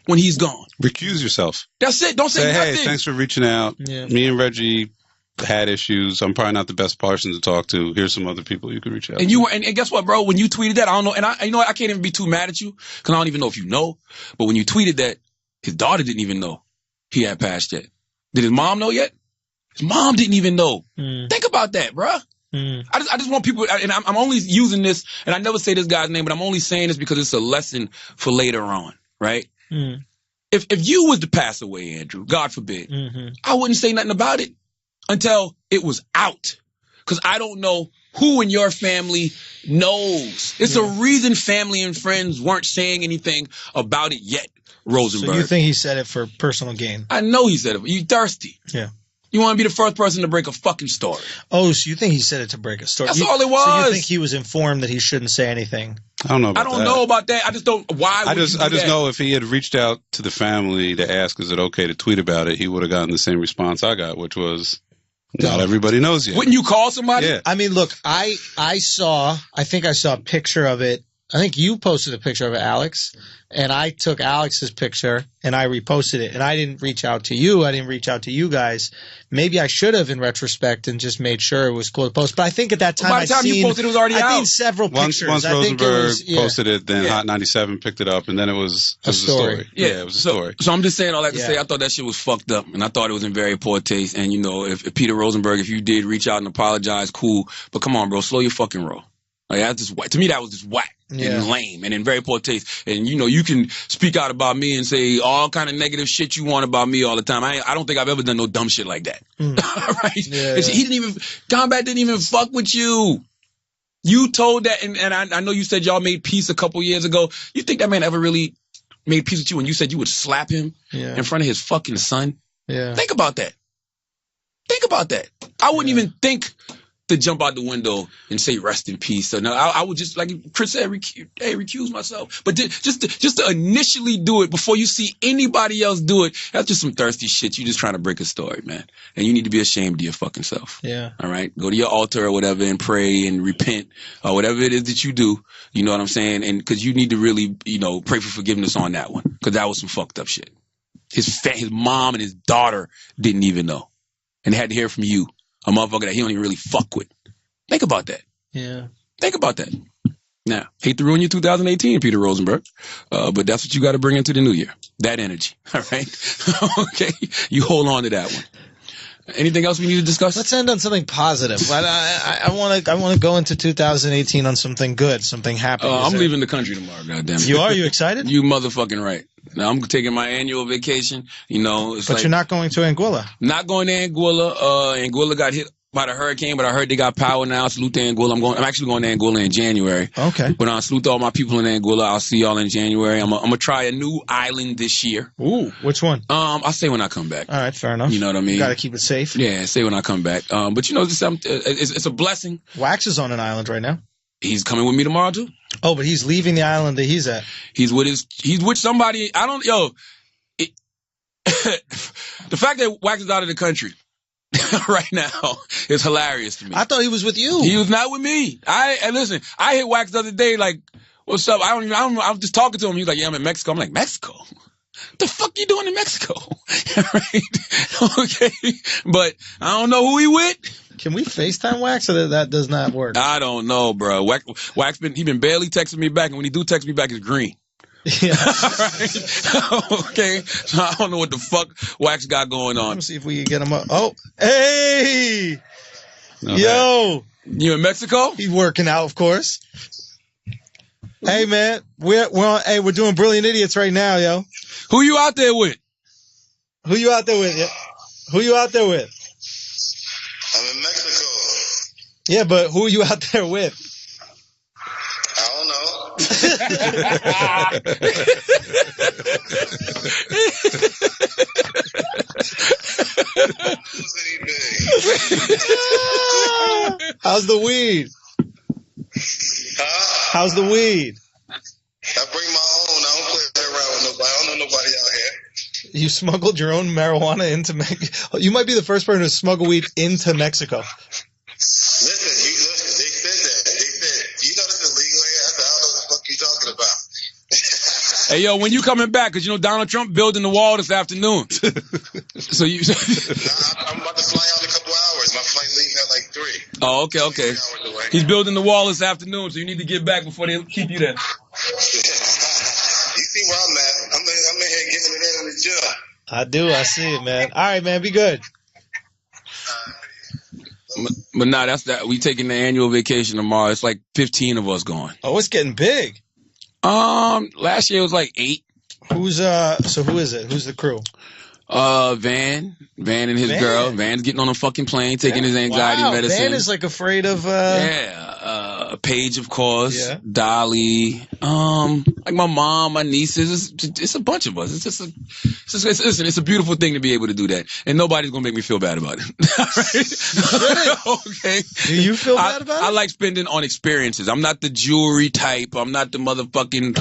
when he's gone. Recuse yourself. That's it. Don't say nothing. Hey, thanks for reaching out. Yeah. Me and Reggie had issues. I'm probably not the best person to talk to. Here's some other people you could reach out to. And guess what, bro? When you tweeted that, I don't know. And I can't even be too mad at you because I don't even know if you know. But when you tweeted that, his daughter didn't even know he had passed yet. Did his mom know yet? His mom didn't even know. Think about that, bro. I just want people, and I'm only using this, and I never say this guy's name, but I'm only saying this because it's a lesson for later on, right? If you was to pass away, Andrew, God forbid, I wouldn't say nothing about it until it was out. Because I don't know who in your family knows. It's a reason family and friends weren't saying anything about it yet. Rosenberg. So you think he said it for personal gain? I know he said it. You thirsty. Yeah. You want to be the first person to break a fucking story. Oh, so you think he said it to break a story? That's all it was. So you think he was informed that he shouldn't say anything? I don't know about I don't that. know about that. I just don't. Why would I just that? know if he had reached out to the family to ask, is it okay to tweet about it, he would have gotten the same response I got, which was, not everybody knows yet. Wouldn't you call somebody? Yeah. I mean, look, I think I saw a picture of it. I think you posted a picture of it, Alex, and I took Alex's picture and I reposted it. And I didn't reach out to you. I didn't reach out to you guys. Maybe I should have in retrospect and just made sure it was cool to post. But I think at that time, By the time you posted, it was already out. I think several pictures. Once I think Rosenberg it was, posted it, then Hot 97 picked it up, and then it was a story. Yeah, it was a story. So I'm just saying all that to Yeah. say I thought that shit was fucked up, and I thought it was in very poor taste. And, you know, if Peter Rosenberg, if you did reach out and apologize, cool. But come on, bro, slow your fucking roll. Like, that's just whack. To me, that was just whack and lame and in very poor taste. And, you know, you can speak out about me and say all kind of negative shit you want about me all the time. I don't think I've ever done no dumb shit like that. Right? Yeah, And he didn't even, Combat didn't even fuck with you. You told that, and I know you said y'all made peace a couple years ago. You think that man ever really made peace with you when you said you would slap him in front of his fucking son? Yeah. Think about that. Think about that. I wouldn't even think to jump out the window and say rest in peace. So no, I would just, like Chris said, recuse myself. But just to initially do it before you see anybody else do it, that's just some thirsty shit. You just trying to break a story, man. And you need to be ashamed of your fucking self. Yeah. All right? Go to your altar or whatever and pray and repent or whatever it is that you do. You know what I'm saying? And because you need to really, you know, pray for forgiveness on that one. Because that was some fucked up shit. His mom and his daughter didn't even know. And they had to hear from you. A motherfucker that he don't even really fuck with. Think about that. Yeah. Think about that. Now, hate to ruin your 2018, Peter Rosenberg, but that's what you got to bring into the new year. That energy. All right? Okay? You hold on to that one. Anything else we need to discuss? Let's end on something positive. I want to go into 2018 on something good, something happy. I'm leaving the country tomorrow, goddammit. You are? You excited? You motherfucking right. Now, I'm taking my annual vacation. You know, it's But you're not going to Anguilla. Not going to Anguilla. Anguilla got hit by the hurricane, but I heard they got power now. Salute to Anguilla. I'm actually going to Anguilla in January. Okay. But salute to all my people in Anguilla. I'll see y'all in January. I'm gonna try a new island this year. Ooh, which one? I'll say when I come back. All right, fair enough. You know what I mean? Got to keep it safe. Yeah, say when I come back. But you know, it's a blessing. Wax is on an island right now. He's coming with me tomorrow too. Oh, but he's leaving the island that he's at. He's with somebody. The fact that Wax is out of the country right now is hilarious to me. I thought he was with you. He was not with me. Listen, I hit Wax the other day like, what's up? I'm just talking to him. He's like, yeah, I'm in Mexico. I'm like, Mexico? What the fuck you doing in Mexico? Right? Okay. But I don't know who he with. Can we FaceTime Wax or that does not work? I don't know, bro. Wax been barely texting me back, and when he do text me back, it's green. Yeah. Right? Okay. So I don't know what the fuck Wax got going on. Let me see if we can get him up. Oh, hey, No, yo, You in Mexico? he's working out, of course. Hey, man, we're on. Hey, we're doing Brilliant Idiots right now, yo. Who you out there with? Who you out there with? Yeah. Who you out there with? I'm in Mexico. Yeah, but who you out there with? I don't know. How's the weed? How's the weed? I bring my own. I don't play around with nobody. I don't know nobody out here. You smuggled your own marijuana into Mexico. You might be the first person to smuggle weed into Mexico. Listen, they said that. They said, you know this is illegal here? I said, I don't know what the fuck you talking about. Hey, yo, when you coming back? Because, you know, Donald Trump building the wall this afternoon. So you... I'm about to fly out in a couple hours. My flight leaving at like 3. Oh, okay. 3 hours away. He's building the wall this afternoon, so you need to get back before they keep you there. You see where I'm at. I'm in here getting it in the gym. I do. I see it, man. All right, man. Be good. But nah, that's that. We taking the annual vacation tomorrow. It's like 15 of us going. Oh, it's getting big. Last year it was like 8. So who is it? Who's the crew? Van and his girl. Van's getting on a fucking plane, taking his anxiety medicine. Van is like afraid of. Paige, of course, Yeah. Dolly, like my mom, my nieces. It's a bunch of us. Listen, it's a beautiful thing to be able to do that, and nobody's gonna make me feel bad about it. Right? Okay. Do you feel bad about it? I like spending on experiences. I'm not the jewelry type. I'm not the motherfucking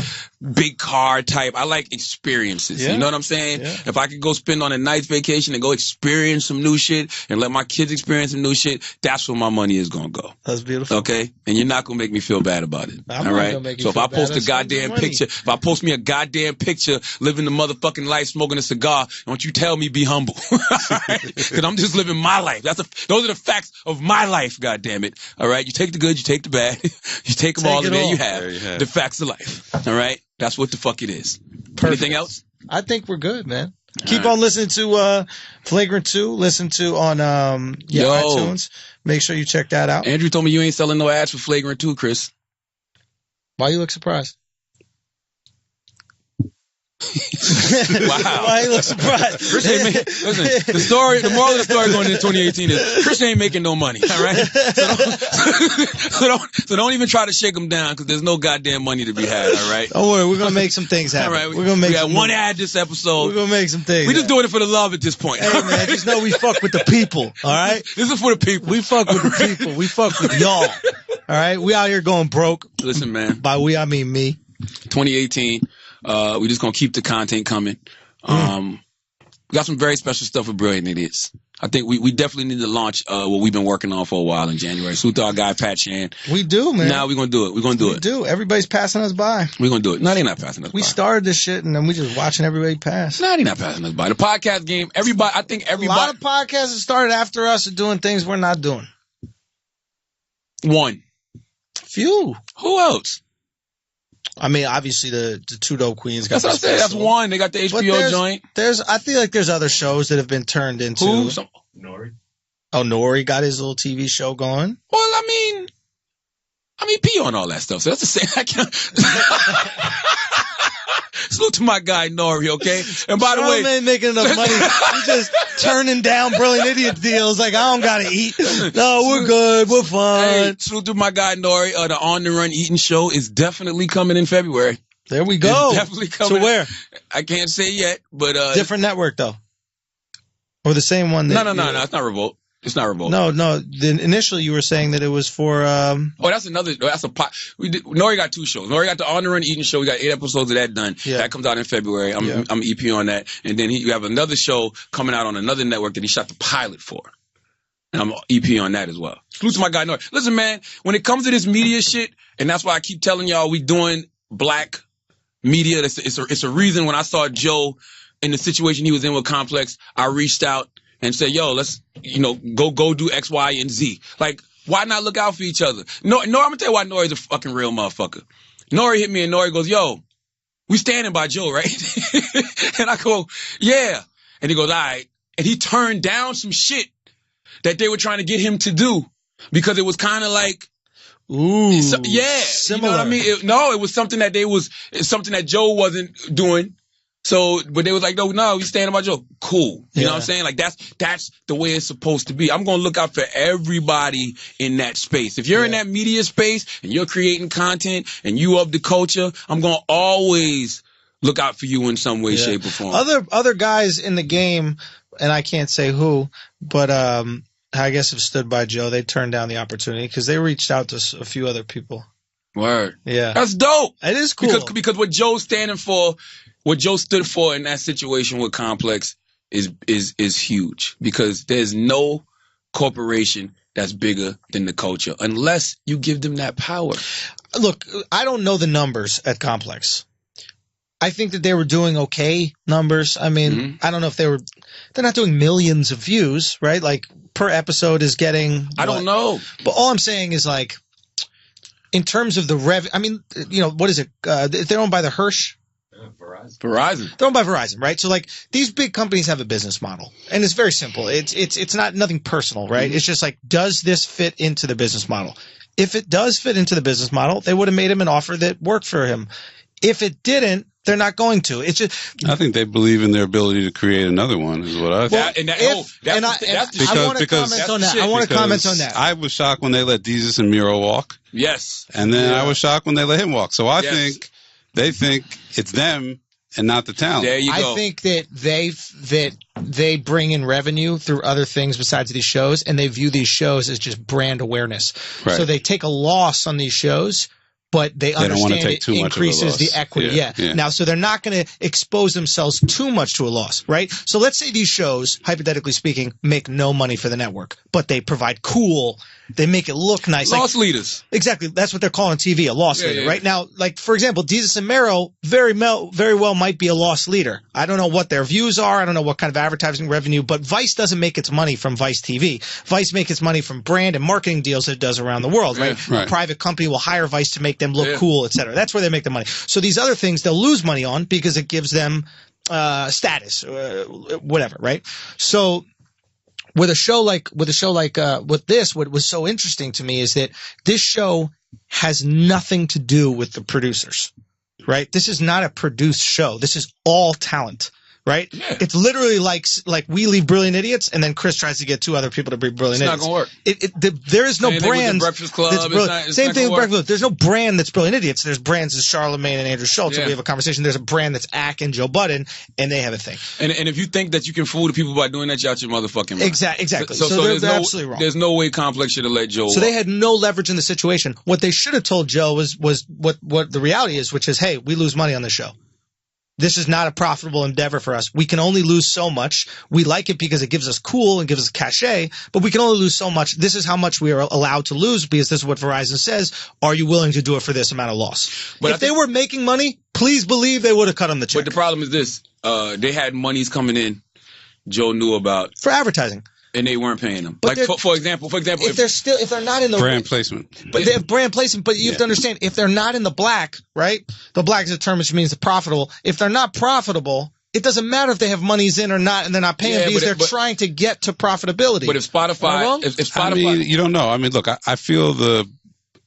big car type. I like experiences. Yeah. You know what I'm saying? Yeah. If I could go spend on a nice vacation and go experience some new shit and let my kids experience some new shit, that's where my money is gonna go. That's beautiful. Okay, and you're not gonna make me feel bad about it. I'm all not right. gonna make you So if feel I bad. post a That's goddamn money. picture, if I post me a goddamn picture living the motherfucking life, smoking a cigar, don't you tell me be humble, because I'm just living my life. Those are the facts of my life. Goddamn it. All right. You take the good, you take the bad, you take them all, and there you have the facts of life. All right. That's what the fuck it is. Perfect. Anything else? I think we're good, man. Keep on listening to Flagrant 2. Listen to on iTunes. Make sure you check that out. Andrew told me you ain't selling no ads for Flagrant 2, Chris. Why you look surprised? Wow. Why you look surprised? Chris ain't listen, the moral of the story going into 2018 is Chris ain't making no money, all right? So don't even try to shake him down, because there's no goddamn money to be had, all right? Don't worry, we're gonna make some things happen. All right, we're gonna make we got one money. ad this episode. We're gonna make some things. We just doing it for the love at this point. Hey man, just know we fuck with the people. All right, This is for the people. we fuck with the people. We fuck with y'all. All right, we out here going broke. Listen, man. By we, I mean me. 2018. We just gonna keep the content coming. We got some very special stuff with Brilliant Idiots. I think we definitely need to launch what we've been working on for a while in January. Salute to our guy Pat Shan. We do, man. Now we're gonna do it. We're gonna do We it. do. Everybody's passing us by. We're gonna do it. No, they're not passing us We by. started this shit, and then we just watching everybody pass. No, they're not passing us by. The podcast game, everybody. I think A everybody. lot of podcasts that started after us are doing things we're not doing. One. Few. Who else? I mean, obviously the Two Dope Queens got That's what I the said. That's special. one. They got the But HBO joint. I feel like there's other shows that have been turned into. Who? Oh, Nori got his little TV show going. Well, I mean, P on all that stuff. So that's the same. I can't. Salute to my guy Nori, okay? And by the way, man making enough money. He's just turning down Brilliant Idiot deals. Like, I don't gotta eat. No, we're good. We're fine. hey, salute to my guy Nori. The On the Run Eating Show is definitely coming in February. There we go. It's definitely coming. So where? I can't say yet, but Different network though, or the same one? No. It's not Revolt. It's not Revolt. No. Initially, you were saying that it was for. Oh, that's another. That's a pot. Nori got two shows. Nori got the On the Run Eating Show. We got 8 episodes of that done. Yeah. That comes out in February. I'm EP on that, and then you have another show coming out on another network that he shot the pilot for. And I'm EP on that as well. Salute to my guy Nori. Listen, man, when it comes to this media shit, and that's why I keep telling y'all we doing black media. It's a reason when I saw Joe in the situation he was in with Complex, I reached out and said, yo, let's, go do X, Y, and Z. Like, why not look out for each other? No, I'm gonna tell you why Nori's a fucking real motherfucker. Nori hit me and Nori goes, yo, we standing by Joe, right? And I go, yeah. And he goes, all right. And he turned down some shit that they were trying to get him to do because it was kind of like, Ooh, yeah, similar. You know what I mean? It was something that it's something that Joe wasn't doing. So, but they was like, no, we standing by Joe. Cool. You know what I'm saying? Like that's the way it's supposed to be. I'm going to look out for everybody in that space. If you're in that media space and you're creating content and you of the culture, I'm going to always look out for you in some way, shape, or form. Other guys in the game, and I can't say who, but I guess have stood by Joe. They turned down the opportunity because they reached out to a few other people. Word. Yeah. That's dope. It is cool. Because what Joe's standing for, what Joe stood for in that situation with Complex is huge. Because there's no corporation that's bigger than the culture unless you give them that power. Look, I don't know the numbers at Complex. I think that they were doing okay numbers. I mean, I don't know if they're not doing millions of views, right? Like per episode is getting. I don't know. But all I'm saying is like, in terms of the I mean, what is it? They're owned by the Hirsch. Verizon. They're owned by Verizon, right? So like these big companies have a business model, and it's very simple. It's not nothing personal, right? It's just like, does this fit into the business model? If it does fit into the business model, they would have made him an offer that worked for him. If it didn't, They're not going to. It's just. I think they believe in their ability to create another one. Is what I think. I want to comment on that. I want to comment on that. I was shocked when they let Desus and Mero walk. Yes. And then I was shocked when they let him walk. So I think they think it's them and not the talent. There you go. I think that they bring in revenue through other things besides these shows, and they view these shows as just brand awareness. Right. So they take a loss on these shows, but they understand it increases the equity. Yeah. Now, so they're not going to expose themselves too much to a loss, right? So let's say these shows, hypothetically speaking, make no money for the network, but they provide they make it look nice. Loss leaders. Exactly. That's what they're calling TV, a loss leader, right? Now, like, for example, Desus and Mero very well might be a loss leader. I don't know what their views are. I don't know what kind of advertising revenue, but Vice doesn't make its money from Vice TV. Vice makes its money from brand and marketing deals that it does around the world, right? A private company will hire Vice to make them look cool, etc. That's where they make the money. So these other things they'll lose money on because it gives them status, whatever, right? So with this, what was so interesting to me is that this show has nothing to do with the producers, right? This is not a produced show. This is all talent. Right? Yeah. It's literally like we leave Brilliant Idiots, and then Chris tries to get two other people to be Brilliant Idiots. It's not going to work. There is no brand. Breakfast Club. Same thing with Breakfast Club. There's no brand that's Brilliant Idiots. There's brands as Charlemagne and Andrew Schultz. Yeah. And we have a conversation. There's a brand that's Ack and Joe Budden, and they have a thing. And if you think that you can fool the people by doing that, you're out your motherfucking mind. Exactly. So they're absolutely wrong. There's no way Complex should have let Joe. So they had no leverage in the situation. What they should have told Joe was what the reality is, which is, hey, we lose money on the show. This is not a profitable endeavor for us. We can only lose so much. We like it because it gives us cool and gives us cachet, but we can only lose so much. This is how much we are allowed to lose because this is what Verizon says. Are you willing to do it for this amount of loss? But if they were making money, please believe they would have cut them the check. But the problem is this. They had monies coming in Joe knew about. For advertising. And they weren't paying them. Like for example, if they're not in the brand placement, but they have brand placement. But you have to understand, if they're not in the black, right? The black is a term which means profitable. If they're not profitable, it doesn't matter if they have monies in or not, and they're not paying because they're trying to get to profitability. But if Spotify, I mean, you don't know. I mean, look, I feel the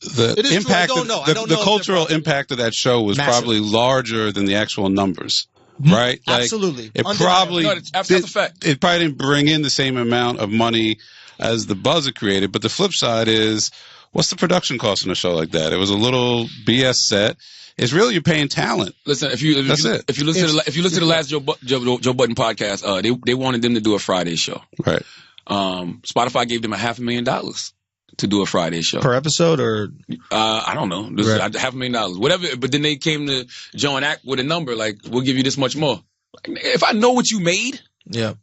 impact, the cultural impact of that show was probably larger than the actual numbers. Right? Like, absolutely. It probably that's a fact. It probably didn't bring in the same amount of money as the buzz it created. But the flip side is, what's the production cost on a show like that? It was a little BS set. It's really you're paying talent. Listen, if you listen to the last Joe Budden podcast, they wanted them to do a Friday show. Right. Spotify gave them $500,000 to do a Friday show per episode, or I don't know, $500,000, whatever. But then they came to Joe and Ack with a number like, we'll give you this much more. Like, if I know what you made, you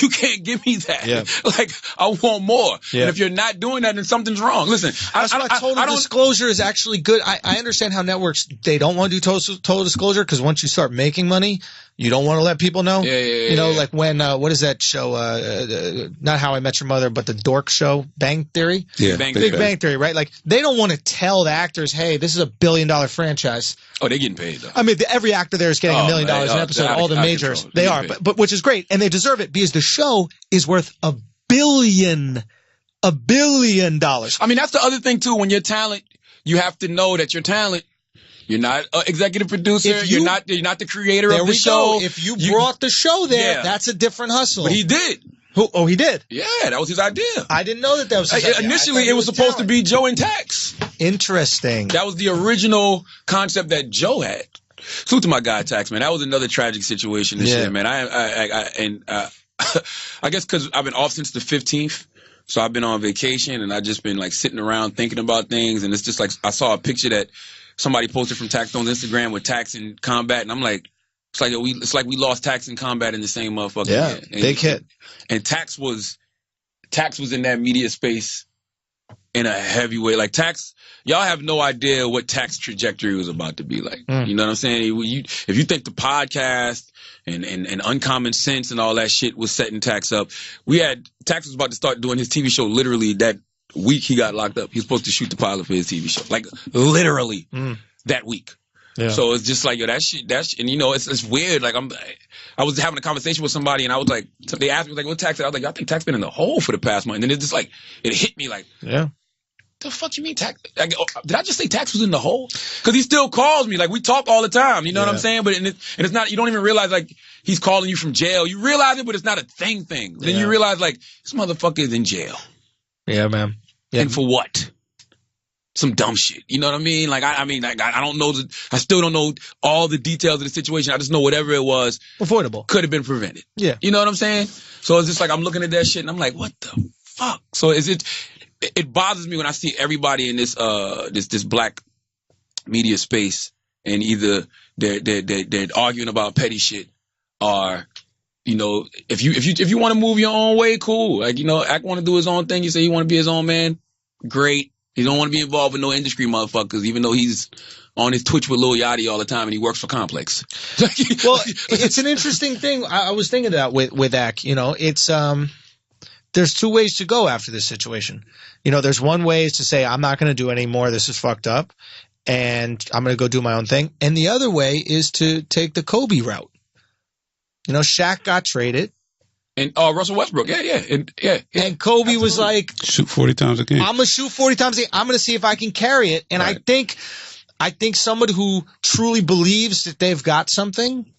can't give me that. Yeah. Like, I want more. Yeah. And if you're not doing that, then something's wrong. Listen, that's why total disclosure is actually good. I understand how networks, they don't want to do total disclosure because once you start making money, you don't want to let people know. You know, like when, what is that show? Not How I Met Your Mother, but the dork show, Bang Theory? Yeah. Big Bang Theory, right? Like, they don't want to tell the actors, hey, this is $1 billion franchise. Oh, they're getting paid, though. I mean, every actor there is getting $1 million an episode. All the majors, they are. But which is great. And they deserve it because the show is worth $1 billion. $1 billion. I mean, that's the other thing, too. When you're talent, you have to know that you're talent. You're not an executive producer. You're not the creator of the show. If you brought the show there, that's a different hustle. But he did. Oh, he did? Yeah, that was his idea. I didn't know that was his idea. Initially, it was supposed to be Joe and Tax. Interesting. That was the original concept that Joe had. Salute to my guy, Tax, man. That was another tragic situation this year, man. I guess because I've been off since the 15th. So I've been on vacation, and I've just been, like, sitting around thinking about things. And it's just like I saw a picture that somebody posted from Tax Stone's Instagram with Tax in combat, and I'm like, it's like we lost Tax in combat in the same motherfucker. Yeah, big hit. And Tax was in that media space in a heavy way. Like, Tax, y'all have no idea what Tax trajectory was about to be like. You know what I'm saying? If you think the podcast and Uncommon Sense and all that shit was setting Tax up, Tax was about to start doing his TV show literally that week he got locked up. He was supposed to shoot the pilot for his TV show. Like, literally that week. Yeah. So it's just like, yo, that shit, and you know, it's weird. Like, I was having a conversation with somebody, and I was like, they asked me, like, what Tax? I was like, I think Tax been in the hole for the past month. And then it's just like, it hit me like, the fuck you mean tax? Like, did I just say tax was in the hole? Because he still calls me. Like, we talk all the time. You know what I'm saying? But it's not, you don't even realize, like, he's calling you from jail. You realize it, but it's not a thing. Then you realize, like, this motherfucker is in jail. Yeah, man. Yeah. And for what? Some dumb shit. You know what I mean? Like, I don't know. I still don't know all the details of the situation. I just know whatever it was. Avoidable. Could have been prevented. Yeah. You know what I'm saying? So it's just like, I'm looking at that shit and I'm like, what the fuck? So it bothers me when I see everybody in this black media space, and either they're arguing about petty shit, or, you know, if you want to move your own way, cool. Like, you know, Ack want to do his own thing. You say he want to be his own man, great. He don't want to be involved with no industry motherfuckers, even though he's on his Twitch with Lil Yachty all the time and he works for Complex. Well, it's an interesting thing. I was thinking that with Ack, you know, it's there's two ways to go after this situation. You know, there's one way is to say, I'm not going to do any more. This is fucked up, and I'm going to go do my own thing. And the other way is to take the Kobe route. You know, Shaq got traded. And Russell Westbrook, yeah. And Kobe was like, shoot 40 times a game. I'm gonna shoot 40 times a game. I'm gonna see if I can carry it. And right. I think somebody who truly believes that they've got something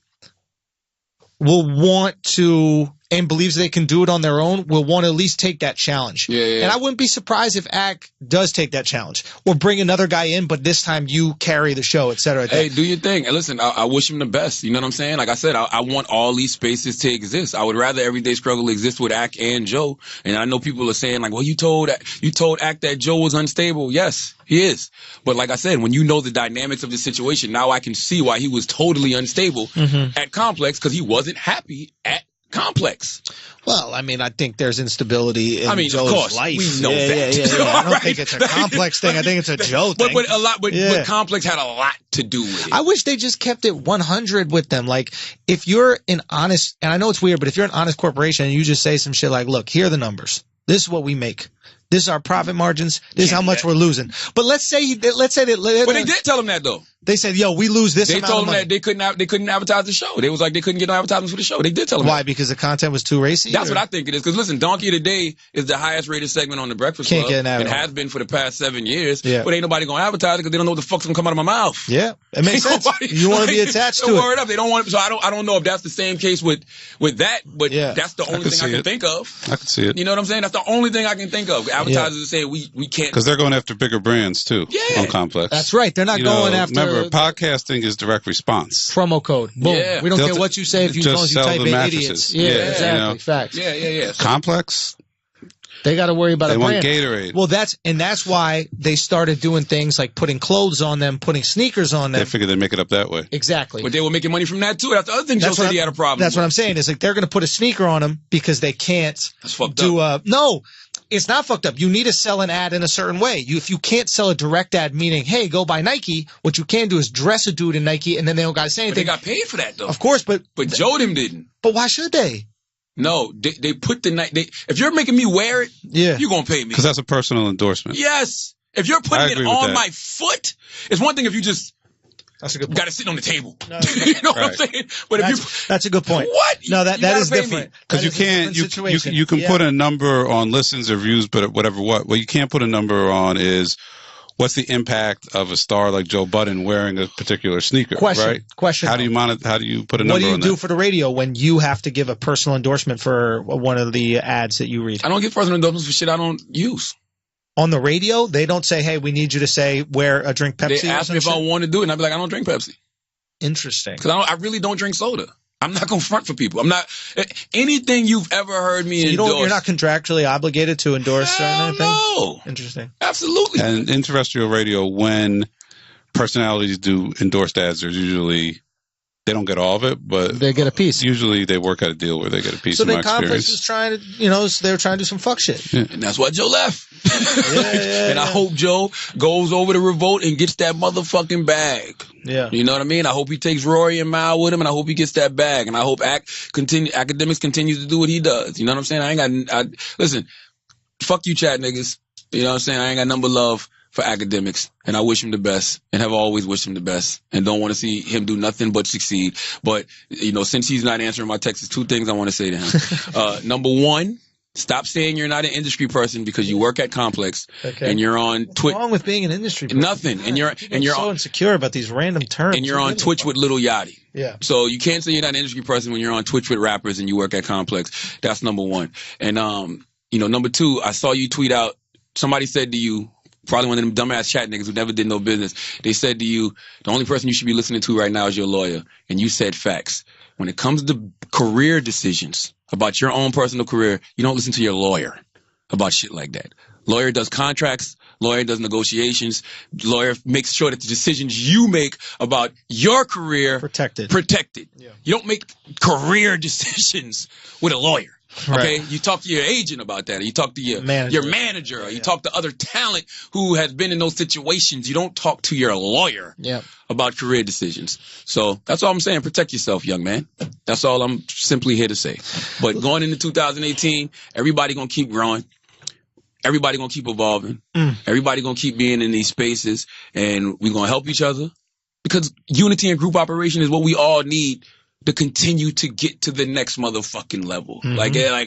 will want to, and believes they can do it on their own, will want to at least take that challenge. Yeah. And I wouldn't be surprised if Ack does take that challenge, or bring another guy in, but this time you carry the show, et cetera. Hey, do your thing. And listen, I wish him the best. You know what I'm saying? Like I said, I want all these spaces to exist. I would rather Everyday Struggle exist with Ack and Joe. And I know people are saying, like, well, you told Ack that Joe was unstable. Yes, he is. But like I said, when you know the dynamics of the situation, now I can see why he was totally unstable at Complex, because he wasn't happy at Complex. Well, I mean, I think there's instability in Joe's of course, life. We know that. Yeah. I don't think it's a Complex thing. I think it's a Joe thing. But Complex had a lot to do with it. I wish they just kept it 100 with them. Like, if you're an honest, and I know it's weird, but if you're an honest corporation and you just say some shit like, look, here are the numbers. This is what we make. This is our profit margins. This is how much we're losing. But let's say that. But they did tell him that though. They said, "Yo, we lose this." They amount told of him money. that they couldn't advertise the show. They was like they couldn't get no advertisements for the show. They did tell him. Why? That. Because the content was too racy. That's what I think it is. Because listen, Donkey of the Day is the highest rated segment on the Breakfast Can't Club. get an ad and on has been for the past 7 years. Yeah. But ain't nobody gonna advertise it because they don't know what the fuck's gonna come out of my mouth. Yeah, it makes sense. You want to be attached to it. Word up. They don't want. So I don't know if that's the same case with that. But that's the only thing I can think of. I can see it. You know what I'm saying? That's the only thing I can think of. Advertisers say we can't, because they're going after bigger brands too on Complex. That's right. They're not going after. Remember, podcasting is direct response. Promo code. Boom. Yeah. We don't care what you say if you just type sell in the idiots. mattresses. Yeah, exactly. You know? Facts. Yeah. Complex. They got to worry about they a brand. want Gatorade. Well, that's why they started doing things like putting clothes on them, putting sneakers on them. They figured they'd make it up that way. Exactly. But they were making money from that too. That's the other thing Joe said he had a problem. That's what I'm saying. Is like they're going to put a sneaker on them because they can't. That's fucked up. No. It's not fucked up. You need to sell an ad in a certain way. If you can't sell a direct ad, meaning, hey, go buy Nike, what you can do is dress a dude in Nike, and then they don't got to say anything. But they got paid for that, though. Of course, but Joe them didn't. But why should they? No, they put the Nike. If you're making me wear it, you're gonna pay me because that's a personal endorsement. Yes. If you're putting it on my foot, it's one thing if you just. That's a good point. Got to sit on the table. No, you know what I'm saying? But that's a good point. What? No, that is different. Because you can't. You can put a number on listens or views, but whatever. What you can't put a number on is what's the impact of a star like Joe Budden wearing a particular sneaker. Right? Question. How do you How do you put a number on that? What do you do for the radio when you have to give a personal endorsement for one of the ads that you read? I don't give personal endorsements for shit I don't use. On the radio, they don't say, hey, we need you to say wear a drink Pepsi. They ask me if I want to do it, and I'd be like, I don't drink Pepsi. Interesting. Because I really don't drink soda. I'm not going to front for people. I'm not – anything you've ever heard me endorse. You're not contractually obligated to endorse certain things? No. Interesting. Absolutely. And in terrestrial radio, when personalities do endorsed ads, there's usually – they don't get all of it, but they get a piece. Usually they work out a deal where they get a piece. So in my then Complex experience. was trying to, they were trying to do some fuck shit. Yeah. And that's why Joe left. And I hope Joe goes over to Revolt and gets that motherfucking bag. Yeah. You know what I mean? I hope he takes Rory and Mal with him, and I hope he gets that bag. And I hope Academics continues to do what he does. You know what I'm saying? Listen, fuck you chat niggas. You know what I'm saying? I ain't got number love for Academics, and I wish him the best, and have always wished him the best, and don't want to see him do nothing but succeed. But, since he's not answering my texts, 2 things I want to say to him. Number 1, Stop saying you're not an industry person because you work at Complex and you're on Twitch. What's wrong with being an industry person? Nothing. And you're so insecure about these random terms. And you're on Twitch with Lil Yachty. Yeah. So you can't say you're not an industry person when you're on Twitch with rappers and you work at Complex. That's number one. And number two, I saw you tweet out. Somebody said to you, probably one of them dumbass chat niggas who never did no business. They said to you, the only person you should be listening to right now is your lawyer. And you said facts. When it comes to career decisions about your own personal career, you don't listen to your lawyer about shit like that. Lawyer does contracts. Lawyer does negotiations. Lawyer makes sure that the decisions you make about your career protected. Yeah. You don't make career decisions with a lawyer. Okay, right. You talk to your agent about that. Or you talk to your manager. Or you talk to other talent who has been in those situations. You don't talk to your lawyer about career decisions. So that's all I'm saying. Protect yourself, young man. That's all I'm simply here to say. But going into 2018, everybody gonna keep growing. Everybody gonna keep evolving. Everybody gonna keep being in these spaces, and we're gonna help each other because unity and group operation is what we all need to continue to get to the next motherfucking level. Like I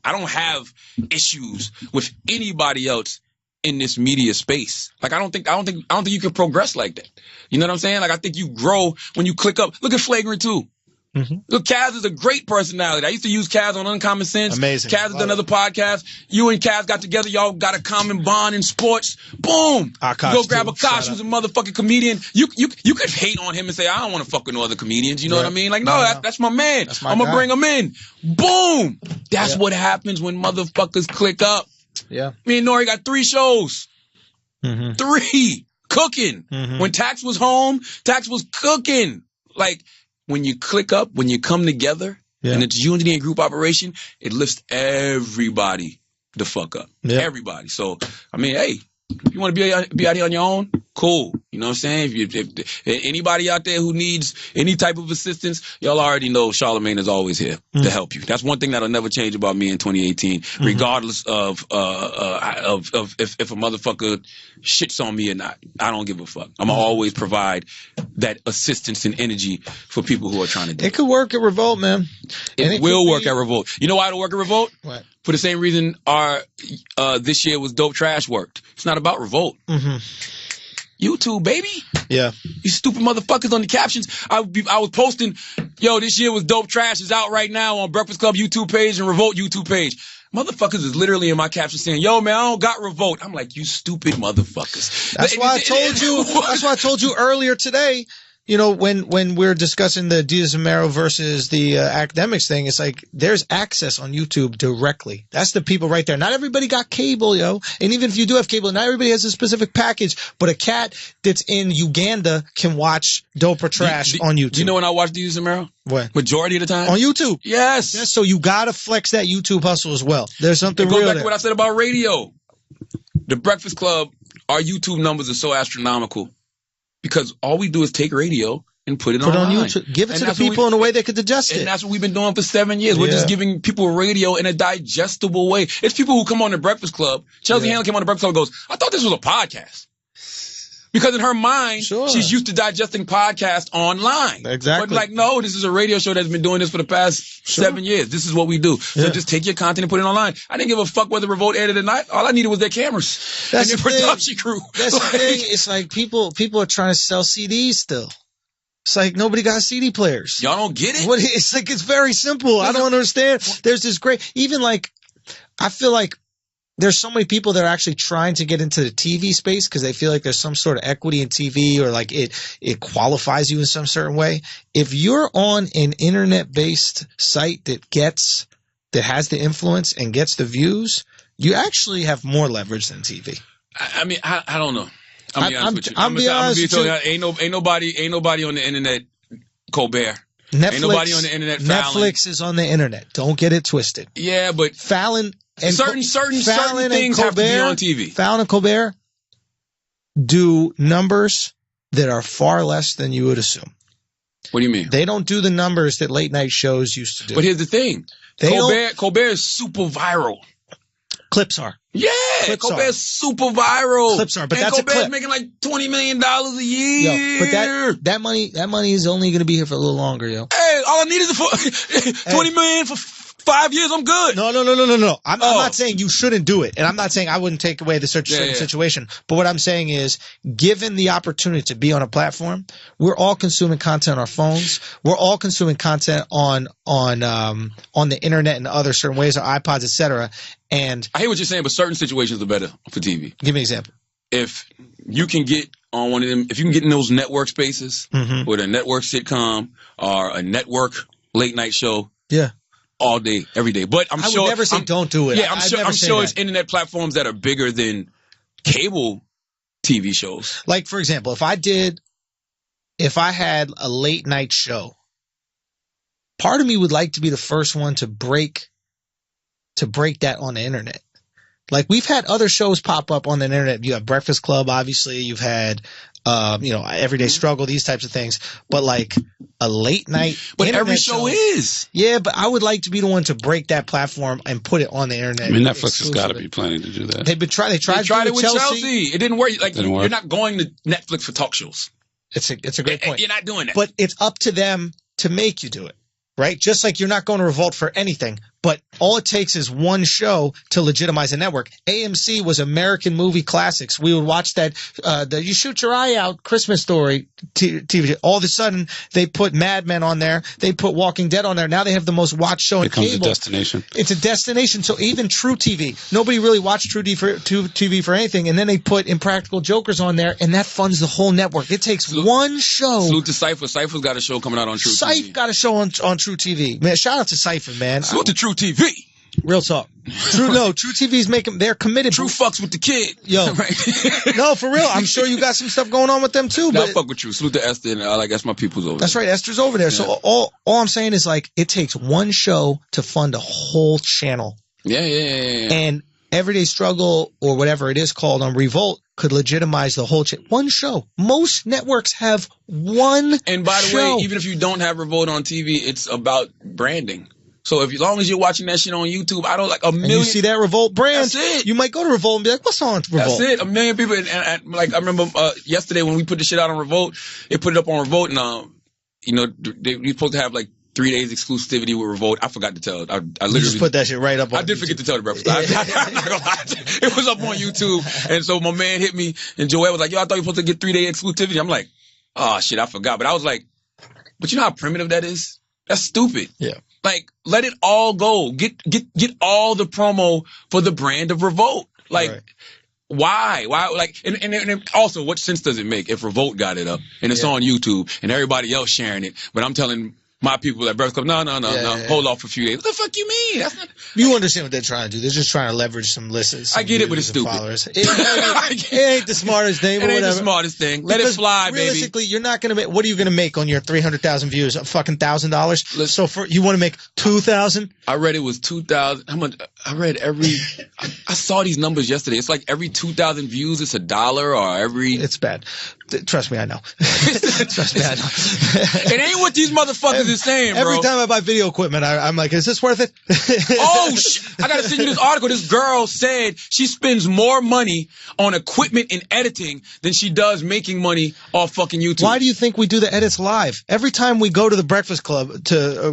don't have issues with anybody else in this media space. Like I don't think you can progress like that. You know what I'm saying? Like I think you grow when you click up. Look at Flagrant 2. Look, Kaz is a great personality. I used to use Kaz on Uncommon Sense. Amazing. Kaz has done another podcast. You and Kaz got together. Y'all got a common bond in sports. Boom. Akash you go grab Akash, who's a motherfucking comedian. You could hate on him and say, I don't want to fuck with no other comedians. You know what I mean? Like, no, that's my man. I'm going to bring him in. Boom. That's what happens when motherfuckers click up. Yeah. Me and Nori got 3 shows. 3. Cooking. When Tax was home, Tax was cooking. Like, when you click up, when you come together, and it's unity and group operation, it lifts everybody the fuck up. Everybody. So, I mean, hey, if you want to be out here on your own, cool. You know what I'm saying? If anybody out there who needs any type of assistance, y'all already know Charlamagne is always here to help you. That's one thing that'll never change about me in 2018, regardless of if a motherfucker shits on me or not. I don't give a fuck. I'm gonna always provide that assistance and energy for people who are trying to do it. It could work at Revolt, man. It will work at Revolt. You know why it'll work at Revolt? What? For the same reason our this year was Dope Trash worked. It's not about Revolt. YouTube, baby. Yeah. You stupid motherfuckers on the captions. I was posting, yo, this year was Dope Trash is out right now on Breakfast Club YouTube page and Revolt YouTube page. Motherfuckers is literally in my caption saying, yo, man, I don't got Revolt. I'm like, you stupid motherfuckers. That's why I told you earlier today. You know, when we're discussing the Adidas and Mero versus the academics thing, it's like there's access on YouTube directly. That's the people right there. Not everybody got cable, yo. And even if you do have cable, not everybody has a specific package. But a cat that's in Uganda can watch Dope or Trash on YouTube. Do you know when I watch Adidas and Mero? What? Majority of the time? On YouTube. Yes. So you got to flex that YouTube hustle as well. There's something real there. Go back to what I said about radio. The Breakfast Club, our YouTube numbers are so astronomical. Because all we do is take radio and put it on YouTube. Give it to the people in a way they could digest it. And that's what we've been doing for 7 years. We're just giving people radio in a digestible way. It's people who come on the Breakfast Club. Chelsea Handler came on the Breakfast Club and goes, I thought this was a podcast. Because in her mind, she's used to digesting podcasts online. Exactly. But like, no, this is a radio show that's been doing this for the past 7 years. This is what we do. So just take your content and put it online. I didn't give a fuck whether Revolt aired it or not. All I needed was their cameras and their production crew. That's the thing. It's like people are trying to sell CDs still. It's like nobody got CD players. Y'all don't get it? It's like it's very simple. I don't understand. There's this great, even like, I feel like there's so many people that are actually trying to get into the TV space because they feel like there's some sort of equity in TV or like it qualifies you in some certain way. If you're on an internet-based site that has the influence and gets the views, you actually have more leverage than TV. I mean, I don't know. I'm be honest with you. Ain't nobody on the internet Colbert. Netflix, ain't nobody on the internet Fallon. Netflix is on the internet. Don't get it twisted. Yeah, but Fallon and certain things have to be on TV. Fallon and Colbert do numbers that are far less than you would assume. What do you mean? They don't do the numbers that late night shows used to do. But here's the thing. Colbert is super viral. Clips are. Yeah, Colbert's super viral. Clips are, but that's Colbert's a clip. Making like $20 million a year. Yo, but that money is only going to be here for a little longer, yo. Hey, all I need is $20 million for 5 years, I'm good. No. I'm not saying you shouldn't do it. And I'm not saying I wouldn't take away the certain situation. But what I'm saying is, given the opportunity to be on a platform, we're all consuming content on our phones. We're all consuming content on the internet and other certain ways, our iPods, etc. And I hear what you're saying, but certain situations are better for TV. Give me an example. If you can get on one of them, if you can get in those network spaces with a network sitcom or a network late night show, all day, every day. But I would never say don't do it. Yeah, I'm sure it's internet platforms that are bigger than cable TV shows. Like, for example, if I had a late night show, part of me would like to be the first one to break that on the internet. Like, we've had other shows pop up on the internet. You have Breakfast Club, obviously. You've had, Everyday Struggle, these types of things. But like a late night, but every show is. Yeah, but I would like to be the one to break that platform and put it on the internet. I mean, Netflix has got to be planning to do that. They tried it with Chelsea. It didn't work. Like, you're not going to Netflix for talk shows. It's a great point. You're not doing that. But it's up to them to make you do it, right? Just like you're not going to Revolt for anything. But all it takes is one show to legitimize a network. AMC was American Movie Classics. We would watch that, You Shoot Your Eye Out Christmas Story TV. All of a sudden, they put Mad Men on there. They put Walking Dead on there. Now they have the most watched show in cable. It becomes a destination. It's a destination. So even True TV, nobody really watched True TV for anything. And then they put Impractical Jokers on there, and that funds the whole network. It takes one show. Salute to Cypher. Cypher's got a show coming out on True TV. Cypher got a show on True TV. Man, shout out to Cypher, man. Salute to True TV. Real talk. True TV's they're committed. True fucks with the kid. Yo. Right. No, for real. I'm sure you got some stuff going on with them too. I fuck with you. Salute to Esther, and I guess my people's over there. That's right. Esther's over there. Yeah. So all I'm saying is, like, it takes one show to fund a whole channel. Yeah. And Everyday Struggle, or whatever it is called on Revolt, could legitimize the whole one show. Most networks have one And by the show. way, even if you don't have Revolt on TV, it's about branding. So as long as you're watching that shit on YouTube, I don't like a million. And you see that Revolt brand, that's it. You might go to Revolt and be like, what's on Revolt? That's it. A million people. And like, I remember yesterday when we put the shit out on Revolt, it put it up on Revolt, and we supposed to have like 3 days exclusivity with Revolt. I forgot to tell. I literally just put that shit right up on I did YouTube. forget to tell the breakfast. I'm not gonna lie. It was up on YouTube. And so my man hit me, and Joel was like, yo, I thought you were supposed to get 3 day exclusivity. I'm like, oh shit, I forgot. But I was like, but you know how primitive that is? That's stupid. Yeah. Like, let it all go. Get all the promo for the brand of Revolt. Like, right. Why? Like, and also, what sense does it make if Revolt got it up and it's on YouTube and everybody else sharing it, but I'm telling my people at Breakfast Club, no, hold off for a few days. What the fuck you mean? That's not... You understand what they're trying to do. They're just trying to leverage some lists. I get it, but it's stupid. It ain't the smartest thing, but whatever. It ain't the smartest thing. Let it fly, baby. Realistically, you're not going to make, what are you going to make on your 300,000 views? A fucking $1,000? So you want to make 2,000? I read it was 2,000. How much? I read I saw these numbers yesterday. It's like every 2,000 views, it's $1 or every. It's bad. Trust me, I know. Trust me, I know. It ain't what these motherfuckers is saying, bro. Every time I buy video equipment, I'm like, is this worth it? I gotta send you this article. This girl said she spends more money on equipment and editing than she does making money off fucking YouTube. Why do you think we do the edits live? Every time we go to the Breakfast Club,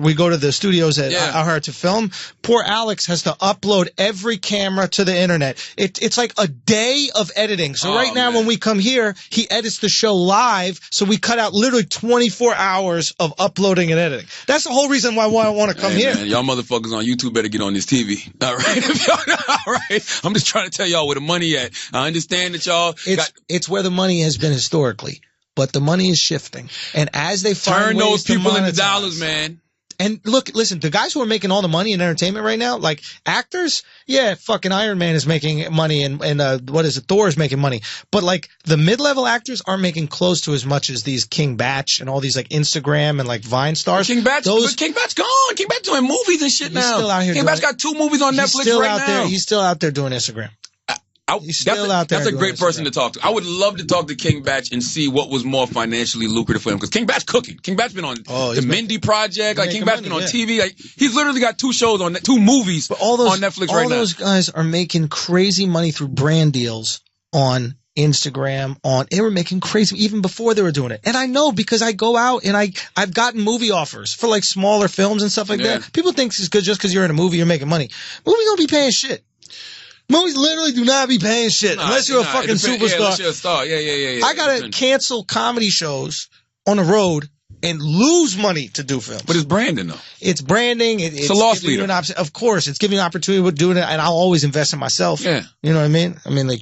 we go to the studios at Our Heart to film, poor Alex has to upload every camera to the internet. It's like a day of editing. So right now, when we come here, he edits the show live, so we cut out literally 24 hours of uploading and editing. That's the whole reason why I want to come here. Man, y'all motherfuckers on YouTube better get on this TV. All right? All right? I'm just trying to tell y'all where the money at. I understand that y'all it's where the money has been historically, but the money is shifting. And as they find turn those people into monetize, dollars, man. And listen, the guys who are making all the money in entertainment right now, like actors, fucking Iron Man is making money and what is it, Thor is making money. But like the mid-level actors aren't making close to as much as these King Batch and all these like Instagram and like Vine stars. King Batch gone. King Batch doing movies and shit now. Still out here King Batch got 2 movies on Netflix right now. He's still out there doing Instagram. That's a great person to talk to. I would love to talk to King Batch and see what was more financially lucrative for him. Because King Batch cooking. King Batch been on the Mindy Project. Like King Batch been on TV. Like he's literally got 2 shows on 2 movies on Netflix right now. All those guys are making crazy money through brand deals on Instagram, they were making crazy even before they were doing it. And I know because I go out and I've gotten movie offers for like smaller films and stuff like that. People think it's good just because you're in a movie, you're making money. Movies don't be paying shit. Movies literally do not be paying shit unless you're a fucking superstar. Yeah, unless you're a star. Yeah. I gotta cancel comedy shows on the road and lose money to do films. But it's branding, though. It's branding. It's a loss leader. Of course, it's giving you an opportunity to do it, and I'll always invest in myself. Yeah. You know what I mean? I mean, like,